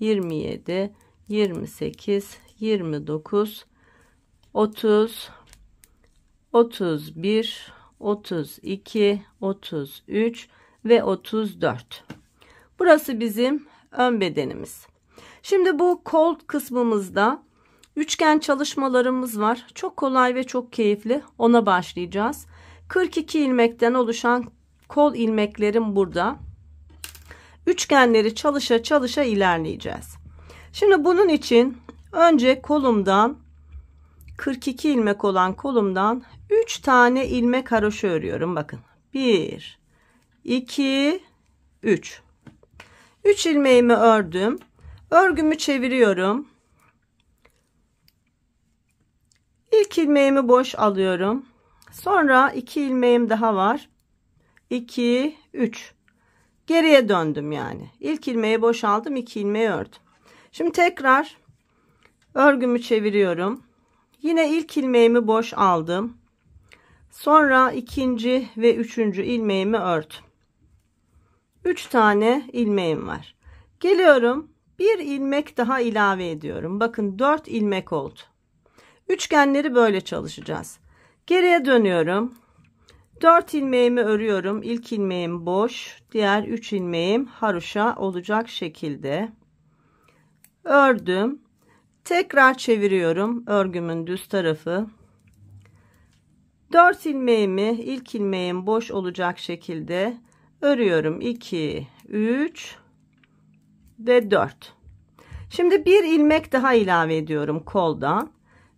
27, 28, 29, 30, 31, 32, 33 ve 34. Burası bizim ön bedenimiz. Şimdi bu kol kısmımızda üçgen çalışmalarımız var. Çok kolay ve çok keyifli. Ona başlayacağız. 42 ilmekten oluşan kol ilmeklerim burada. Üçgenleri çalışa çalışa ilerleyeceğiz. Şimdi bunun için önce kolumdan 42 ilmek olan kolumdan 3 tane ilmek haroşa örüyorum. Bakın 1, 2, 3. 3 ilmeğimi ördüm. Örgümü çeviriyorum. İlk ilmeğimi boş alıyorum. Sonra 2 ilmeğim daha var. 2, 3. Geriye döndüm yani. İlk ilmeği boş aldım, 2 ilmeği ördüm. Şimdi tekrar örgümü çeviriyorum. Yine ilk ilmeğimi boş aldım. Sonra ikinci ve üçüncü ilmeğimi ördüm. 3 tane ilmeğim var. Geliyorum. Bir ilmek daha ilave ediyorum. Bakın 4 ilmek oldu. Üçgenleri böyle çalışacağız. Geriye dönüyorum. 4 ilmeğimi örüyorum. İlk ilmeğim boş. Diğer 3 ilmeğim haroşa olacak şekilde. Ördüm. Tekrar çeviriyorum. Örgümün düz tarafı. 4 ilmeğimi ilk ilmeğim boş olacak şekilde örüyorum. 2, 3 ve 4. Şimdi bir ilmek daha ilave ediyorum koldan.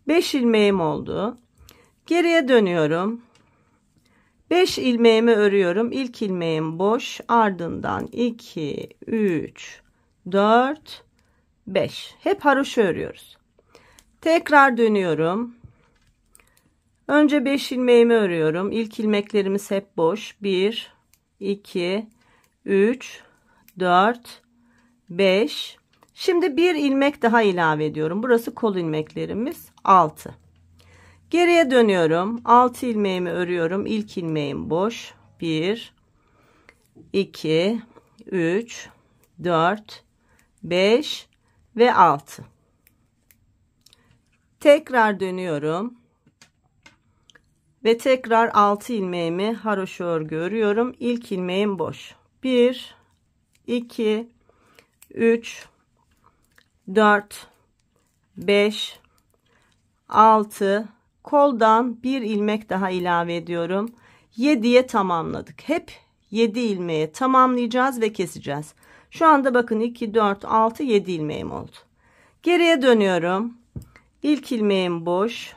5 ilmeğim oldu. Geriye dönüyorum. 5 ilmeğimi örüyorum. İlk ilmeğim boş. Ardından 2, 3, 4, 5. Hep haroşa örüyoruz. Tekrar dönüyorum. Önce 5 ilmeğimi örüyorum. İlk ilmeklerimiz hep boş. 1, 2, 3, 4, 5. Şimdi bir ilmek daha ilave ediyorum. Burası kol ilmeklerimiz 6. Geriye dönüyorum. 6 ilmeğimi örüyorum. İlk ilmeğim boş. 1, 2, 3, 4, 5 ve 6. Tekrar dönüyorum. Ve tekrar 6 ilmeğimi haroşa örgü örüyorum. İlk ilmeğim boş. 1, 2, 3, 4, 5, 6. Koldan bir ilmek daha ilave ediyorum. 7'ye tamamladık. Hep 7 ilmeğe tamamlayacağız ve keseceğiz. Şu anda bakın 2, 4, 6, 7 ilmeğim oldu. Geriye dönüyorum. İlk ilmeğim boş.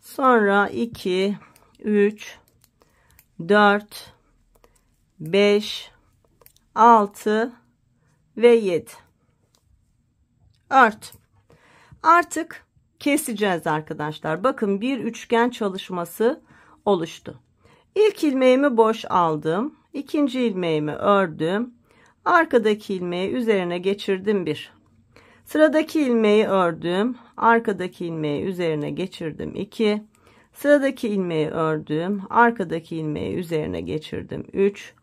Sonra 2, 3, 4, 5, 6 ve 7. Ört. Artık keseceğiz arkadaşlar. Bakın bir üçgen çalışması oluştu. İlk ilmeğimi boş aldım. İkinci ilmeğimi ördüm. Arkadaki ilmeği üzerine geçirdim 1. Sıradaki ilmeği ördüm. Arkadaki ilmeği üzerine geçirdim 2. Sıradaki ilmeği ördüm. Arkadaki ilmeği üzerine geçirdim 3.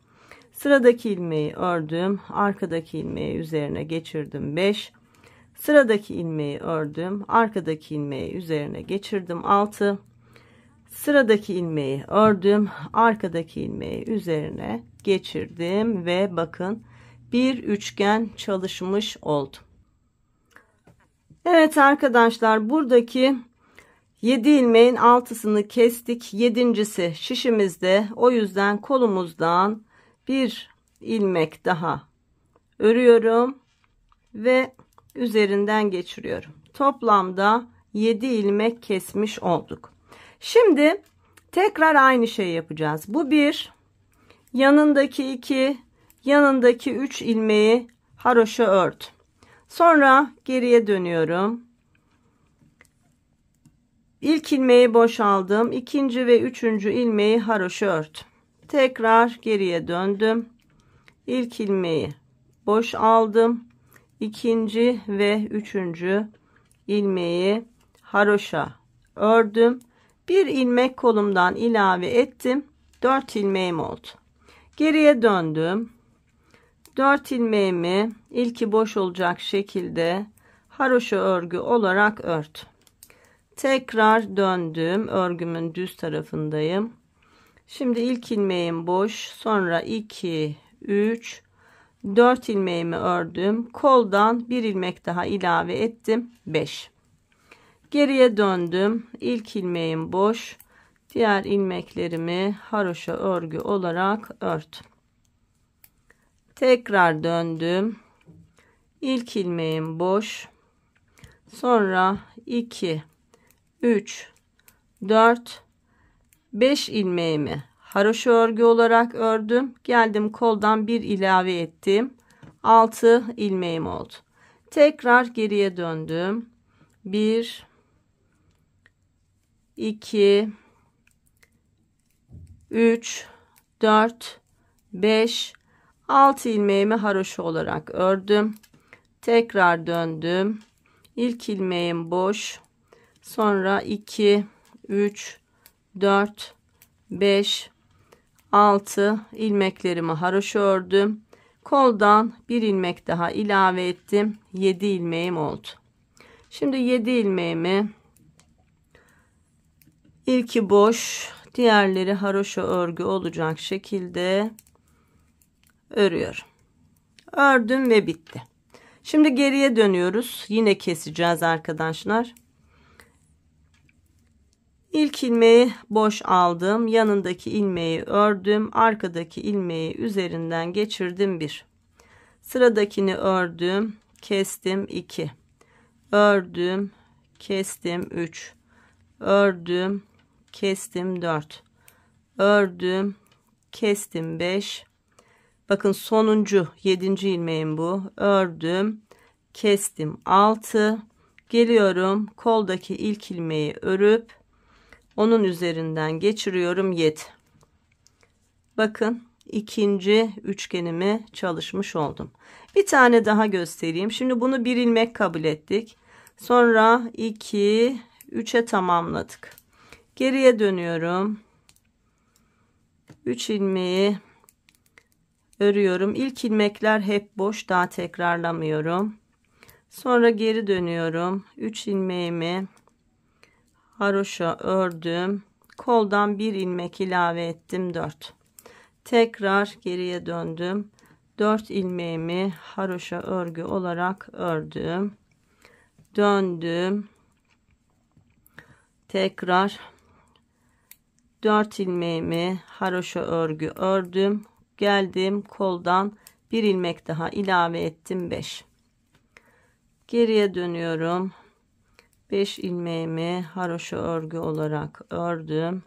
Sıradaki ilmeği ördüm. Arkadaki ilmeği üzerine geçirdim 5. Sıradaki ilmeği ördüm. Arkadaki ilmeği üzerine geçirdim 6. Sıradaki ilmeği ördüm. Arkadaki ilmeği üzerine geçirdim ve bakın bir üçgen çalışmış oldum. Evet arkadaşlar, buradaki 7 ilmeğin 6'sını kestik. 7.'si şişimizde. O yüzden kolumuzdan bir ilmek daha örüyorum ve üzerinden geçiriyorum. Toplamda 7 ilmek kesmiş olduk. Şimdi tekrar aynı şeyi yapacağız. Bu bir, yanındaki 2, yanındaki 3 ilmeği haroşa ört. Sonra geriye dönüyorum. İlk ilmeği boşaldım. İkinci ve üçüncü ilmeği haroşa ört. Tekrar geriye döndüm. İlk ilmeği boş aldım. İkinci ve üçüncü ilmeği haroşa ördüm. Bir ilmek kolumdan ilave ettim. 4 ilmeğim oldu. Geriye döndüm. 4 ilmeğimi ilki boş olacak şekilde haroşa örgü olarak ördüm. Tekrar döndüm. Örgümün düz tarafındayım. Şimdi ilk ilmeğim boş. Sonra 2, 3, 4 ilmeğimi ördüm. Koldan bir ilmek daha ilave ettim. 5. Geriye döndüm. İlk ilmeğim boş. Diğer ilmeklerimi haroşa örgü olarak ördüm. Tekrar döndüm. İlk ilmeğim boş. Sonra 2, 3, 4, 5 ilmeğimi haroşa örgü olarak ördüm. Geldim koldan bir ilave ettim. 6 ilmeğim oldu. Tekrar geriye döndüm. 1, 2, 3, 4, 5, 6 ilmeğimi haroşa olarak ördüm. Tekrar döndüm. İlk ilmeğim boş. Sonra 2, 3, 4, 5, 6 ilmeklerimi haroşa ördüm. Koldan bir ilmek daha ilave ettim. 7 ilmeğim oldu. Şimdi 7 ilmeğimi ilki boş, diğerleri haroşa örgü olacak şekilde örüyorum. Ördüm ve bitti. Şimdi geriye dönüyoruz. Yine keseceğiz arkadaşlar. İlk ilmeği boş aldım. Yanındaki ilmeği ördüm. Arkadaki ilmeği üzerinden geçirdim 1. Sıradakini ördüm. Kestim 2. Ördüm. Kestim 3. Ördüm. Kestim 4. Ördüm. Kestim 5. Bakın sonuncu 7. ilmeğim bu. Ördüm. Kestim 6. Geliyorum. Koldaki ilk ilmeği örüp onun üzerinden geçiriyorum 7. Bakın ikinci üçgenimi çalışmış oldum. Bir tane daha göstereyim. Şimdi bunu bir ilmek kabul ettik. Sonra 2, 3'e tamamladık. Geriye dönüyorum. 3 ilmeği örüyorum. İlk ilmekler hep boş, daha tekrarlamıyorum. Sonra geri dönüyorum. 3 ilmeğimi haroşa ördüm. Koldan bir ilmek ilave ettim 4. Tekrar geriye döndüm. 4 ilmeğimi haroşa örgü olarak ördüm. Döndüm. Tekrar 4 ilmeğimi haroşa örgü ördüm. Geldim koldan bir ilmek daha ilave ettim 5. Geriye dönüyorum. 5 ilmeğimi haroşa örgü olarak ördüm.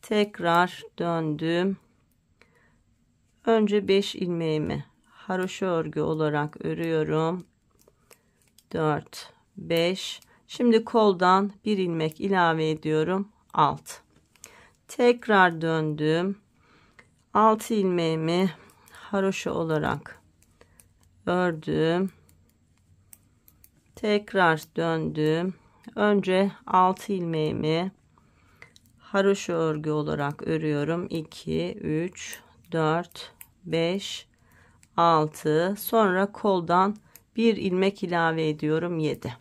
Tekrar döndüm. Önce 5 ilmeğimi haroşa örgü olarak örüyorum. 4, 5. Şimdi koldan bir ilmek ilave ediyorum. 6. Tekrar döndüm. 6 ilmeğimi haroşa olarak ördüm. Tekrar döndüm. Önce 6 ilmeğimi haroşa örgü olarak örüyorum. 2, 3, 4, 5, 6. Sonra koldan bir ilmek ilave ediyorum. 7.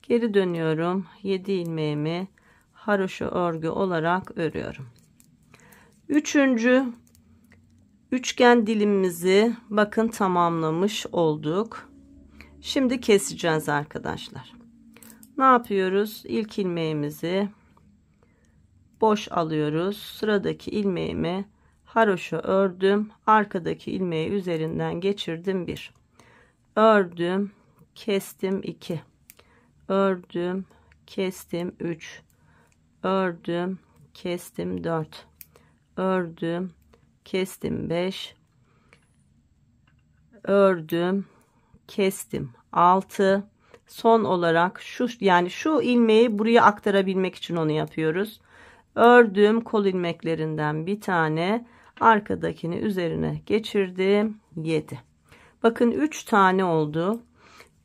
Geri dönüyorum. 7 ilmeğimi haroşa örgü olarak örüyorum. Üçüncü üçgen dilimimizi bakın tamamlamış olduk. Şimdi keseceğiz arkadaşlar. Ne yapıyoruz? İlk ilmeğimizi boş alıyoruz. Sıradaki ilmeğimi haroşa ördüm. Arkadaki ilmeği üzerinden geçirdim. 1 ördüm, kestim. 2 ördüm, kestim. 3 ördüm, kestim. 4 ördüm, kestim. 5 ördüm, kestim. 6 son olarak şu ilmeği buraya aktarabilmek için onu yapıyoruz. Ördüm, kol ilmeklerinden bir tane, arkadakini üzerine geçirdim. 7. Bakın 3 tane oldu.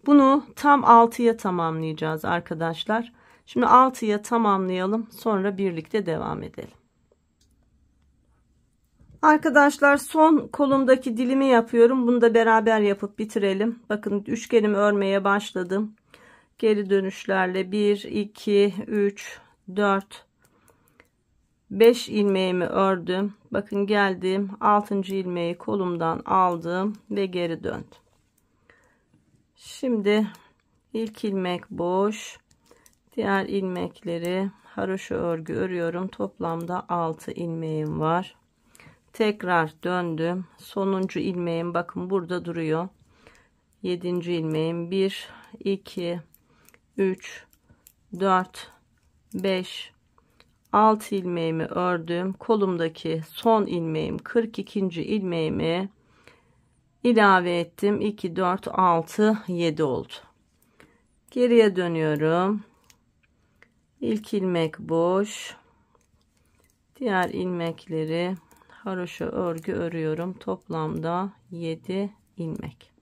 Bunu tam 6'ya tamamlayacağız arkadaşlar. Şimdi 6'ya tamamlayalım, sonra birlikte devam edelim. Arkadaşlar son kolumdaki dilimi yapıyorum. Bunu da beraber yapıp bitirelim. Bakın üçgenimi örmeye başladım. Geri dönüşlerle 1 2 3 4 5 ilmeğimi ördüm. Bakın geldim, 6. ilmeği kolumdan aldım ve geri döndüm. Şimdi ilk ilmek boş, diğer ilmekleri haroşa örgü örüyorum. Toplamda 6 ilmeğim var. Tekrar döndüm. Sonuncu ilmeğim bakın burada duruyor. 7. ilmeğim 1 2 3 4 5 6 ilmeğimi ördüm. Kolumdaki son ilmeğim 42. ilmeğimi ilave ettim. 2 4 6 7 oldu. Geriye dönüyorum. İlk ilmek boş, diğer ilmekleri haroşa örgü örüyorum. Toplamda 7 ilmek.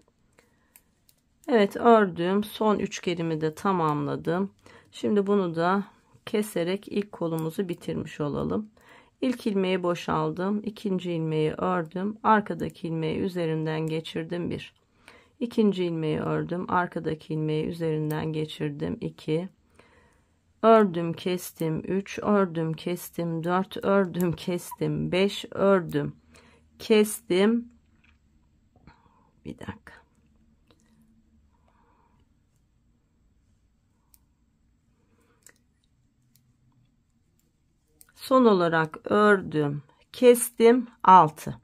Evet, ördüm. Son üçgenimi de tamamladım. Şimdi bunu da keserek ilk kolumuzu bitirmiş olalım. İlk ilmeği boşaldım. İkinci ilmeği ördüm. Arkadaki ilmeği üzerinden geçirdim. 1. İkinci ilmeği ördüm. Arkadaki ilmeği üzerinden geçirdim. 2. Ördüm, kestim. 3. Ördüm, kestim. 4. Ördüm, kestim. 5. Ördüm, kestim. Bir dakika. Son olarak ördüm, kestim. 6.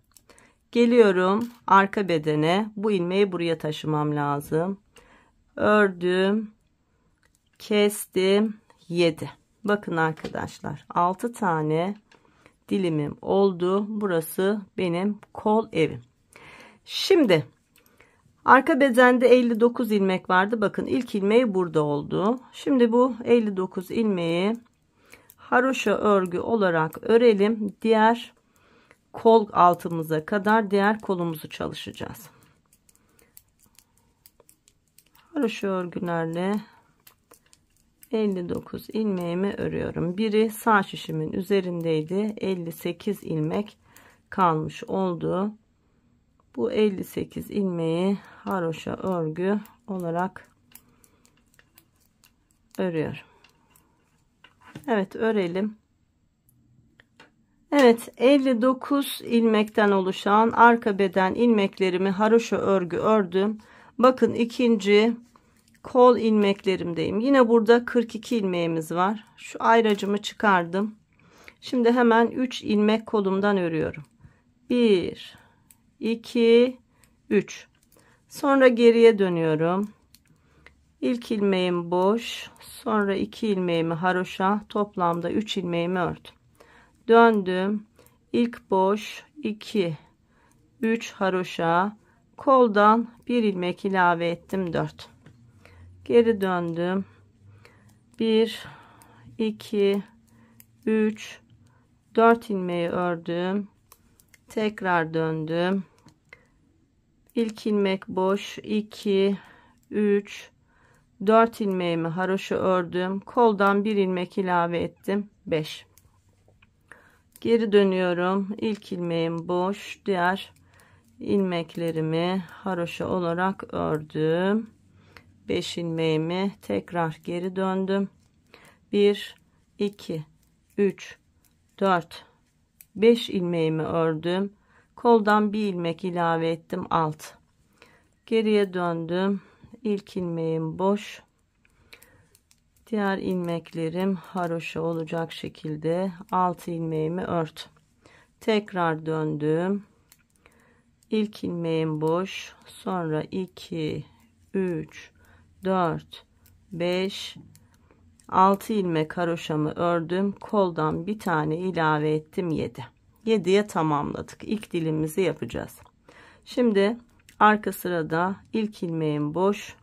Geliyorum arka bedene. Bu ilmeği buraya taşımam lazım. Ördüm, kestim. 7. Bakın arkadaşlar, 6 tane dilimim oldu. Burası benim kol evim. Şimdi arka bedende 59 ilmek vardı. Bakın ilk ilmeği burada oldu. Şimdi bu 59 ilmeği haroşa örgü olarak örelim. Diğer kol altımıza kadar diğer kolumuzu çalışacağız. Haroşa örgülerle 59 ilmeğimi örüyorum. Biri sağ şişimin üzerindeydi. 58 ilmek kalmış oldu. Bu 58 ilmeği haroşa örgü olarak örüyorum. Evet, örelim. Evet, 59 ilmekten oluşan arka beden ilmeklerimi haroşa örgü ördüm. Bakın ikinci kol ilmeklerimdeyim. Yine burada 42 ilmeğimiz var. Şu ayracımı çıkardım. Şimdi hemen 3 ilmek kolumdan örüyorum. 1 2 3. Sonra geriye dönüyorum. İlk ilmeğim boş, sonra 2 ilmeğimi haroşa, toplamda 3 ilmeğimi ördüm. Döndüm. İlk boş, 2 3 haroşa, koldan 1 ilmek ilave ettim. 4. Geri döndüm. 1 2 3 4 ilmeği ördüm. Tekrar döndüm. İlk ilmek boş, 2 3 4 ilmeğimi haroşa ördüm. Koldan 1 ilmek ilave ettim. 5. Geri dönüyorum. İlk ilmeğim boş, diğer ilmeklerimi haroşa olarak ördüm. 5 ilmeğimi tekrar geri döndüm. 1 2 3 4 5 ilmeğimi ördüm. Koldan bir ilmek ilave ettim. 6. Geriye döndüm. ilk ilmeğim boş, diğer ilmeklerim haroşa olacak şekilde 6 ilmeğimi ört. Tekrar döndüm, ilk ilmeğim boş, sonra 2 3 4 5 6 ilmek haroşamı ördüm, koldan bir tane ilave ettim, 7. 7'ye tamamladık. İlk dilimizi yapacağız. Şimdi arka sırada ilk ilmeğim boş,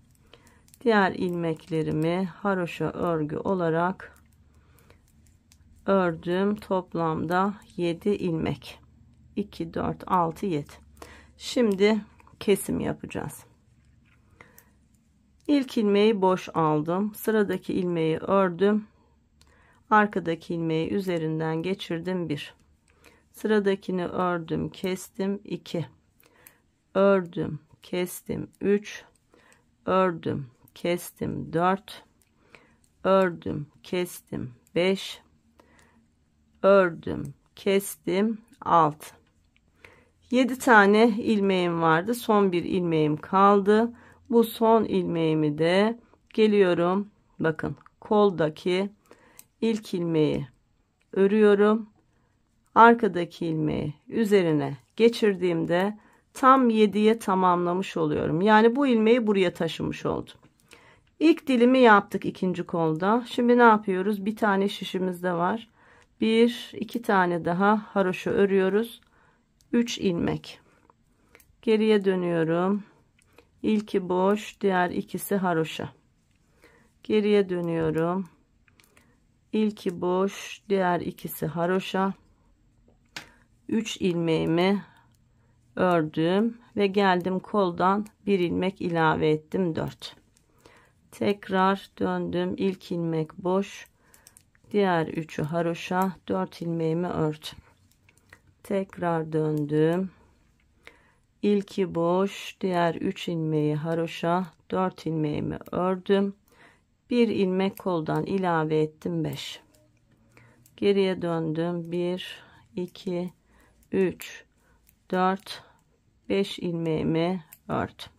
diğer ilmeklerimi haroşa örgü olarak ördüm. Toplamda 7 ilmek. 2 4 6 7. Şimdi kesim yapacağız. İlk ilmeği boş aldım, sıradaki ilmeği ördüm, arkadaki ilmeği üzerinden geçirdim, 1. Sıradakini ördüm, kestim, 2. Ördüm, kestim, 3. Ördüm, kestim, 4. Ördüm, kestim, 5. Ördüm, kestim, 6. 7 tane ilmeğim vardı, son bir ilmeğim kaldı. Bu son ilmeğimi de geliyorum, bakın koldaki ilk ilmeği örüyorum, arkadaki ilmeği üzerine geçirdiğimde tam 7'ye tamamlamış oluyorum. Yani bu ilmeği buraya taşımış oldum. İlk dilimi yaptık ikinci kolda. Şimdi ne yapıyoruz? Bir tane şişimiz de var. 1 2 tane daha haroşa örüyoruz. 3 ilmek. Geriye dönüyorum. İlki boş, diğer ikisi haroşa. Geriye dönüyorum. İlki boş, diğer ikisi haroşa. 3 ilmeğimi ördüm ve geldim koldan bir ilmek ilave ettim, 4. Tekrar döndüm, ilk ilmek boş, diğer 3'ü haroşa, 4 ilmeğimi ördüm. Tekrar döndüm, ilki boş, diğer 3 ilmeği haroşa, 4 ilmeğimi ördüm, bir ilmek koldan ilave ettim, 5. Geriye döndüm, 1 2 3 4 5 ilmeğimi ördüm.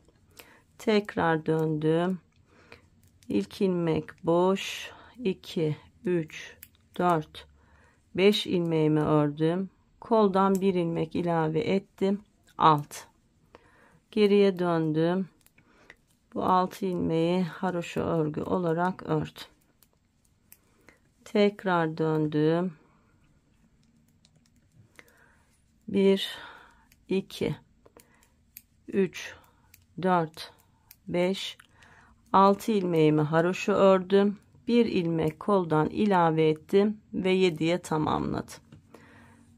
Tekrar döndüm, ilk ilmek boş, 2 3 4 5 ilmeğimi ördüm, koldan bir ilmek ilave ettim, 6. Geriye döndüm, bu 6 ilmeği haroşa örgü olarak ördüm. Tekrar döndüm, 1 2 3 4 5 6 ilmeğimi haroşa ördüm, bir ilmek koldan ilave ettim ve 7'ye tamamladım.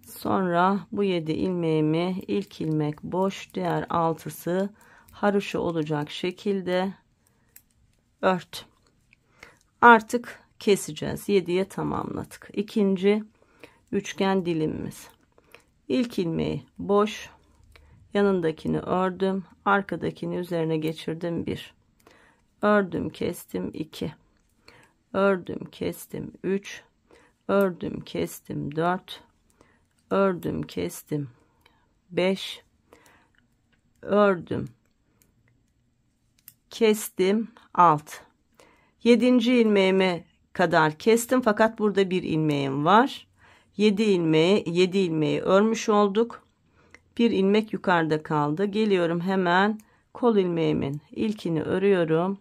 Sonra bu 7 ilmeğimi ilk ilmek boş, diğer 6'sı haroşa olacak şekilde ört. Artık keseceğiz. 7'ye tamamladık. İkinci üçgen dilimimiz. İlk ilmeği boş, yanındakini ördüm, arkadakini üzerine geçirdim, 1. Ördüm, kestim, 2. Ördüm, kestim, 3. Ördüm, kestim, 4. Ördüm, kestim, 5. Ördüm, kestim, 6. 7. ilmeğime kadar kestim, fakat burada bir ilmeğim var. 7 ilmeği örmüş olduk. Bir ilmek yukarıda kaldı. Geliyorum, hemen kol ilmeğimin ilkini örüyorum,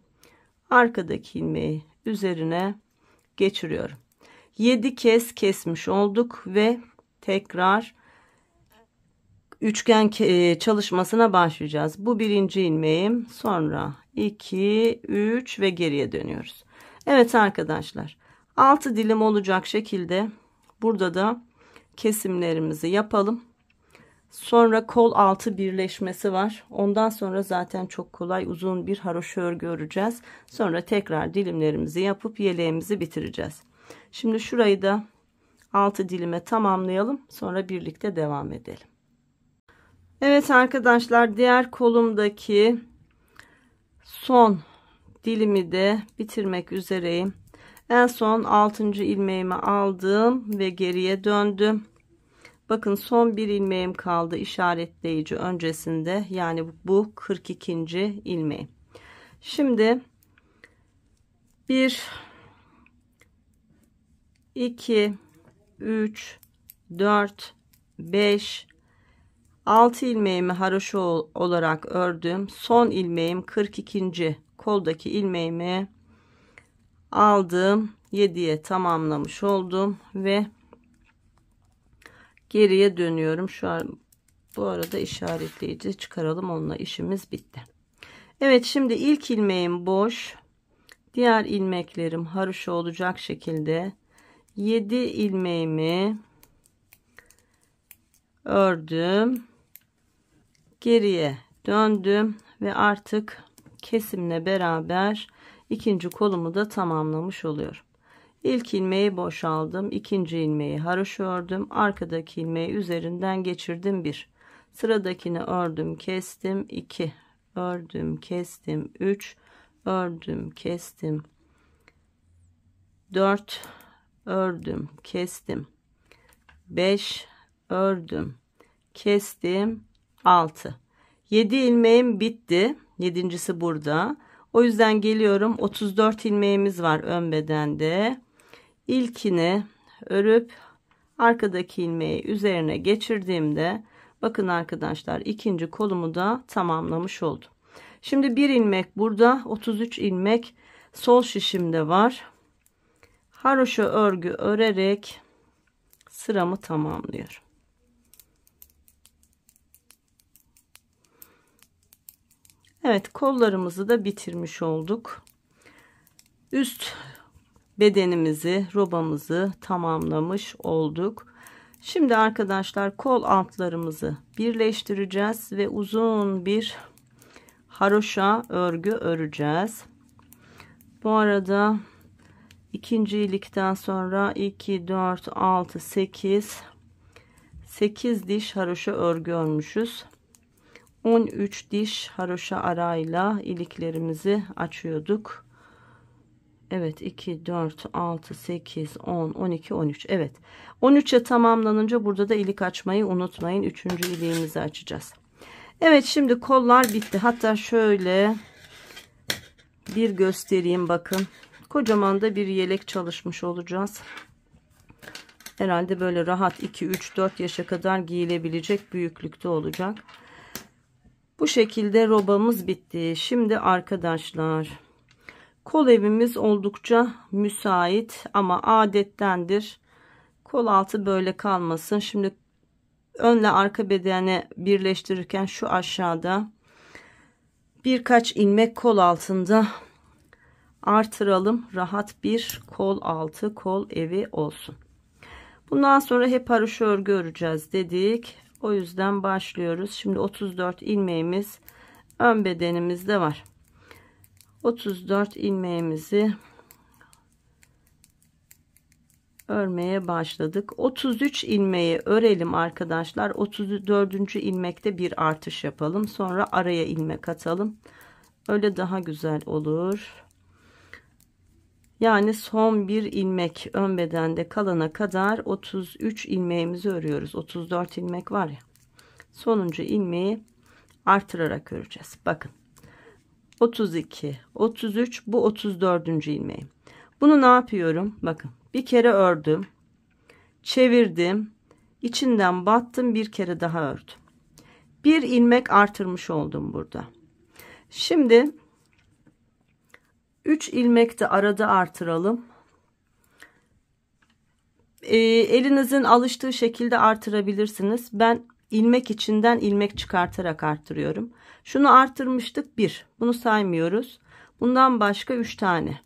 arkadaki ilmeği üzerine geçiriyorum. 7 kez kesmiş olduk ve tekrar üçgen çalışmasına başlayacağız. Bu birinci ilmeğim, sonra 2 3 ve geriye dönüyoruz. Evet arkadaşlar, 6 dilim olacak şekilde burada da kesimlerimizi yapalım. Sonra kol altı birleşmesi var. Ondan sonra zaten çok kolay uzun bir haroşa örgü öreceğiz. Sonra tekrar dilimlerimizi yapıp yeleğimizi bitireceğiz. Şimdi şurayı da 6 dilime tamamlayalım. Sonra birlikte devam edelim. Evet arkadaşlar, diğer kolumdaki son dilimi de bitirmek üzereyim. En son 6. ilmeğimi aldım ve geriye döndüm. Bakın, son bir ilmeğim kaldı işaretleyici öncesinde, yani bu 42. ilmeğim. Şimdi 1 2 3 4 5 6 ilmeğimi haroşa olarak ördüm. Son ilmeğim 42. koldaki ilmeğimi aldım. 7'ye tamamlamış oldum ve geriye dönüyorum. Şu an bu arada işaretleyici çıkaralım, onunla işimiz bitti. Evet, şimdi ilk ilmeğim boş. Diğer ilmeklerim haroşa olacak şekilde 7 ilmeğimi ördüm. Geriye döndüm ve artık kesimle beraber ikinci kolumu da tamamlamış oluyorum. İlk ilmeği boşaldım. İkinci ilmeği haroşa ördüm. Arkadaki ilmeği üzerinden geçirdim. 1. Sıradakini ördüm, kestim. 2. Ördüm, kestim. 3. Ördüm, kestim. 4. Ördüm, kestim. 5. Ördüm, kestim. 6. 7 ilmeğim bitti. 7.'si burada. O yüzden geliyorum. 34 ilmeğimiz var ön bedende. İlkini örüp arkadaki ilmeği üzerine geçirdiğimde bakın arkadaşlar, ikinci kolumu da tamamlamış oldum. Şimdi bir ilmek burada, 33 ilmek sol şişimde var. Haroşa örgü örerek sıramı tamamlıyorum. Evet, kollarımızı da bitirmiş olduk. Üst bedenimizi, robamızı tamamlamış olduk. Şimdi arkadaşlar kol altlarımızı birleştireceğiz ve uzun bir haroşa örgü öreceğiz. Bu arada ikinci ilikten sonra 2 4 6 8 diş haroşa örgü örmüşüz. 13 diş haroşa arayla iliklerimizi açıyorduk. Evet, 2 4 6 8 10 12 13. Evet, 13'e tamamlanınca burada da ilik açmayı unutmayın. 3. iliğimizi açacağız. Evet, şimdi kollar bitti. Hatta şöyle bir göstereyim, bakın. Kocaman da bir yelek çalışmış olacağız. Herhalde böyle rahat 2 3 4 yaşa kadar giyilebilecek büyüklükte olacak. Bu şekilde robamız bitti. Şimdi arkadaşlar, kol evimiz oldukça müsait ama adettendir kol altı böyle kalmasın. Şimdi önle arka bedeni birleştirirken şu aşağıda birkaç ilmek kol altında artıralım. Rahat bir kol altı, kol evi olsun. Bundan sonra hep haroşa örgü öreceğiz dedik. O yüzden başlıyoruz. Şimdi 34 ilmeğimiz ön bedenimizde var. 34 ilmeğimizi örmeye başladık. 33 ilmeği örelim arkadaşlar. 34. ilmekte bir artış yapalım. Sonra araya ilmek atalım. Öyle daha güzel olur. Yani son bir ilmek ön bedende kalana kadar 33 ilmeğimizi örüyoruz. 34 ilmek var ya. Sonuncu ilmeği artırarak öreceğiz. Bakın. 32, 33, bu 34. ilmeğim. Bunu ne yapıyorum? Bakın, bir kere ördüm, çevirdim, içinden battım, bir kere daha ördüm. Bir ilmek artırmış oldum burada. Şimdi 3 ilmek de arada artıralım. Elinizin alıştığı şekilde artırabilirsiniz. Ben ilmek içinden ilmek çıkartarak artırıyorum. Şunu artırmıştık, 1. Bunu saymıyoruz. Bundan başka 3 tane.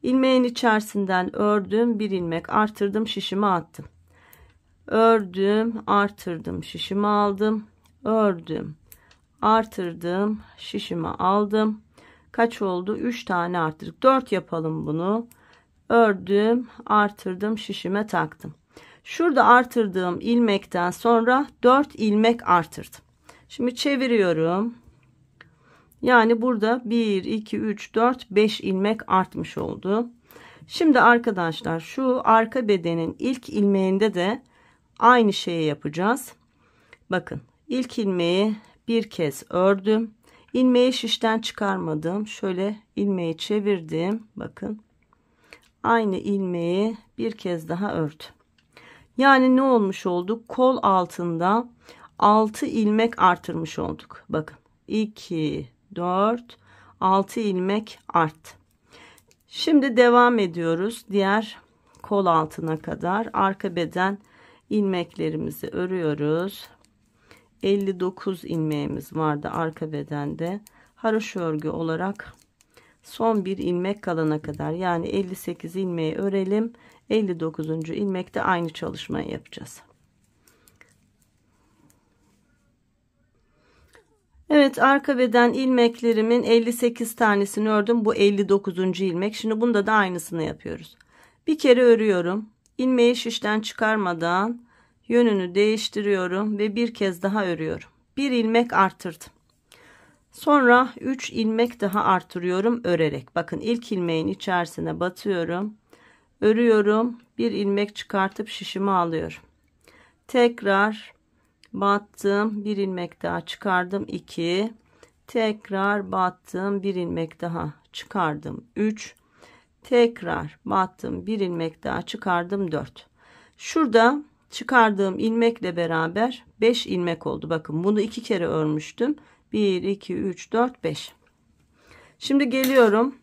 İlmeğin içerisinden ördüm, bir ilmek artırdım, şişimi attım. Ördüm, artırdım, şişimi aldım. Ördüm, artırdım, şişimi aldım. Kaç oldu? 3 tane arttırdık. 4 yapalım bunu. Ördüm, artırdım, şişime taktım. Şurada artırdığım ilmekten sonra 4 ilmek artırdım. Şimdi çeviriyorum. Yani burada 1 2 3 4 5 ilmek artmış oldu. Şimdi arkadaşlar, şu arka bedenin ilk ilmeğinde de aynı şeyi yapacağız. Bakın, ilk ilmeği bir kez ördüm. ilmeği şişten çıkarmadım. Şöyle ilmeği çevirdim. Bakın. Aynı ilmeği bir kez daha ördüm. Yani ne olmuş olduk? Kol altında 6 ilmek artırmış olduk. Bakın 2, 4, 6 ilmek arttı. Şimdi devam ediyoruz. Diğer kol altına kadar arka beden ilmeklerimizi örüyoruz. 59 ilmeğimiz vardı arka bedende. Haroşa örgü olarak son bir ilmek kalana kadar, yani 58 ilmeği örelim. 59. ilmekte aynı çalışmayı yapacağız. Evet, arka beden ilmeklerimin 58 tanesini ördüm. Bu 59. ilmek. Şimdi bunda da aynısını yapıyoruz. Bir kere örüyorum. İlmeği şişten çıkarmadan yönünü değiştiriyorum ve bir kez daha örüyorum. Bir ilmek artırdım. Sonra 3 ilmek daha artırıyorum örerek. Bakın, ilk ilmeğin içerisine batıyorum. Örüyorum. Bir ilmek çıkartıp şişimi alıyorum. Tekrar battım, bir ilmek daha çıkardım, 2, tekrar battım, bir ilmek daha çıkardım, 3, tekrar battım, bir ilmek daha çıkardım, 4. Şurada çıkardığım ilmekle beraber 5 ilmek oldu. Bakın, bunu 2 kere örmüştüm. 1 2 3 4 5. Şimdi geliyorum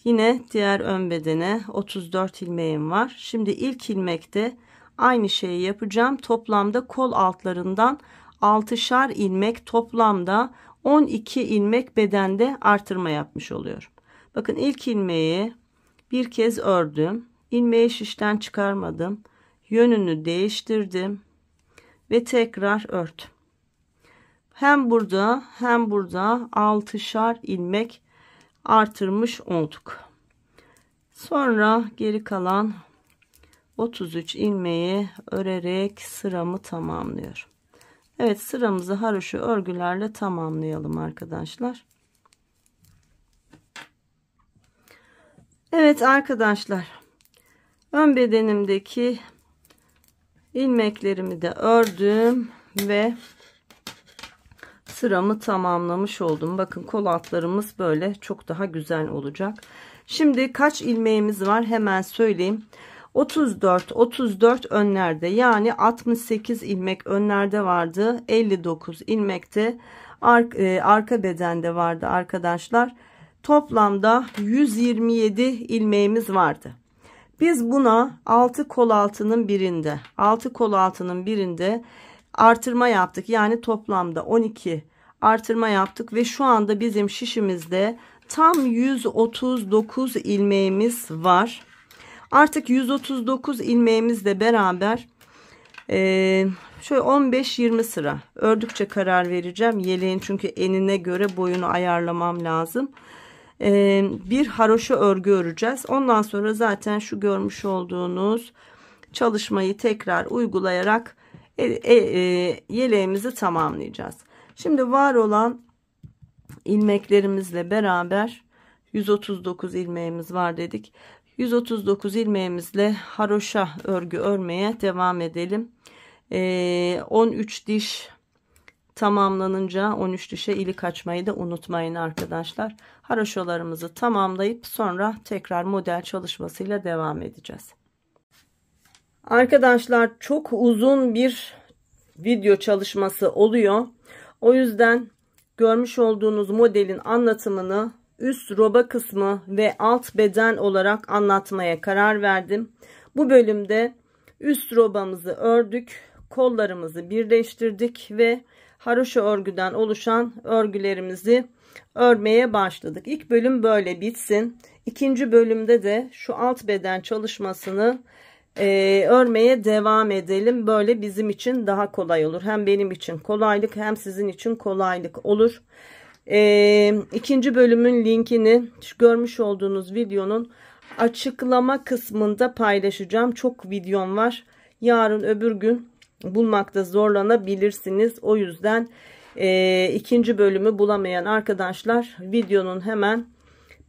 yine diğer ön bedene. 34 ilmeğim var. Şimdi ilk ilmekte aynı şeyi yapacağım. Toplamda kol altlarından 6'şar ilmek, toplamda 12 ilmek bedende artırma yapmış oluyorum. Bakın, ilk ilmeği bir kez ördüm. İlmeği şişten çıkarmadım. Yönünü değiştirdim ve tekrar ördüm. Hem burada hem burada 6'şar ilmek artırmış olduk. Sonra geri kalan 33 ilmeği örerek sıramı tamamlıyorum. Evet, sıramızı haroşa örgülerle tamamlayalım arkadaşlar. Evet arkadaşlar, ön bedenimdeki ilmeklerimi de ördüm ve sıramı tamamlamış oldum. Bakın, kol altlarımız böyle çok daha güzel olacak. Şimdi kaç ilmeğimiz var hemen söyleyeyim. 34 önlerde, yani 68 ilmek önlerde vardı. 59 ilmekte arka bedende vardı arkadaşlar. Toplamda 127 ilmeğimiz vardı. Biz buna 6 kol altının birinde artırma yaptık. Yani toplamda 12 artırma yaptık ve şu anda bizim şişimizde tam 139 ilmeğimiz var. Artık 139 ilmeğimizle beraber şöyle 15-20 sıra ördükçe karar vereceğim. Yeleğin çünkü enine göre boyunu ayarlamam lazım. Bir haroşa örgü öreceğiz. Ondan sonra zaten şu görmüş olduğunuz çalışmayı tekrar uygulayarak yeleğimizi tamamlayacağız. Şimdi var olan ilmeklerimizle beraber 139 ilmeğimiz var dedik. 139 ilmeğimizle haroşa örgü örmeye devam edelim. 13 diş tamamlanınca 13 dişe ilik açmayı da unutmayın arkadaşlar. Haroşalarımızı tamamlayıp sonra tekrar model çalışmasıyla devam edeceğiz. Arkadaşlar, çok uzun bir video çalışması oluyor. O yüzden görmüş olduğunuz modelin anlatımını üst roba kısmı ve alt beden olarak anlatmaya karar verdim. Bu bölümde üst robamızı ördük, kollarımızı birleştirdik ve haroşa örgüden oluşan örgülerimizi örmeye başladık. İlk bölüm böyle bitsin. İkinci bölümde de şu alt beden çalışmasını örmeye devam edelim. Böyle bizim için daha kolay olur. Hem benim için kolaylık, hem sizin için kolaylık olur. İkinci bölümün linkini görmüş olduğunuz videonun açıklama kısmında paylaşacağım. Çok videom var. Yarın öbür gün bulmakta zorlanabilirsiniz. O yüzden ikinci bölümü bulamayan arkadaşlar, videonun hemen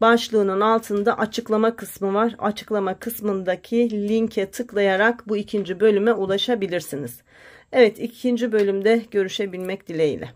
başlığının altında açıklama kısmı var. Açıklama kısmındaki linke tıklayarak bu ikinci bölüme ulaşabilirsiniz. Evet, ikinci bölümde görüşebilmek dileğiyle.